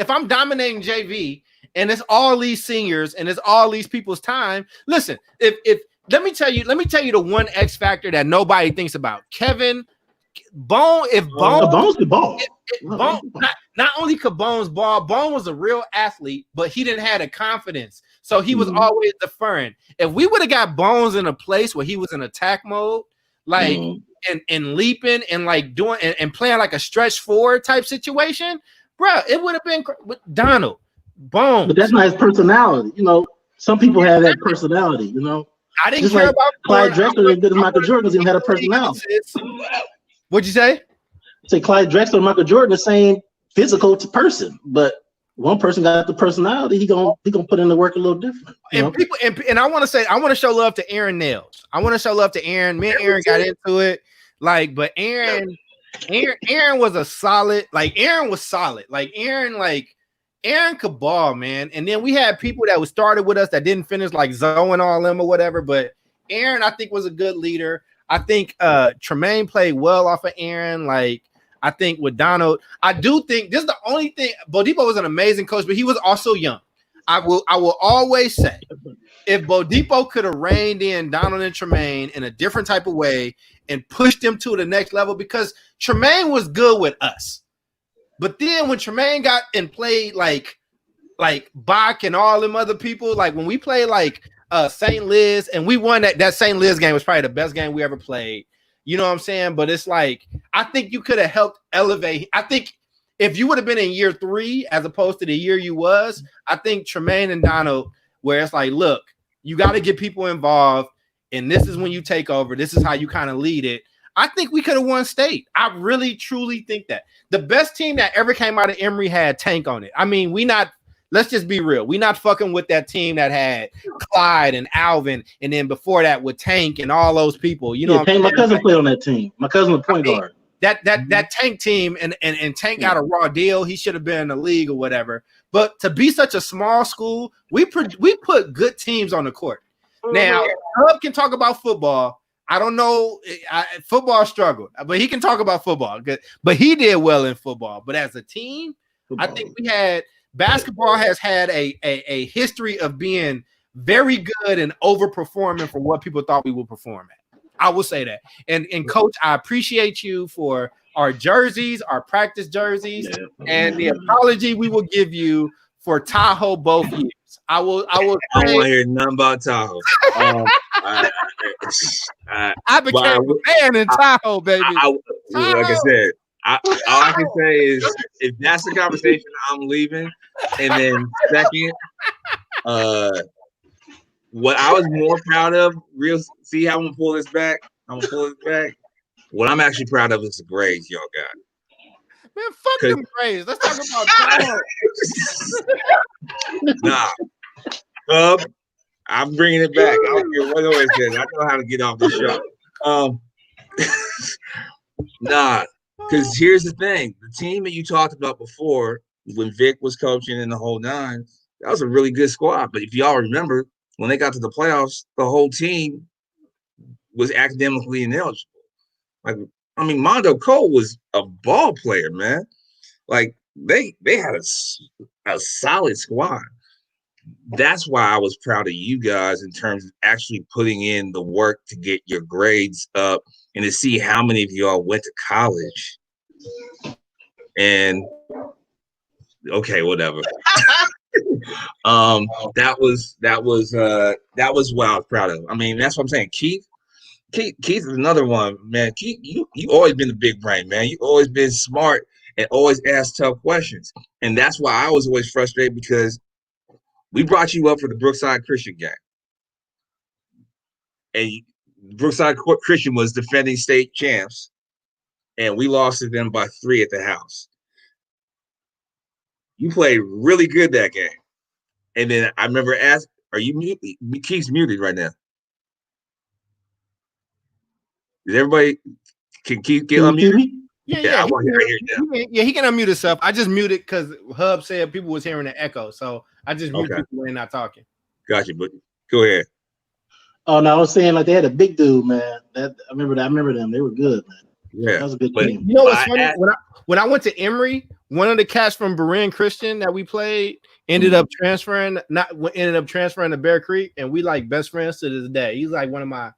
I'm dominating JV and it's all these seniors and it's all these people's time. Listen, let me tell you the one X factor that nobody thinks about. Kevin Bone. If Bone, Bones could ball. Not only could Bones ball, Bone was a real athlete, but he didn't have the confidence. So he was always deferring. If we would have got Bones in a place where he was in attack mode, like and leaping and like doing and playing like a stretch forward type situation, bro, it would have been with Donald Bones. But that's not his personality. Some people have that personality. I didn't care about Clyde Drexler as good as Michael Jordan because he had a personality. What'd you say? Say Clyde Drexler and Michael Jordan the same physical person, but one person got the personality. He gonna put in the work a little different. And people and I want to show love to Aaron Nails. I want to show love to Aaron. Me and Aaron got into it, but Aaron was a solid. Aaron was solid. Aaron could ball, man. And then we had people that started with us that didn't finish, like Zoe and all them or whatever. But Aaron, I think, was a good leader. I think Tremaine played well off of Aaron. I think with Donald, I do think this is the only thing. Bodipo was an amazing coach, but he was also young. I will always say, if Bodipo could have reined in Donald and Tremaine in a different type of way and pushed them to the next level, because Tremaine was good with us. But then when Tremaine got and played like Bach and all them other people, like when we played St. Liz and we won that St. Liz game was probably the best game we ever played. You know what I'm saying? But it's I think you could have helped elevate. I think if you would have been in year 3 as opposed to the year you was, I think Tremaine and Donald, where it's look, you got to get people involved, and this is when you take over. This is how you kind of lead it. I think we could have won state. I really, truly think that. The best team that ever came out of Emory had Tank on it. I mean, let's just be real. We're not fucking with that team that had Clyde and Alvin, and then before that with Tank and all those people. You know, my cousin played on that team. My cousin was point guard. That Tank team and Tank got a raw deal. He should have been in the league or whatever. But to be such a small school, we put good teams on the court. Now, Hub can talk about football. I don't know. Football struggled, but he can talk about football. But he did well in football. But as a team, I think basketball has had a history of being very good and overperforming for what people thought we would perform at. I will say that. And Coach, I appreciate you for our jerseys, our practice jerseys, and the apology we will give you for Tahoe both years. I will I don't want to hear nothing about Tahoe. I became a fan in Tahoe, baby. Like I said, all I can say is if that's the conversation, I'm leaving. And then second, what I was more proud of, see how I'm gonna pull this back. What I'm actually proud of is the grades y'all got. Man, fuck them grades. Let's talk about Tahoe. Nah, I'm bringing it back. I don't care what always says. I know how to get off the show. Nah, because here's the thing: the team that you talked about before, when Vic was coaching and the whole nine, that was a really good squad. But if y'all remember, when they got to the playoffs, the whole team was academically ineligible. Like, I mean, Mondo Cole was a ball player, man. Like, they had a solid squad. That's why I was proud of you guys in terms of actually putting in the work to get your grades up and to see how many of y'all went to college. And okay, whatever. That was what I was proud of. I mean, that's what I'm saying. Keith is another one, man. Keith, you always been the big brain, man. You always been smart and always ask tough questions. And that's why I was always frustrated, because we brought you up for the Brookside Christian game. And Brookside Christian was defending state champs, and we lost to them by 3 at the house. You played really good that game. And then I remember asking, are you muted? Keith's muted right now. Is everybody, can Keith get unmuted? Yeah. I want to hear it now. He can unmute himself. I just muted because Hub said people was hearing the echo. So I just mute people when they're not talking. Gotcha, but go ahead. Oh no, I was saying like they had a big dude, man. I remember them. They were good, man. Yeah, that was a good team. You know what's funny? When I went to Emory, one of the cats from Berean Christian that we played ended up transferring to Bear Creek, and we like best friends to this day. He's like one of my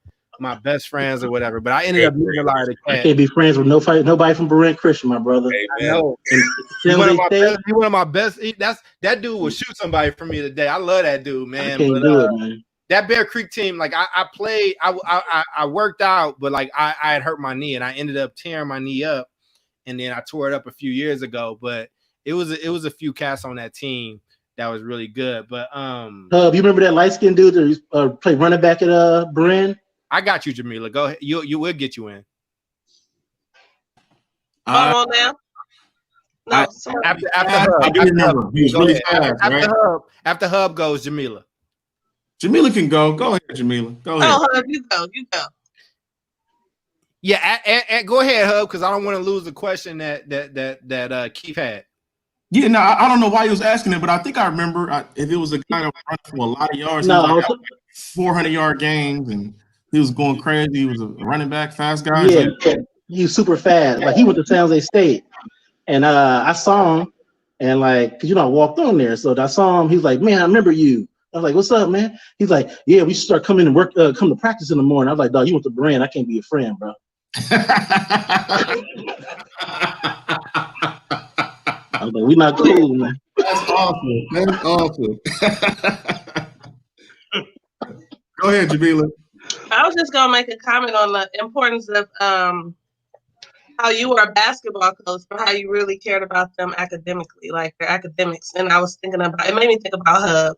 best friends or whatever. But I ended up meeting a lot of the cats. I can't be friends with nobody from Berean Christian, my brother. Hey, I know. He's one of my best. That dude will shoot somebody for me today. I love that dude, man. I can't do it, man. That Bear Creek team, like I played, I worked out, but like I had hurt my knee and I ended up tearing my knee up, and then I tore it up a few years ago. But it was a few cats on that team that was really good. But you remember that light skinned dude that played running back at Berean? I got you, Jamila. Go ahead. You will get you in. On now. No, after I do remember. He was really fast, right? After Hub goes, Jamila. Jamila can go. Go ahead, Jamila. Go ahead. Oh, Hub, you go. Yeah, and go ahead, Hub, because I don't want to lose the question that Keith had. Yeah, no, I don't know why he was asking it, but I think I remember if it was a guy that was running for a lot of yards. No, he was like 400-yard games, and he was going crazy. He was a running back, fast guy. Yeah, he was super fast. Like he went to San Jose State, and I saw him, and like, cause I walked on there, so I saw him. He was like, "Man, I remember you." I was like, "What's up, man?" He's like, "Yeah, we should start coming to work, come to practice in the morning." I was like, "Dog, you went to Berean. I can't be your friend, bro." I was like, "We not cool, man." That's awful. That's awful. Go ahead, Jamila. I was just gonna make a comment on the importance of how you were a basketball coach, but how you really cared about them academically, like their academics. And I was thinking about it, made me think about Hub,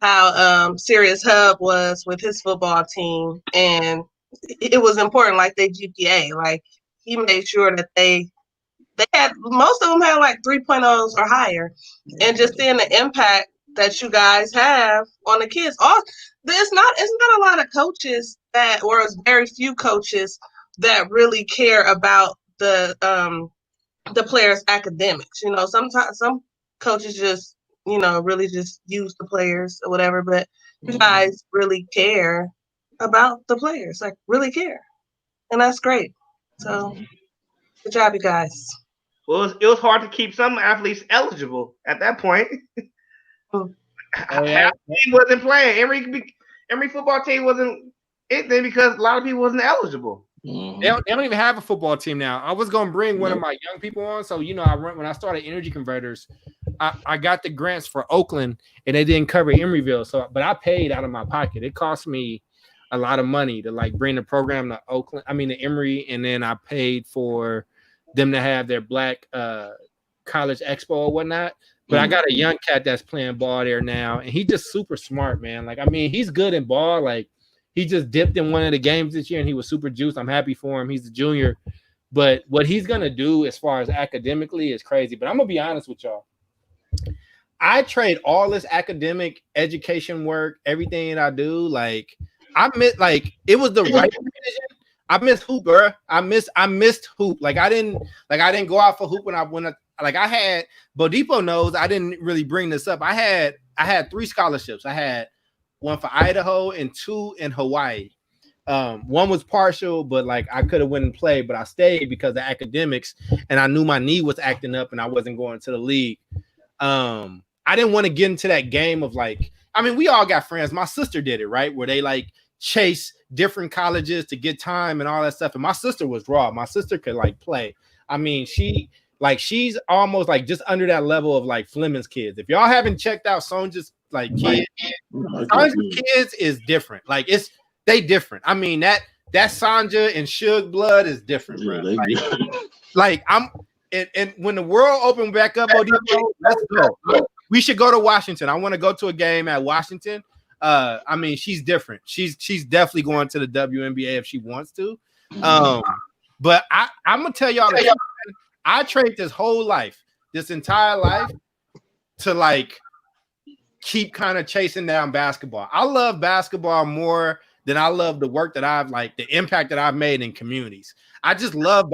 how serious Hub was with his football team, and it was important, like their GPA. Like he made sure that they had, most of them had like 3.0s or higher, and just seeing the impact that you guys have on the kids. It's not a lot of coaches or very few coaches that really care about the players' academics. Sometimes some coaches just really just use the players or whatever, but you guys really care about the players, like really care, and that's great. So good job, you guys. Well, it was hard to keep some athletes eligible at that point. Half the team wasn't playing. Every football team wasn't anything because a lot of people wasn't eligible. They don't even have a football team now. I was gonna bring one of my young people on, so when I started Energy Converters, I got the grants for Oakland, and they didn't cover Emeryville. But I paid out of my pocket. It cost me a lot of money to like bring the program to Oakland. I mean to Emory, and then I paid for them to have their Black College Expo or whatnot. But I got a young cat that's playing ball there now, and he's just super smart, man. Like, I mean, he's good in ball. Like, he just dipped in one of the games this year, and he was super juiced. I'm happy for him. He's a junior. But what he's going to do as far as academically is crazy. But I'm going to be honest with y'all. I trade all this academic education work, everything that I do. Like, it was the right decision. I missed hoop, bro. I missed hoop. Like, I didn't go out for hoop when I had Bodipo knows I didn't really bring this up. I had 3 scholarships. I had one for Idaho and 2 in Hawaii. One was partial, but like I could have went and played, but I stayed because of academics, and I knew my knee was acting up and I wasn't going to the league. I didn't want to get into that game of like, I mean, we all got friends. My sister did it, right? Where they like chase different colleges to get time and all that stuff. And my sister was raw. My sister could like play. I mean, she's almost like just under that level of like Fleming's kids. If y'all haven't checked out Sonja's like kids, Sonja's kids is different. Like they different. I mean, that Sonja and Suge blood is different, bro. Like I'm and when the world opened back up, let's go. We should go to Washington. I want to go to a game at Washington. I mean, she's different. She's definitely going to the WNBA if she wants to. But I'm gonna tell y'all that I trade this entire life to like keep kind of chasing down basketball. I love basketball more than I love the work that I've like the impact that I've made in communities. I just love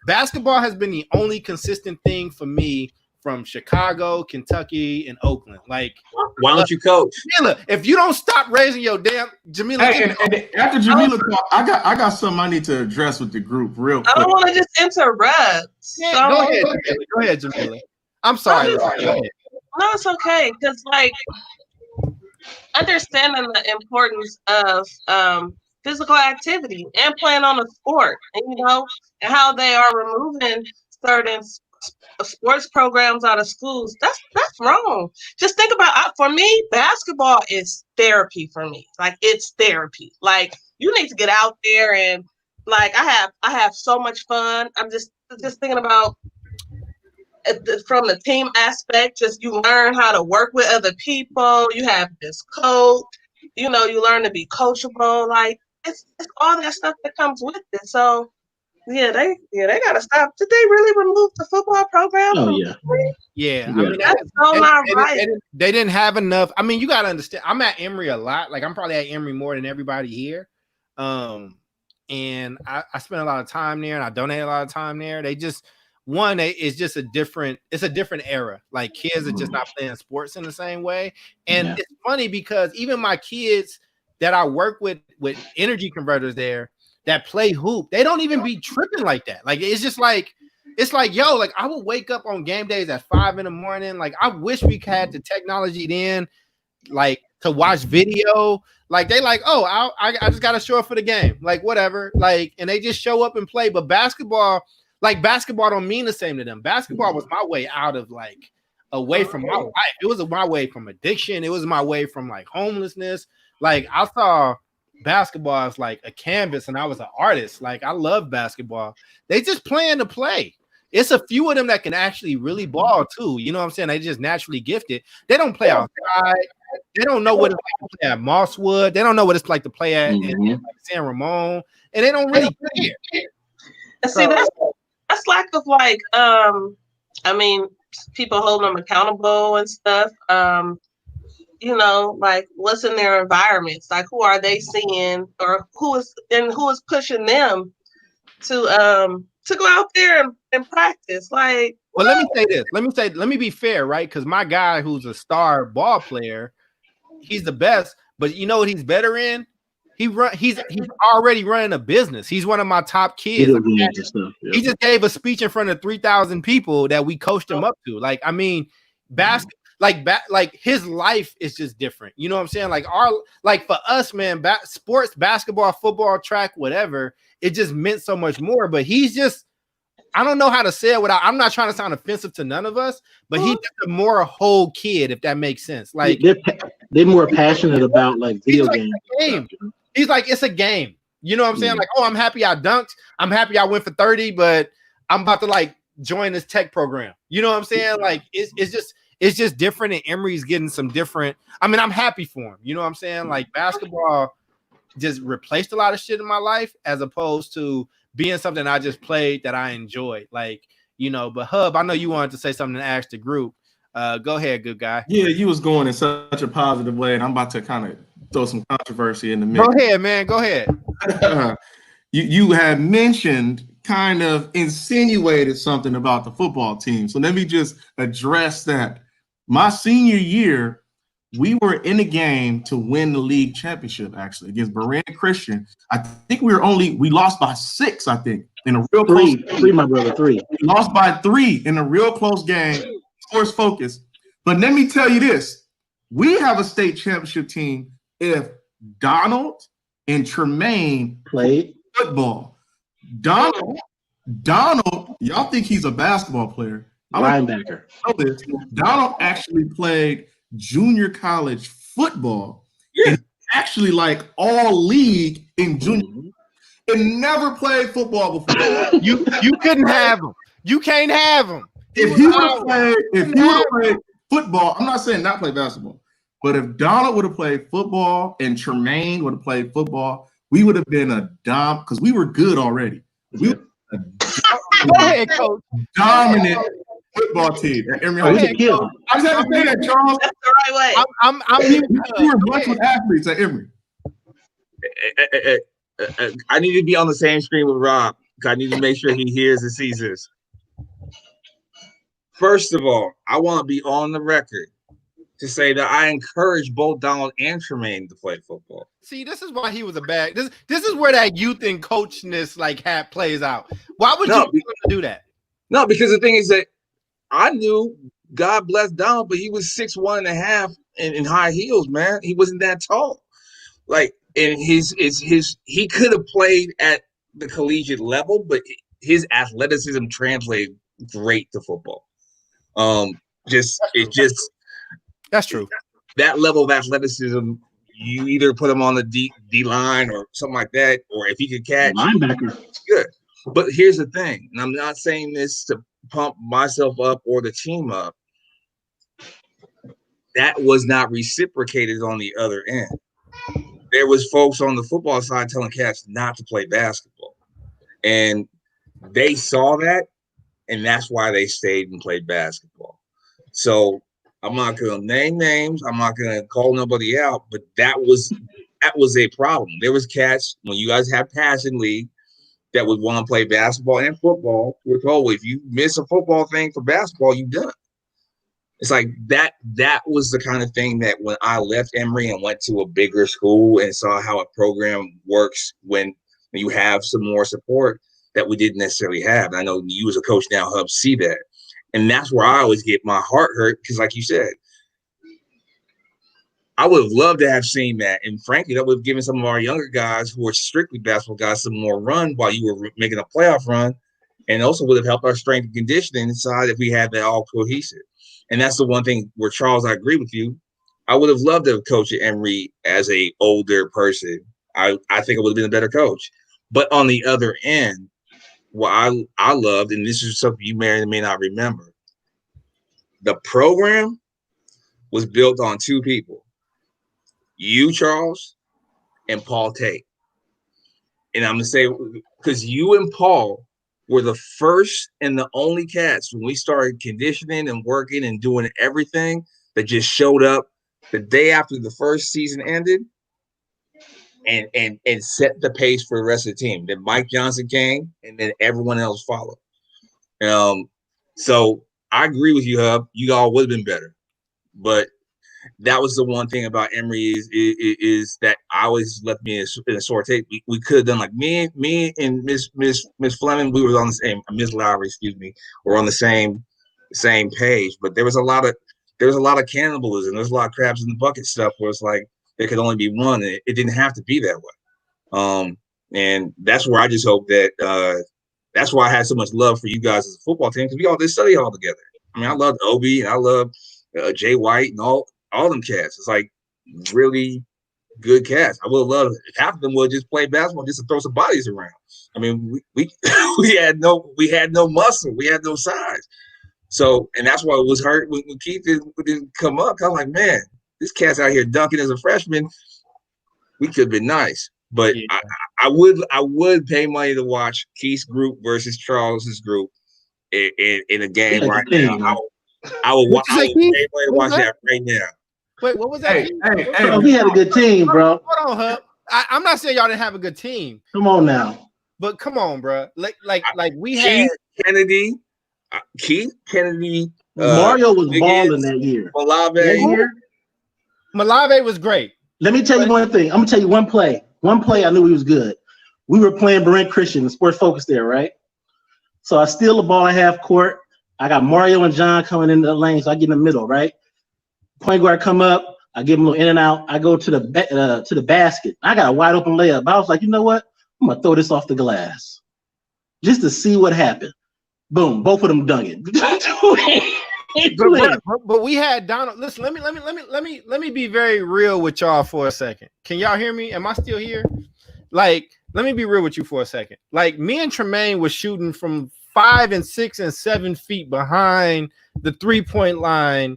basketball has been the only consistent thing for me from Chicago, Kentucky, and Oakland. Like, why don't you coach? Jamila, if you don't stop raising your damn Jamila. Hey, and after Jamila, I got something I need to address with the group real quick. I don't want to just interrupt. Yeah, go ahead, Jamila. I'm sorry. Go ahead. No, it's okay. Because like understanding the importance of physical activity and playing on a sport, and and how they are removing certain sports programs out of schools. That's wrong. Just think about for me, basketball is therapy for me. Like it's therapy. Like you need to get out there and like I have so much fun. I'm just thinking about from the team aspect, just you learn how to work with other people. You have this coach, you learn to be coachable. Like it's all that stuff that comes with it. So yeah, they gotta stop. Did they really remove the football program? Oh yeah. I mean, that's so not right. They didn't have enough. I mean, you gotta understand. I'm at Emory a lot. Like I'm probably at Emory more than everybody here. And I spend a lot of time there, and I donate a lot of time there. They just it's just a different era. Like kids are just not playing sports in the same way. And it's funny because even my kids that I work with Energy Converters there that play hoop, they don't even be tripping like that. Like it's just like yo, like I would wake up on game days at 5 a.m. Like I wish we had the technology then, like to watch video. Like they like, oh, I just gotta show up for the game, like whatever. Like, and they just show up and play. But basketball don't mean the same to them. Basketball was my way out of like away from my life. It was my way from addiction. It was my way from like homelessness. Like I saw basketball as like a canvas, and I was an artist. Like I love basketball. They just playing to play. It's a few of them that can actually really ball too. You know what I'm saying? They just naturally gifted. They don't play outside. They don't know what it's like to play at Mosswood. They don't know what it's like to play at in San Ramon, and they don't really care. And see, that's lack of like, I mean, people holding them accountable and stuff. Like what's in their environments? Like who are they seeing, or who is pushing them to go out there and practice? Like, well, let me say this. Let me be fair, right? Because my guy who's a star ball player, he's the best, but you know what he's better in? He's already running a business. He's one of my top kids. He just gave a speech in front of 3,000 people that we coached him up to. Like, I mean, like his life is just different. You know what I'm saying? Like for us, man, sports, basketball, football, track, whatever, it just meant so much more. But he's just, I don't know how to say it without, I'm not trying to sound offensive to none of us, but he's just a more whole kid, if that makes sense. Like they're more passionate about like video games. He's like, it's a game. You know what I'm saying? Like, oh, I'm happy I dunked. I'm happy I went for 30, but I'm about to like join this tech program. You know what I'm saying? Like, it's just different, and Emory's getting some different. I mean, I'm happy for him. You know what I'm saying? Like, basketball just replaced a lot of shit in my life, as opposed to being something I just played that I enjoyed. Like, you know, but Hub, I know you wanted to say something to ask the group. Go ahead, good guy. Yeah, you was going in such a positive way, and I'm about to kind of throw some controversy in the mix. Go ahead, man. Go ahead. You had mentioned, kind of insinuated something about the football team. So let me just address that. My senior year, we were in a game to win the league championship, actually, against Berean Christian. I think we lost by 6, I think, in a real close game. Three, my brother, 3. We lost by 3 in a real close game, Sports Focus. But let me tell you this. We have a state championship team if Donald and Tremaine played football. Donald, y'all think he's a basketball player. Linebacker. Donald actually played junior college football, and actually like all league in junior, and never played football before. You couldn't have him. You can't have him. If he would have played football, I'm not saying not play basketball, but if Donald would have played football and Tremaine would have played football, we would have been a because we were good already. We were Go ahead, coach. Dominant football team. I'm just having to say that, Charles. That's the right way. We were blessed with athletes at Emory. I need to be on the same screen with Rob, because I need to make sure he hears and sees this. First of all, I want to be on the record to say that I encourage both Donald and Tremaine to play football. See, this is why he was a bad. This is where that youth and coachness like plays out. Why would you do that? No, because the thing is that I knew, God bless Donald, but he was 6'1.5" in high heels, man. He wasn't that tall. Like, and he could have played at the collegiate level, but his athleticism translated great to football. That's true. That level of athleticism, you either put him on the D line or something like that, or if he could catch, linebacker, it's good. But here's the thing, and I'm not saying this to pump myself up or the team up. That was not reciprocated on the other end. There was folks on the football side telling cats not to play basketball, and they saw that, and that's why they stayed and played basketball. So I'm not going to name names. I'm not going to call nobody out, but that was a problem. There was cats, when you guys have passing league, that would want to play basketball and football. We're told, if you miss a football thing for basketball, you're done. It's like that was the kind of thing that when I left Emory and went to a bigger school and saw how a program works when you have some more support that we didn't necessarily have. And I know you as a coach now, Hub, see that. And that's where I always get my heart hurt, because like you said, I would have loved to have seen that. And frankly, that would have given some of our younger guys who are strictly basketball guys some more run while you were making a playoff run, and also would have helped our strength and conditioning side if we had that all cohesive. And that's the one thing where, Charles, I agree with you. I would have loved to have coached at Emory as a older person. I think I would have been a better coach. But on the other end, what I loved, and this is something you may or may not remember, the program was built on 2 people. You, Charles, and Paul Tate. And I'm going to say, because you and Paul were the first and the only cats when we started conditioning and working and doing everything that just showed up the day after the first season ended and set the pace for the rest of the team. Then Mike Johnson came, and then everyone else followed. So I agree with you, Hub. You all would have been better. But that was the one thing about Emory is that I always left me in a sore tape. We could have done like me and Miss Fleming. We were on the same, Miss Lowry, excuse me, were on the same page. But there was a lot of there's a lot of cannibalism. There's a lot of crabs in the bucket stuff where it's like there could only be one. And it didn't have to be that way. And that's where I just hope that that's why I had so much love for you guys as a football team, because we all did study all together. I mean, I loved Obi and I love Jay White and all them cats. It's like really good cats. I would have loved if half of them would just play basketball just to throw some bodies around. I mean, we had no muscle, we had no size. So, and that's why it was hurt when Keith didn't come up. I was like, man, this cat's out here dunking as a freshman. We could have been nice, but yeah. I would pay money to watch Keith's group versus Charles's group in a game right now. I would pay money to watch that right now. Wait, what was that? Hey, we had a good team, bro. Hold on, Hub. I'm not saying y'all didn't have a good team. Come on now. But come on, bro. Like we had Keith Kennedy. Mario was balling that year. Malave was great. Let me tell you one thing. I'm gonna tell you one play. One play I knew he was good. We were playing Brent Christian, the Sports Focus there, right? So I steal the ball at half court. I got Mario and John coming into the lane, so I get in the middle, right? Point guard come up. I give him a little in and out. I go to the basket. I got a wide open layup. I was like, you know what? I'm gonna throw this off the glass just to see what happened. Boom! Both of them dunking. But we had Donald. Listen, let me be very real with y'all for a second. Can y'all hear me? Am I still here? Like, let me be real with you for a second. Like, me and Tremaine was shooting from 5 and 6 and 7 feet behind the 3-point line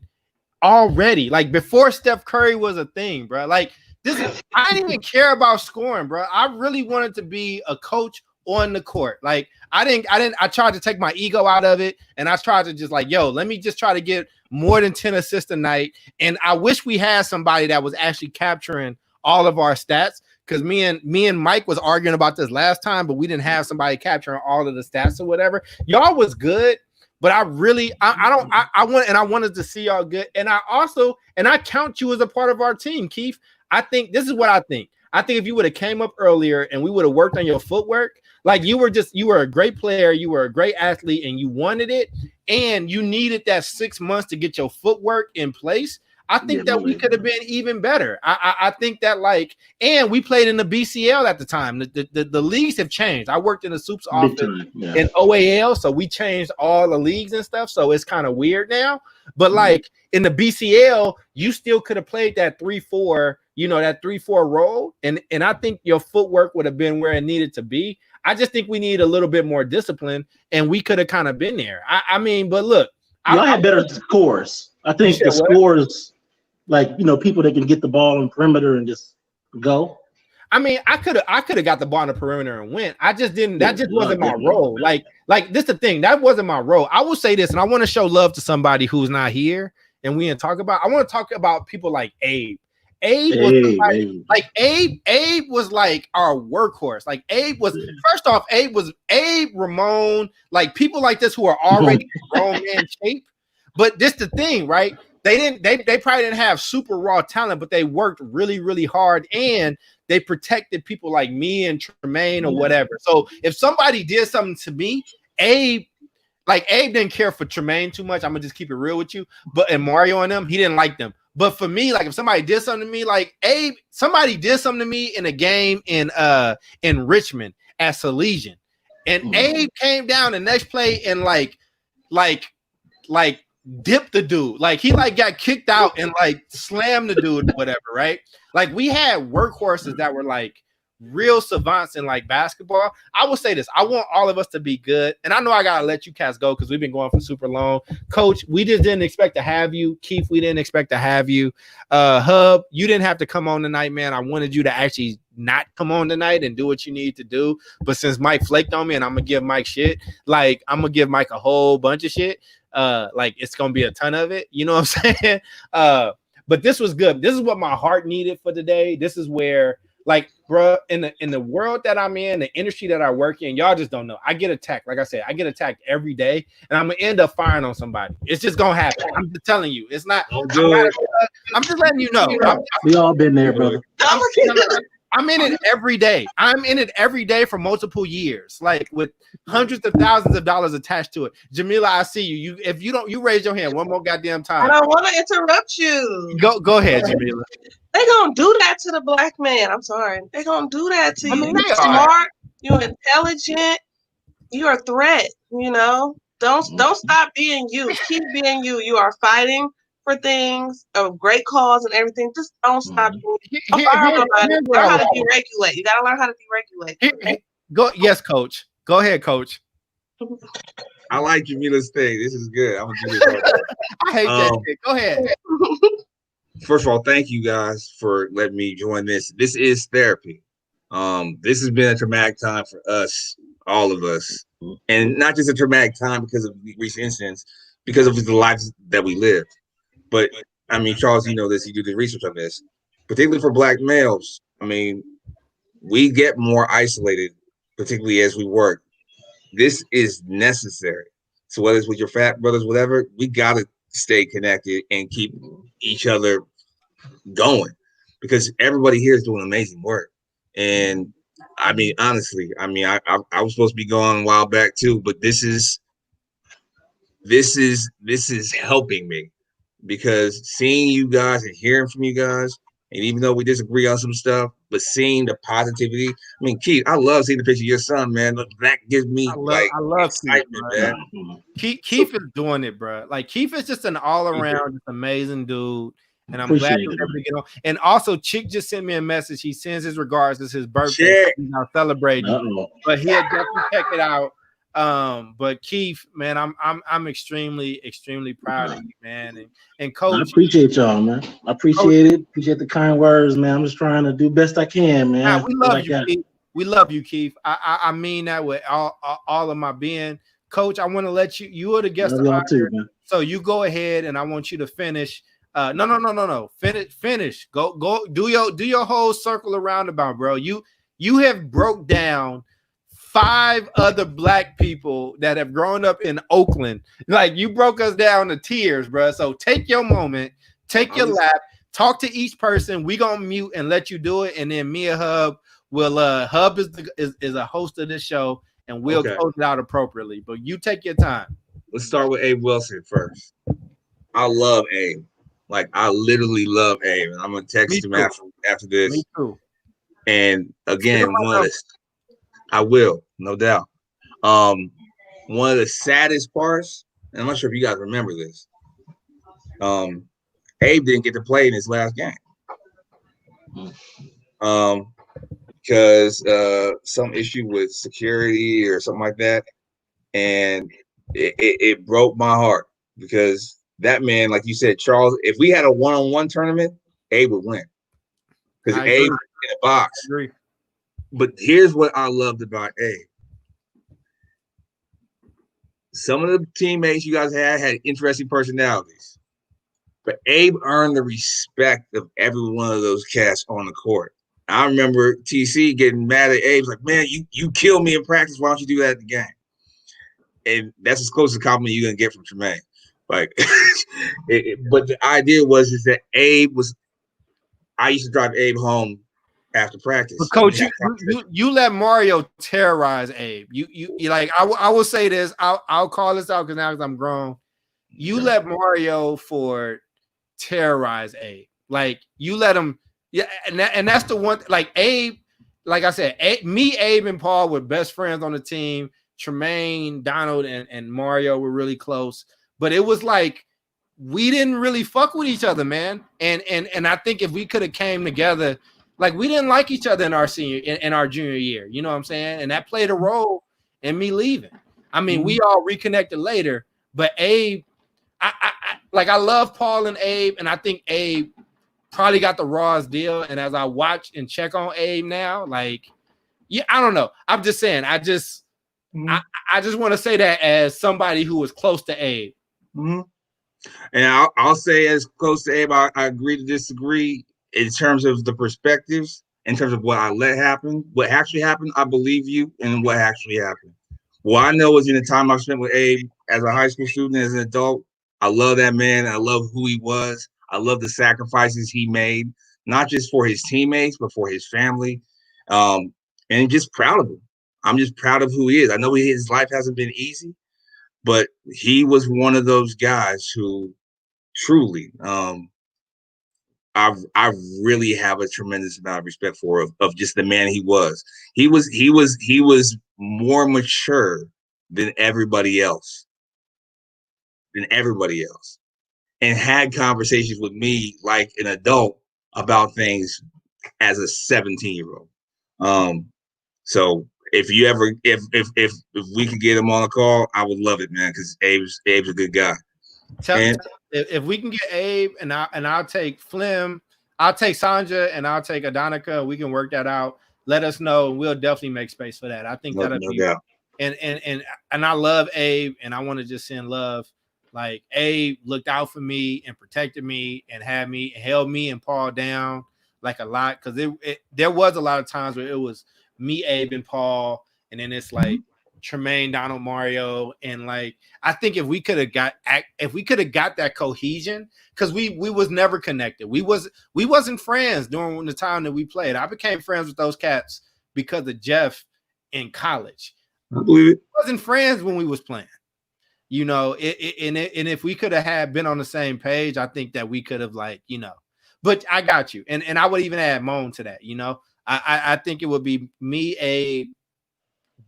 already. Like, before Steph Curry was a thing, bro. Like, I didn't even care about scoring, bro. I really wanted to be a coach on the court. Like, I tried to take my ego out of it, and I tried to just like, yo, let me just try to get more than 10 assists a night. And I wish we had somebody that was actually capturing all of our stats, because me and Mike was arguing about this last time, but we didn't have somebody capturing all of the stats or whatever. Y'all was good, but I wanted to see y'all good. And I count you as a part of our team, Keith. I think this is what I think. I think if you would have came up earlier and we would have worked on your footwork, like you were a great player, you were a great athlete, and you wanted it, and you needed that 6 months to get your footwork in place. I think that we could have been even better. I think that, like, and we played in the BCL at the time. The leagues have changed. I worked in the Soups office in OAL, so we changed all the leagues and stuff. So it's kind of weird now. But like in the BCL, you still could have played that 3-4, that 3-4 role, and I think your footwork would have been where it needed to be. I just think we need a little bit more discipline, and we could have kind of been there. I mean, but look, I had better scores. I think the scores. Like, people that can get the ball in perimeter and just go. I mean, I could have got the ball in the perimeter and went. I just didn't. That just wasn't my role. Like this the thing. That wasn't my role. I will say this, and I want to show love to somebody who's not here, and we didn't talk about. I want to talk about people like Abe. Abe was like our workhorse. Like Abe was Abe, Ramon, like people like this who are already grown man shape. But this the thing, right? They probably didn't have super raw talent, but they worked really, really hard, and they protected people like me and Tremaine or whatever. So if somebody did something to me, Abe didn't care for Tremaine too much. I'm gonna just keep it real with you. And Mario and them, he didn't like them. But for me, like if somebody did something to me, like Abe, somebody did something to me in a game in Richmond at Salesian, and Abe came down the next play and like dipped the dude, like he like got kicked out and like slammed the dude or whatever, right? Like we had workhorses that were like real savants in like basketball. I will say this, I want all of us to be good, and I know I gotta let you cats go because we've been going for super long. Coach, we just didn't expect to have you. Keith, we didn't expect to have you. Hub, you didn't have to come on tonight, man. I wanted you to actually not come on tonight and do what you need to do, but since Mike flaked on me, and I'm gonna give Mike shit, like I'm gonna give Mike a whole bunch of shit. Like it's gonna be a ton of it, you know what I'm saying? But this was good. This is what my heart needed for today. This is where, like, bro, in the world that I'm in, the industry that I work in, y'all just don't know. I get attacked. Like I said, I get attacked every day, and I'm gonna end up firing on somebody. It's just gonna happen. I'm just telling you. It's not. I'm just letting you know. We all been there, brother. I'm in it every day. I'm in it every day for multiple years, like with hundreds of thousands of dollars attached to it. Jamila, I see you. If you don't, you raise your hand one more goddamn time. I don't want to interrupt you. Go ahead, Jamila. They gonna do that to the black man. I'm sorry. They gonna do that to you. I mean, You're smart. You're intelligent. You're a threat. You know. Don't stop being you. Keep being you. You are fighting for things, a great cause and everything. Just don't stop. Learn how to deregulate. You gotta learn how to deregulate. Okay? Yes, Coach. Go ahead, Coach. I like Jamila's thing. This is good. I'm gonna do this. I hate that shit. Go ahead. First of all, thank you guys for letting me join this. This is therapy. This has been a traumatic time for us, all of us, and not just a traumatic time because of recent incidents, because of the lives that we live. But I mean, Charles, you know this. You do the research on this, particularly for Black males. I mean, we get more isolated, particularly as we work. This is necessary. So whether it's with your fat brothers, whatever, we gotta stay connected and keep each other going, because everybody here is doing amazing work. And I mean, honestly, I mean, I was supposed to be gone a while back too, but this is helping me, because seeing you guys and hearing from you guys, and even though we disagree on some stuff, but seeing the positivity. I mean, Keith, I love seeing the picture of your son, man. That gives me I love excitement, Keith, man. Keith is doing it, bro. Like Keith is just an all-around amazing dude. And I'm glad he was able to get on. And also, Chick just sent me a message. He sends his regards. It's his birthday. He's now celebrating. But he had definitely checked it out. But Keith, man, I'm extremely proud of you, man. And Coach, I appreciate y'all, man. I appreciate it. Appreciate the kind words, man. I'm just trying to do best I can, man. Nah, we love you, Keith. We love you, Keith. I mean that with all of my being. Coach, I want to let you are the guest of honor, so you go ahead and I want you to finish. No. Finish. Go do your whole circle around about, bro. You have broke down 5 other Black people that have grown up in Oakland. Like, you broke us down to tears, bro. So take your moment, take your lap, talk to each person. We gonna mute and let you do it, and then me and Hub will. Hub is a host of this show, and we'll close it out appropriately. But you take your time. Let's start with Abe Wilson first. I love Abe. Like, I literally love Abe. And I'm gonna text him after this. Me too. And again, I will, no doubt. One of the saddest parts, and I'm not sure if you guys remember this. Abe didn't get to play in his last game. Because some issue with security or something like that. And it broke my heart, because that man, like you said, Charles, if we had a one-on-one tournament, Abe would win. Because Abe in a box. I agree. But here's what I loved about Abe. Some of the teammates you guys had interesting personalities. But Abe earned the respect of every one of those cats on the court. I remember TC getting mad at Abe, like, man, you kill me in practice. Why don't you do that at the game? And that's as close as a compliment you're going to get from Tremaine. Like, but the idea was that I used to drive Abe home after practice. But Coach, you let Mario terrorize Abe. You like, I will say this. I'll call this out because now I'm grown. You let Mario Ford terrorize Abe. Like, you let him. Yeah, and that's the one. Like, Abe, like I said, Abe, and Paul were best friends on the team. Tremaine, Donald, and Mario were really close. But it was like, we didn't really fuck with each other, man. And I think if we could have came together, like, we didn't like each other in our junior year. You know what I'm saying? And that played a role in me leaving. I mean, we all reconnected later, but Abe, I love Paul and Abe, and I think Abe probably got the rawest deal. And as I watch and check on Abe now, like, yeah, I don't know. I'm just saying, I just want to say that as somebody who was close to Abe. Mm-hmm. And I'll say, as close to Abe, I agree to disagree in terms of the perspectives, in terms of what I let happen. What actually happened, I believe you, and what actually happened. What I know is, in the time I've spent with Abe as a high school student, as an adult, I love that man. I love who he was. I love the sacrifices he made not just for his teammates, but for his family. And just proud of him. I'm just proud of who he is. I know his life hasn't been easy, but he was one of those guys who truly, I really have a tremendous amount of respect for of just the man he was. He was more mature than everybody else. And had conversations with me like an adult about things as a 17-year-old. So if we could get him on a call, I would love it, man, because Abe's a good guy. If we can get Abe and I'll take Flim, I'll take Sanja, and I'll take Adonica. We can work that out. Let us know. We'll definitely make space for that. I think that'll be. Doubt. And I love Abe, and I want to just send love. Like, Abe looked out for me and protected me and held me and Paul down like a lot, because there was a lot of times where it was me, Abe, and Paul, and then it's like Tremaine, Donald, Mario, and like I think if we could have got that cohesion, because we was never connected. We wasn't friends during the time that we played. I became friends with those cats because of Jeff in college. I believe it. We wasn't friends when we was playing. You know, and if we could have been on the same page, I think that we could have, like, you know. But I got you, and I would even add Moan to that. You know, I think it would be me, Abe,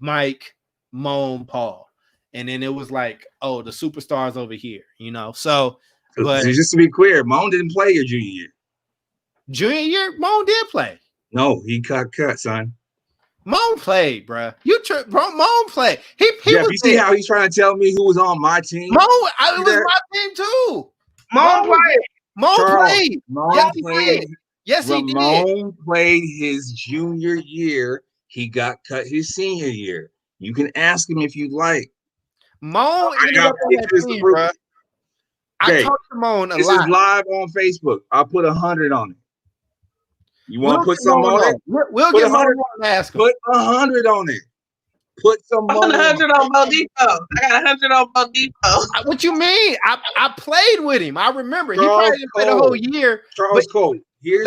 Mike, Moan, Paul, and then it was like, oh, the superstars over here. You know, so. But just to be clear, Moan didn't play your junior year. Junior year, Moan did play. No, he got cut, son. Moan played, bro. Moan played. He Jeff, was you see how he's trying to tell me who was on my team? Moan, it was my team too. Moan played. Moan played. Moan played. Yes, he did. Moan played his junior year. He got cut his senior year. You can ask him if you'd like. Moan ended up on that team, bro. Okay. I talked to Moan a lot. This is live on Facebook. I'll put 100 on it. You want to put some on it? We'll get 100 on ask him. Put 100 on it. Put some money. 100 on Bo Depot. I got 100 on Bo Depot. What you mean? I played with him. I remember. Charles, he probably didn't play the whole year. Charles Cole.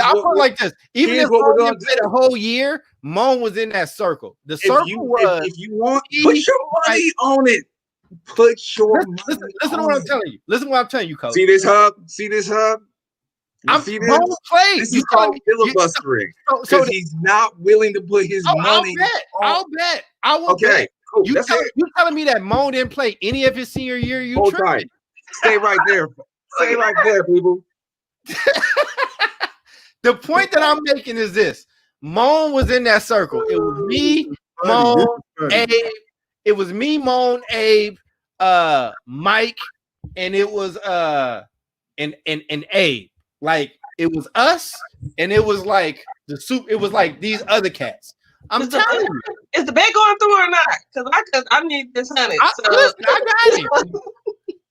I'll put it like this. Even if Moan didn't play the whole year, Moan was in that circle. The circle was. If you want, put your money on it. Put your listen to what I'm telling you. Listen to what I'm telling you, Coach. See this hub? See this hub? Moan played. This is called filibustering. Because he's not willing to put his money. I'll bet. I will. Okay, cool. You telling me that Moan didn't play any of his senior year? You tripping? Stay right there. Stay right there, people. The point that I'm making is this: Moan was in that circle. It was me, Moan, Abe. It was me, Moan, Abe, Mike, and it was and Abe. Like, it was us, and it was like it was like these other cats. I'm telling you. Is the bet going through or not? Because I need this honey. Listen, I got it.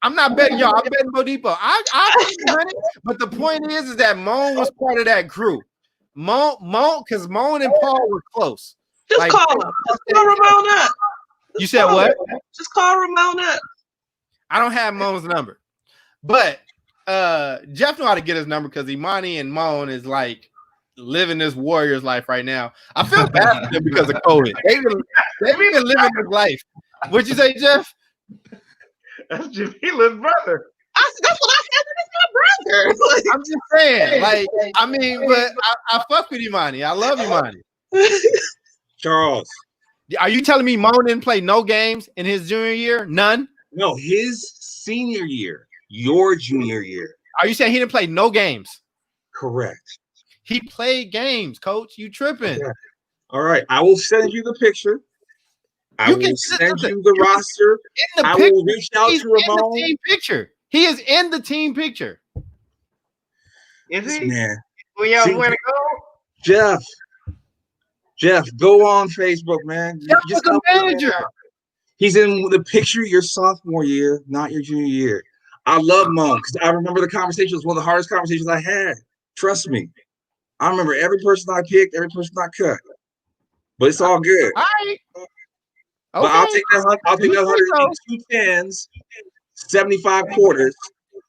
I'm not betting y'all. I'm betting Bo Depot. I but the point is that Moan was part of that group. Moan, because Moan and Paul were close. Just call him. Just call Ramon up. You said what? Just call Ramon up. I don't have Moan's number, but Jeff know how to get his number because Imani and Moan is like living this Warriors life right now. I feel bad for them because of COVID. They've been living this life. What'd you say, Jeff? That's Jamila's brother. That's what I said. That's my brother. I'm just saying, like, I mean, but I fuck with Imani. I love Imani. Charles. Are you telling me Moan didn't play no games in his junior year? None? No, his senior year. Your junior year. Are you saying he didn't play no games? Correct. He played games, Coach. You tripping. Okay. All right. I will send you the picture. I will send you the roster. I will reach out to Ramon. The team picture. He is in the team picture. Is he? Man. When y'all want to go? Jeff, go on Facebook, man. Just the manager. He's in the picture your sophomore year, not your junior year. I love Moan because I remember the conversation. It was one of the hardest conversations I had. Trust me. I remember every person I picked, every person I cut. But it's all good. All right. Okay. But I'll take that 102 tens, 75 quarters,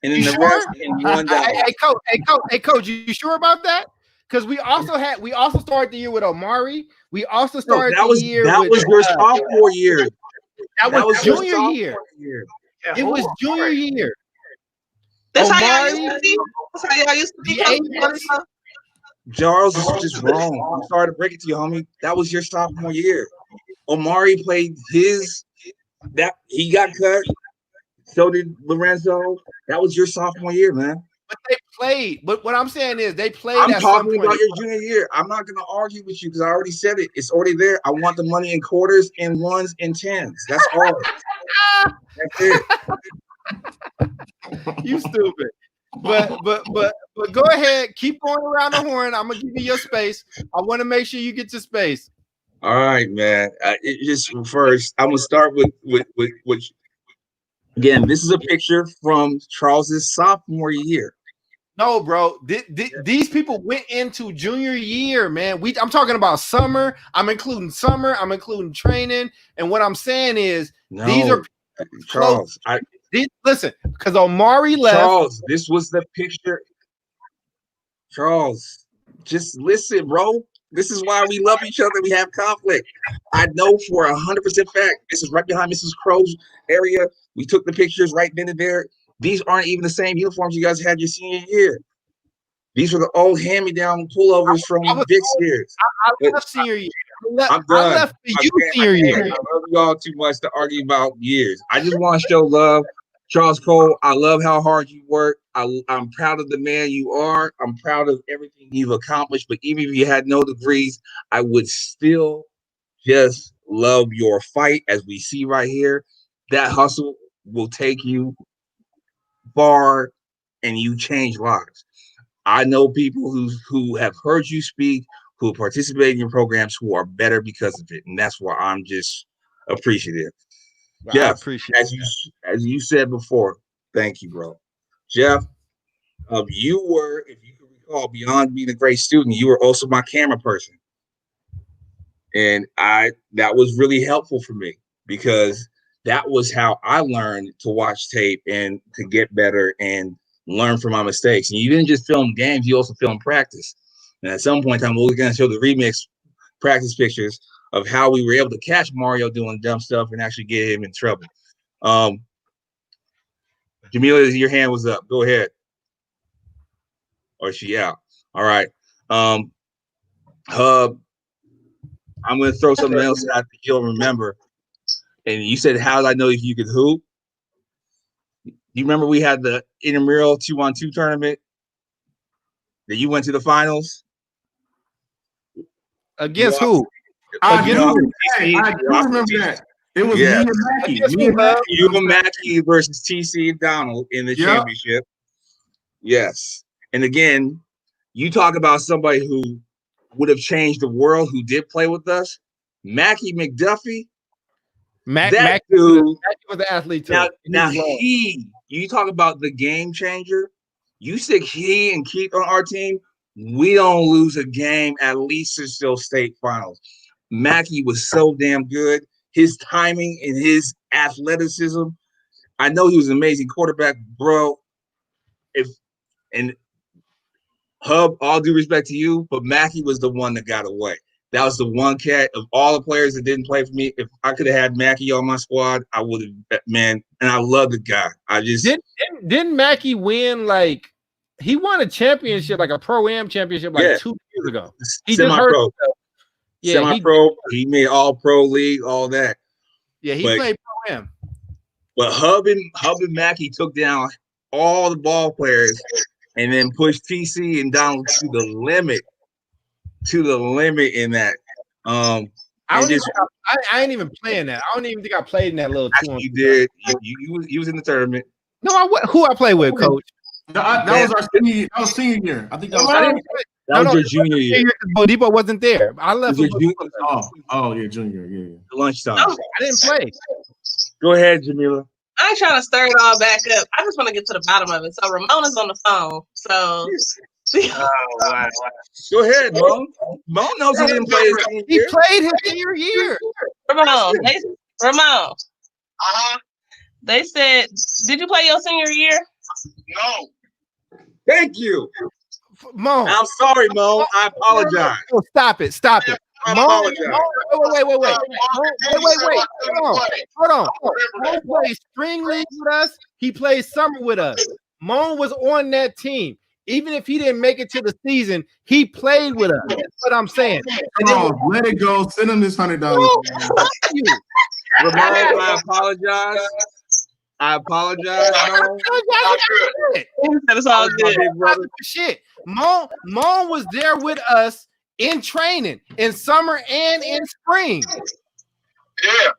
and then the rest in $1. Hey, Coach, you sure about that? because we also started the year with Omari. We also started that the year that with was your sophomore year. that was your junior year. Yeah, It was junior year. That's how y'all Omari, used to be. That's how y'all used to be. the Charles is just wrong. I'm sorry to break it to you, homie. That was your sophomore year. Omari played he got cut. So did Lorenzo. That was your sophomore year, man. But they played. But what I'm saying is they played. I'm at some talking point. about your junior year. I'm not going to argue with you because I already said it. It's already there. I want the money in quarters, in ones, and tens. That's all. That's it. You stupid. But go ahead. Keep going around the horn. I'm gonna give you your space. I want to make sure you get your space. All right, man. First, I'm gonna start with again. This is a picture from Charles's sophomore year. No, bro. These people went into junior year, man. I'm talking about summer. I'm including summer. I'm including training. And what I'm saying is, these are Charles. Listen, because Omari left. Charles, this was the picture. Charles, just listen, bro. This is why we love each other. We have conflict. I know for 100% fact. This is right behind Mrs. Crow's area. We took the pictures right then and there. These aren't even the same uniforms you guys had your senior year. These were the old hand-me-down pullovers from Vic's years. I left senior year. I'm done. I left for you senior year. I love y'all too much to argue about years. I just want to show love. Charles Cole, I love how hard you work. I'm proud of the man you are. I'm proud of everything you've accomplished. But even if you had no degrees, I would still just love your fight, as we see right here. That hustle will take you far, and you change lives. I know people who have heard you speak, who participate in your programs, who are better because of it, and that's why I'm just appreciative. Jeff, I appreciate as you said before, thank you, bro. Jeff, you were, if you can recall, beyond being a great student, you were also my camera person, and that was really helpful for me because that was how I learned to watch tape and to get better and learn from my mistakes. And you didn't just film games, you also film practice. And at some point in time, we're going to show the remix practice pictures of how we were able to catch Mario doing dumb stuff and actually get him in trouble. Jamila, your hand was up. Go ahead. Or is she out? All right. Hub, I'm going to throw something else out that you'll remember. And you said, how did I know if you could hoop? You remember we had the intramural 2-on-2 tournament that you went to the finals? Against who? I do remember that. It was me and Mackie. You and Mackie versus TC and Donald in the championship. Yes. And again, you talk about somebody who would have changed the world, who did play with us. Mackie McDuffie. Mackie dude was an athlete too. Now you talk about the game changer. You stick he and Keith on our team, we don't lose a game at least since those state finals. Mackie was so damn good. His timing and his athleticism. I know he was an amazing quarterback, bro. Hub, all due respect to you, but Mackie was the one that got away. That was the one cat of all the players that didn't play for me. If I could have had Mackie on my squad, I would have, man. And I love the guy. I just didn't Mackie win he won a championship, like a pro-am championship, 2 years ago. He semi-pro. Semi-pro. He made all pro league, all that. Yeah, he played pro-am. But Hub and Mackie took down all the ball players and then pushed TC and Donald to the limit. In that. I ain't even playing that. I don't even think I played in that little tournament. You did. You was in the tournament. No, who I played with, Coach? That was our senior year. I think that was your junior year. Bo Depot wasn't there. I left. Junior. Yeah. Lunchtime. I didn't play. Go ahead, Jamila. I ain't trying to stir it all back up. I just want to get to the bottom of it. So Ramona's on the phone. So wow. Go ahead, Mo. Mo knows he didn't play his senior year. He played his senior year. Ramon. They said, did you play your senior year? No. Thank you. Mo. I'm sorry, Mo. I apologize. Oh, stop it. I Mo, apologize. wait. Hold on. Mo plays spring league with us. He plays summer with us. Mo was on that team. Even if he didn't make it to the season, he played with us. That's what I'm saying. And then, let it go. Send him this $100. Ramon, I apologize. Mo. That's all good. Shit. Mo was there with us in training in summer and in spring. Yeah.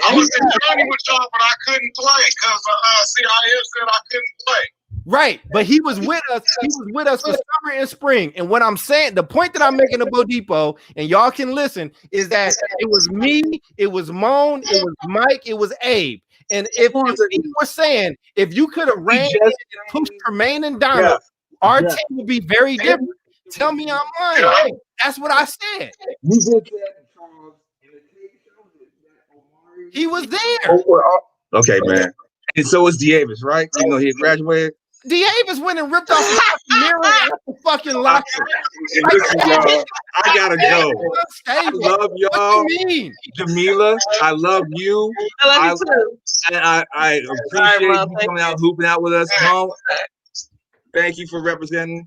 I was in training with y'all, but I couldn't play because CIF said I couldn't play. Right, but he was with us. He was with us for summer and spring. And what I'm saying, the point that I'm making to Bo Depot, and y'all can listen, is that it was me, it was Moan, it was Mike, it was Abe. And if you were saying, if you could have ran and pushed Tremaine and Donald, our team would be very different. Tell me I'm lying. That's what I said. You did that, Charles. He was there. Okay, man. And so is Davis, right? You know he graduated. Davis went and ripped off the mirror at the fucking locker. Listen, y'all, I gotta go. I love y'all. What do you mean? Jamila, I love you. I love you too. And I appreciate you coming out hooping out with us, Mom. Thank you for representing.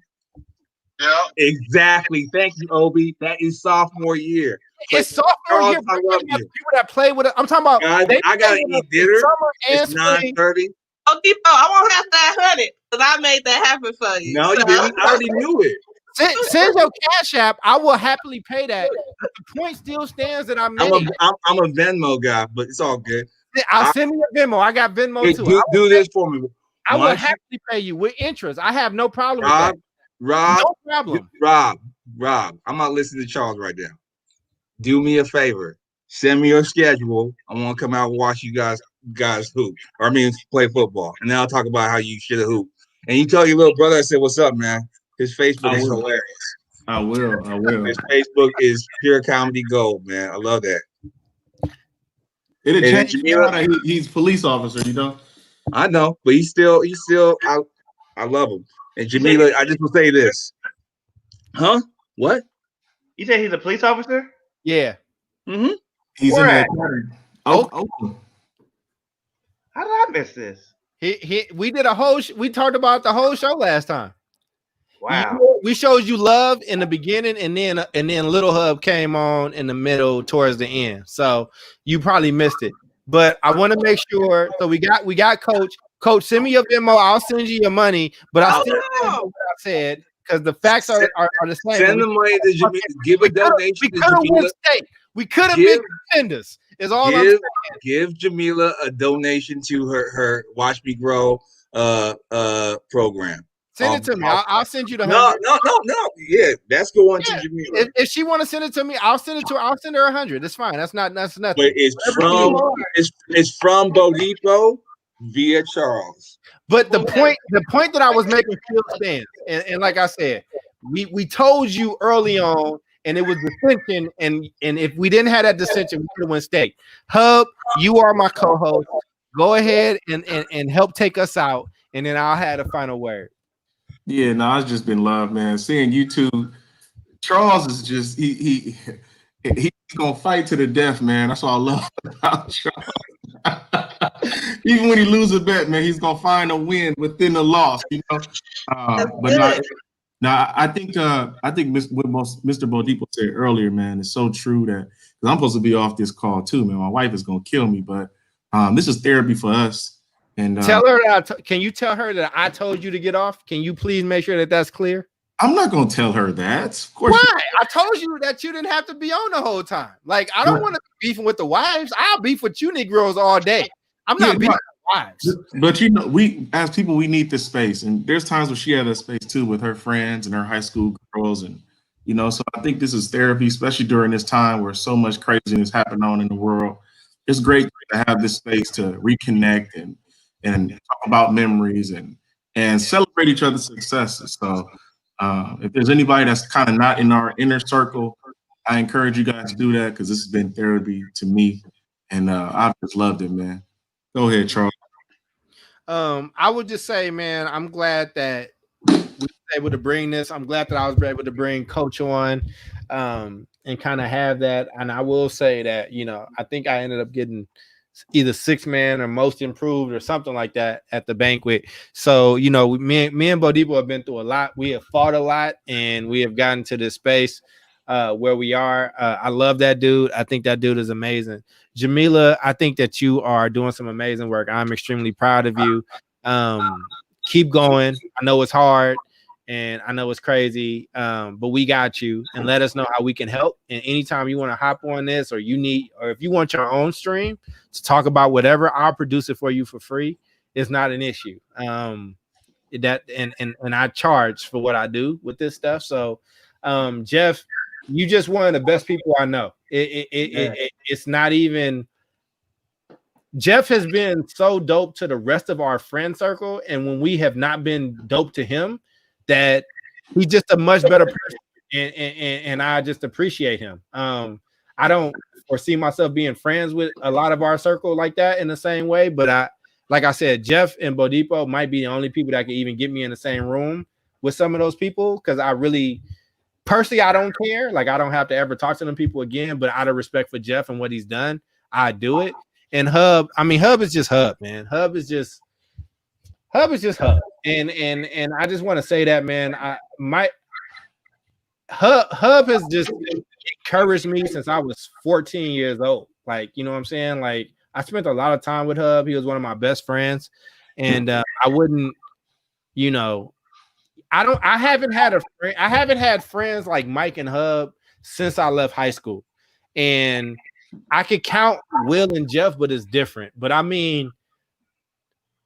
Yeah. Exactly. Thank you, Obi. That is sophomore year. It's sophomore year. I love you. People that play with it. I'm talking about. I gotta eat dinner. It's 9:30. Oh, Depot, I won't have that 100 because I made that happen for you. No, you didn't. I already knew it. Send your Cash App. I will happily pay that. But the point still stands that I made. I'm a Venmo guy, but it's all good. I'll send you a Venmo. I got Venmo too. Do this for me. I will happily pay you with interest. I have no problem with that. Rob, no problem. Rob, I'm not listening to Charles right now. Do me a favor. Send me your schedule. I want to come out and watch you guys hoop. Play football. And then I'll talk about how you should have hooped. And you tell your little brother I said, what's up, man? His Facebook is hilarious. I will. His Facebook is pure comedy gold, man. I love that. It'll change. He's a police officer, you know. I know, but he's still I love him. And Jamila, I just will say this. Huh? What? You say he's a police officer? Yeah. Mm-hmm. He's Where in at? Oakland. How did I miss this? We did we talked about the whole show last time. Wow. We showed you love in the beginning, and then Little Hub came on in the middle towards the end. So you probably missed it. But I want to make sure. So we got Coach. Coach, send me your Venmo. I'll send you your money. But I still know what I said because the facts are the same. Send the money to Jamila. Give a donation to Jamila. We could have been contenders. Is all I'm saying. Give Jamila a donation to her Watch Me Grow program. Send it to me. I'll send you the No. Yeah, that's going to Jamila. If she want to send it to me, I'll send it to her. I'll send her 100. That's fine. That's nothing. But it's from Bo Depot via Charles. But the point that I was making still stands. And like I said, we told you early on, and it was dissension. And if we didn't have that dissension, we could have went state. Hub, you are my co-host. Go ahead and help take us out, and then I'll have the final word. Yeah, no, it's just been love, man. Seeing you two, Charles is just he's gonna fight to the death, man. That's all I love about Charles. Even when he loses a bet, man, he's gonna find a win within the loss, you know. I think what Mr. Bodipo said earlier, man, is so true that because I'm supposed to be off this call too, man. My wife is gonna kill me, but this is therapy for us. And tell her that. Can you tell her that I told you to get off? Can you please make sure that that's clear? I'm not gonna tell her that. Of course. Why? I told you that you didn't have to be on the whole time. Like I don't want to be beefing with the wives. I'll beef with you Negroes all day. I'm not beefing with wives. But you know, we as people, we need this space, and there's times where she had that space too with her friends and her high school girls, and you know. So I think this is therapy, especially during this time where so much craziness happening on in the world. It's great to have this space to reconnect and talk about memories and celebrate each other's successes. So if there's anybody that's kind of not in our inner circle, I encourage you guys to do that because this has been therapy to me, and I've just loved it, man. Go ahead, Charles. I would just say, man, I'm glad that we were able to bring this. I'm glad that I was able to bring Coach on, and kind of have that. And I will say that, you know, I think I ended up getting either sixth man or most improved or something like that at the banquet. So, you know, me and Bodipo have been through a lot. We have fought a lot, and we have gotten to this space where we are. I love that dude. I think that dude is amazing. Jamila, I think that you are doing some amazing work. I'm extremely proud of you. Keep going. I know it's hard and I know it's crazy, but we got you, and let us know how we can help. And anytime you want to hop on this, or you need, or if you want your own stream to talk about whatever, I'll produce it for you for free. It's not an issue. That and I charge for what I do with this stuff. So, Jeff, you just one of the best people I know. It's not even. Jeff has been so dope to the rest of our friend circle, and when we have not been dope to him, that he's just a much better person, and I just appreciate him. I don't foresee myself being friends with a lot of our circle like that in the same way, but like I said, Jeff and Bodipo might be the only people that can even get me in the same room with some of those people, because I really, personally, I don't care. Like, I don't have to ever talk to them people again, but out of respect for Jeff and what he's done, I do it. And Hub, I mean, Hub is just Hub, man. Hub is just Hub. And I just want to say that, man. Hub has just encouraged me since I was 14 years old. Like, you know what I'm saying? Like, I spent a lot of time with Hub. He was one of my best friends. And I wouldn't, you know, I haven't had friends like Mike and Hub since I left high school. And I could count Will and Jeff, but it's different. But I mean,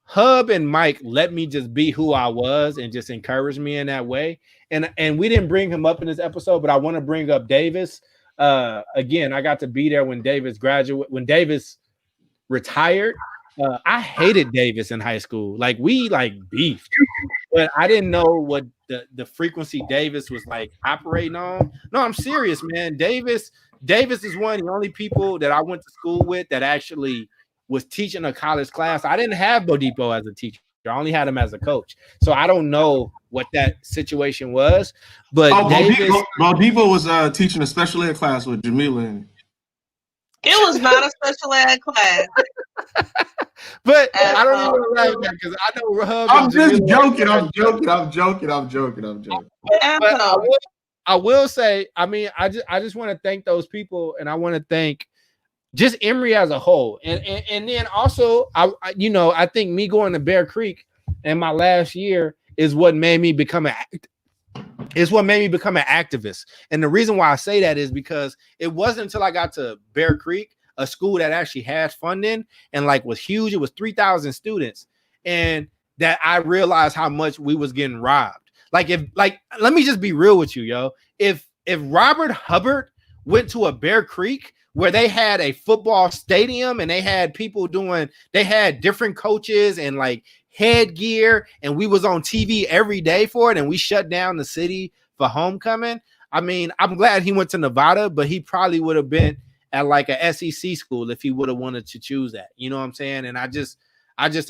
Hub and Mike let me just be who I was and just encourage me in that way. And we didn't bring him up in this episode, but I want to bring up Davis. Again, I got to be there when Davis retired. I hated Davis in high school. Like, we beefed, but I didn't know what the frequency Davis was like operating on. No, I'm serious, man. Davis is one of the only people that I went to school with that actually was teaching a college class. I didn't have Bodipo as a teacher. I only had him as a coach. So I don't know what that situation was. But Bodipo was teaching a special ed class with Jamila. It was not a special ed class. But I don't even laugh at, because I know Hub. I'm just joking. I'm joking. But I will say, I mean, I just want to thank those people, and I want to thank just Emory as a whole, and then also I think me going to Bear Creek in my last year is what made me become an activist. And the reason why I say that is because it wasn't until I got to Bear Creek, a school that actually had funding and like was huge. It was 3,000 students, and that I realized how much we was getting robbed. Let me just be real with you, yo. If Robert Hubbard went to a Bear Creek where they had a football stadium and they had people they had different coaches and like headgear, and we was on TV every day for it, and we shut down the city for homecoming. I mean, I'm glad he went to Nevada, but he probably would have been at like a SEC school if he would have wanted to choose that. You know what I'm saying? And I just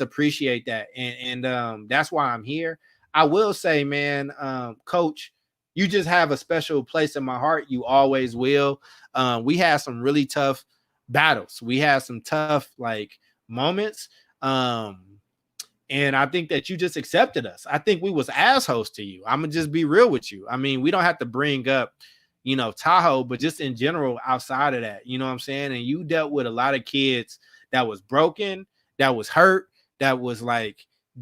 appreciate that. And that's why I'm here. I will say, man, Coach, you just have a special place in my heart. You always will. We had some really tough battles. We had some tough moments. And I think that you just accepted us. I think we was assholes to you. I'm gonna just be real with you. I mean, we don't have to bring up, Tahoe, but just in general, outside of that, you know what I'm saying? And you dealt with a lot of kids that was broken, that was hurt, that was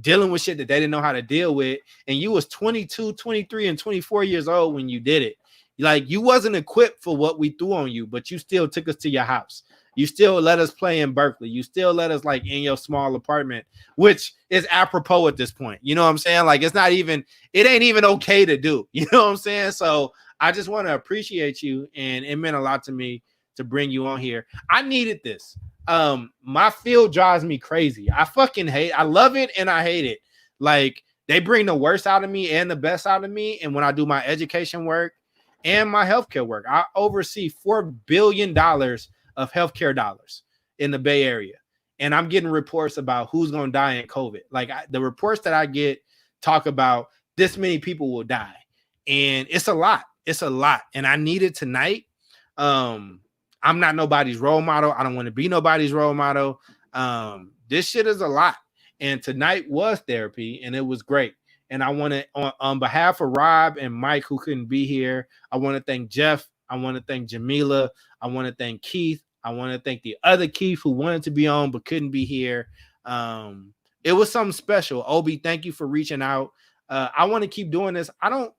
dealing with shit that they didn't know how to deal with. And you was 22, 23, and 24 years old when you did it. You wasn't equipped for what we threw on you, but you still took us to your house. You still let us play in Berkeley. You still let us in your small apartment, which is apropos at this point. You know what I'm saying? It ain't even okay to do. You know what I'm saying? So I just want to appreciate you. And it meant a lot to me to bring you on here. I needed this. My field drives me crazy. I love it and I hate it. They bring the worst out of me and the best out of me. And when I do my education work and my healthcare work, I oversee $4 billion of healthcare dollars in the Bay Area. And I'm getting reports about who's going to die in COVID. The reports that I get talk about this many people will die. And it's a lot. It's a lot. And I need it tonight. I'm not nobody's role model. I don't want to be nobody's role model. This shit is a lot. And tonight was therapy, and it was great. And I want to, on behalf of Rob and Mike, who couldn't be here, I want to thank Jeff. I want to thank Jamila. I want to thank Keith. I want to thank the other Keith who wanted to be on but couldn't be here. It was something special. Obi, thank you for reaching out. I want to keep doing this. I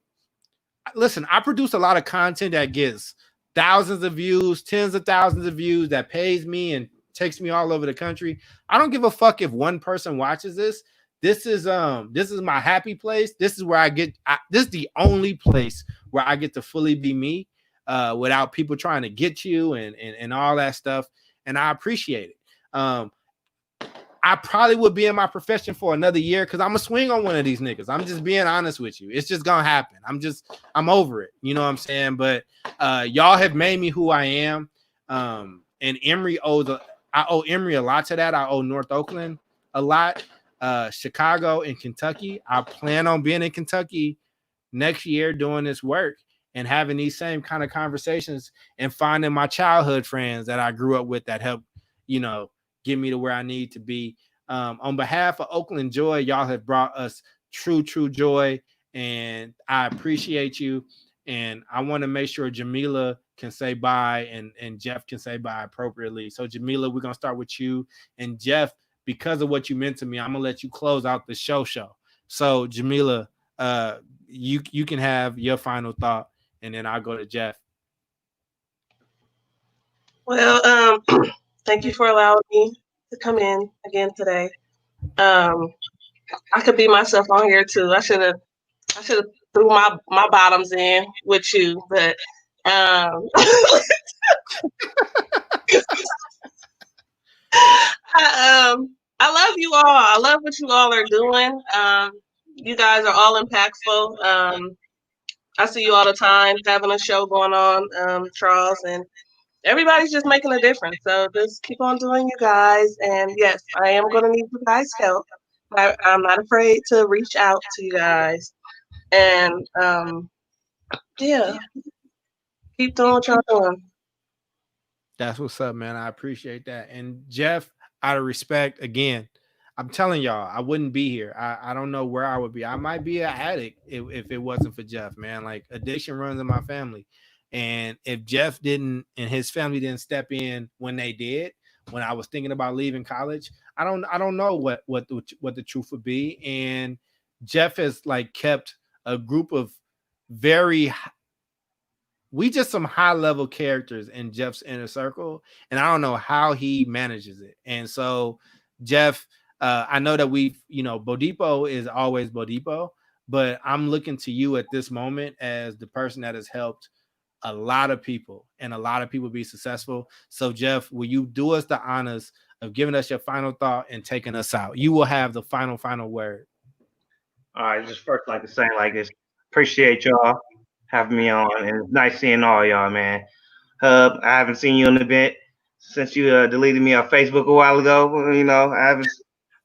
produce a lot of content that gets thousands of views, tens of thousands of views, that pays me and takes me all over the country. I don't give a fuck if one person watches this. This is my happy place. This is where this is the only place where I get to fully be me, without people trying to get you and all that stuff. And I appreciate it. I probably would be in my profession for another year because I'm gonna swing on one of these niggas. I'm just being honest with you. It's just gonna happen. I'm over it. You know what I'm saying? But y'all have made me who I am. And Emory I owe Emory a lot to that. I owe North Oakland a lot. Chicago and Kentucky. I plan on being in Kentucky next year doing this work and having these same kind of conversations and finding my childhood friends that I grew up with that helped, get me to where I need to be. On behalf of Oakland Joy, y'all have brought us true joy, and I appreciate you. And I want to make sure Jamila can say bye and Jeff can say bye appropriately. So Jamila, we're gonna start with you, and Jeff, because of what you meant to me, I'm gonna let you close out the show. So Jamila, you can have your final thought, and then I'll go to Jeff. Well, thank you for allowing me to come in again today. I could be myself on here too. I should have threw my bottoms in with you, but I love you all. I love what you all are doing. You guys are all impactful. I see you all the time having a show going on, Charles, and everybody's just making a difference. So just keep on doing you guys. And yes, I am going to need you guys' help. I'm not afraid to reach out to you guys. And yeah, keep doing what y'all doing. That's what's up, man. I appreciate that. And Jeff, out of respect, again, I'm telling y'all, I wouldn't be here. I don't know where I would be. I might be an addict if it wasn't for Jeff, man. Like, addiction runs in my family. And if Jeff didn't and his family didn't step in when they did, when I was thinking about leaving college, I don't know what the truth would be. And Jeff has kept a group of we just some high level characters in Jeff's inner circle, and I don't know how he manages it. And so, Jeff, I know that Bodipo is always Bodipo, but I'm looking to you at this moment as the person that has helped a lot of people and a lot of people be successful. So, Jeff, will you do us the honors of giving us your final thought and taking us out? You will have the final word. All right, just first like to say this. Appreciate y'all having me on, and it's nice seeing all y'all, man. Hub, I haven't seen you in a bit since you deleted me on Facebook a while ago.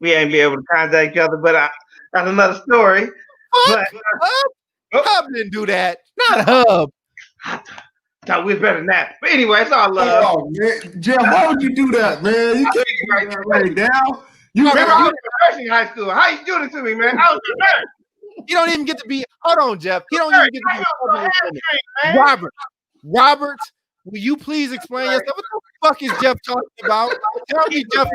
We ain't be able to contact each other, but that's another story. Hub didn't do that. Not Hub. I thought we was better than that. But anyway, it's all love. Oh, man. Jeff, why would you do that, man? You can't do that right now. You were in high school. How you doing it to me, man? I was a nurse. You don't even get to be. Hold on, Jeff. You don't even get to be. Robert, will you please explain yourself? What the fuck is Jeff talking about? Tell me, Jeff is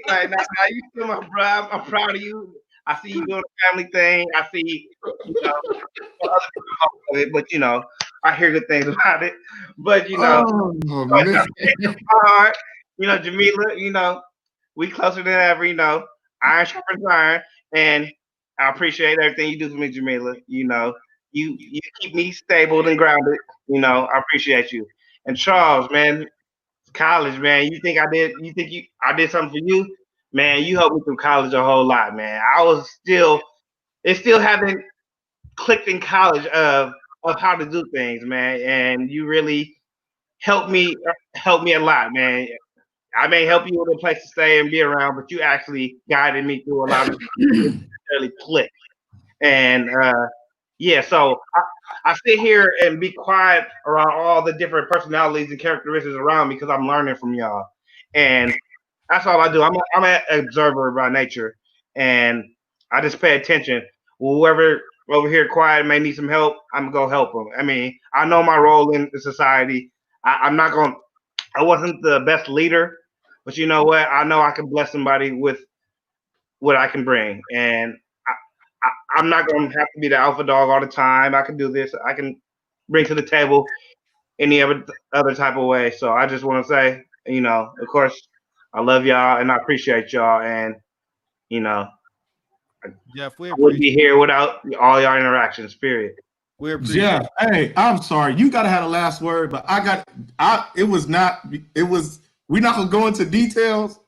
lying. Now, you still my brother. I'm proud of you. I see you doing the family thing. I see, but I hear good things about it. But hard. Jamila, we closer than ever. Iron sharpens iron, and I appreciate everything you do for me, Jamila. You keep me stable and grounded. I appreciate you. And Charles, man, college, man. You think I did something for you? Man, you helped me through college a whole lot, man. It still haven't clicked in college of how to do things, man. And you really helped me a lot, man. I may help you with a place to stay and be around, but you actually guided me through a lot of things that didn't necessarily click. And yeah, so I sit here and be quiet around all the different personalities and characteristics around me because I'm learning from y'all, and that's all I do. I'm an observer by nature, and I just pay attention. Whoever over here quiet may need some help, I'm gonna go help them. I mean, I know my role in the society. I'm not gonna. I wasn't the best leader, but you know what? I know I can bless somebody with what I can bring, and I'm not gonna have to be the alpha dog all the time. I can do this. I can bring to the table any other type of way. So I just want to say, of course, I love y'all and I appreciate y'all, and you know, Jeff, we I wouldn't be appreciate here without all y'all interactions. Period. we appreciate Jeff, hey, I'm sorry. You gotta have the last word, but we're not gonna go into details.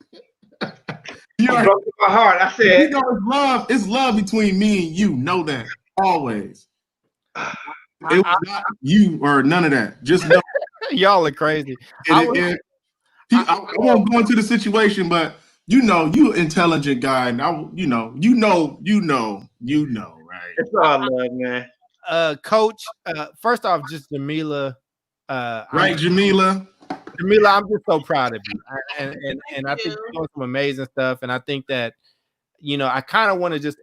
You I are, broke my heart. I you said, know it's love between me and you. Know that always. It was not you or none of that. Just know. y'all are crazy. I won't go into the situation, but you an intelligent guy, and right? it's all love, man. Coach, first off, just Jamila, Right, Jamila? Jamila, I'm just so proud of you, and I think you. you're doing some amazing stuff, and I think that I kind of want to just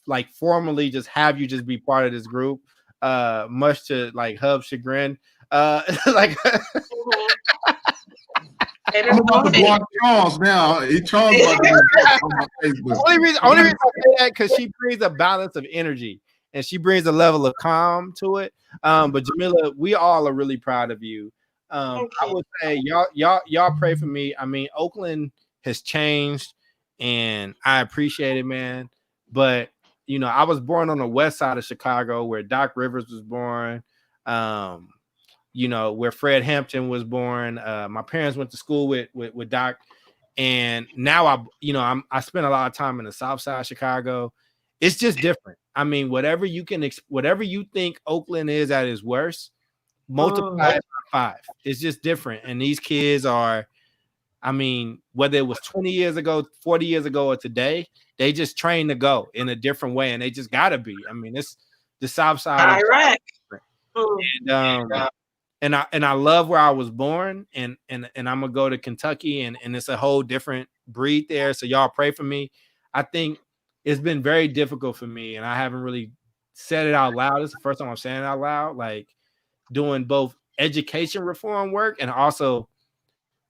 like formally just have you just be part of this group, much to like Hub's chagrin, like. I'm about to block Charles now. Charles about to on my Facebook. Only reason I say that because she brings a balance of energy and she brings a level of calm to it. But Jamila, we all are really proud of you. I would say y'all pray for me. I mean, Oakland has changed, and I appreciate it, man. But I was born on the west side of Chicago, where Doc Rivers was born. Where Fred Hampton was born. My parents went to school with Doc, and now I spent a lot of time in the South Side of Chicago. It's just different. I mean, whatever you think Oakland is at its worst, multiply it by 5. It's just different, and these kids are. I mean, whether it was 20 years ago, 40 years ago, or today, they just train to go in a different way, and they just gotta be. I mean, it's the South Side. Iraq. And I love where I was born, and I'm gonna go to Kentucky, and it's a whole different breed there. So y'all pray for me. I think it's been very difficult for me, and I haven't really said it out loud. This is the first time I'm saying it out loud, like doing both education reform work and also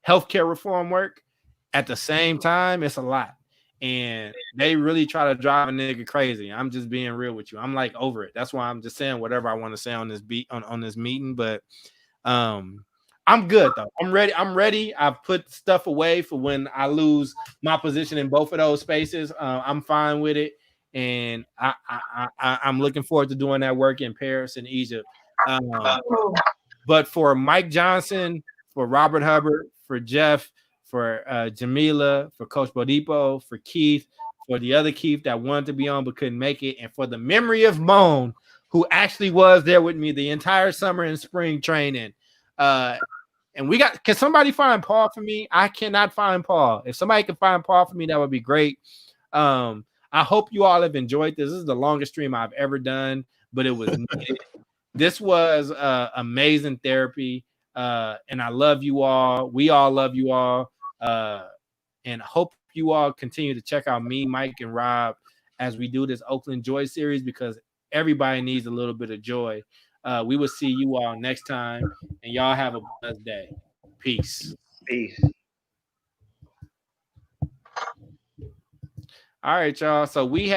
healthcare reform work at the same time. It's a lot, and they really try to drive a nigga crazy. I'm just being real with you. I'm like over it. That's why I'm just saying whatever I want to say on this on this meeting, but. I'm good though. I'm ready. I've put stuff away for when I lose my position in both of those spaces. I'm fine with it, and I'm looking forward to doing that work in Paris and Egypt. But for Mike Johnson, for Robert Hubbard, for Jeff, for Jamila, for Coach Bodipo, for Keith, for the other Keith that wanted to be on but couldn't make it, and for the memory of Moan, who actually was there with me the entire summer and spring training. And can somebody find Paul for me? I cannot find Paul. If somebody can find Paul for me, that would be great. I hope you all have enjoyed this. This is the longest stream I've ever done, but it was needed. This was amazing therapy. And I love you all. We all love you all. And hope you all continue to check out me, Mike, and Rob as we do this Oakland Joy series, because everybody needs a little bit of joy. We will see you all next time, and y'all have a blessed day. Peace. Peace. All right, y'all. So we have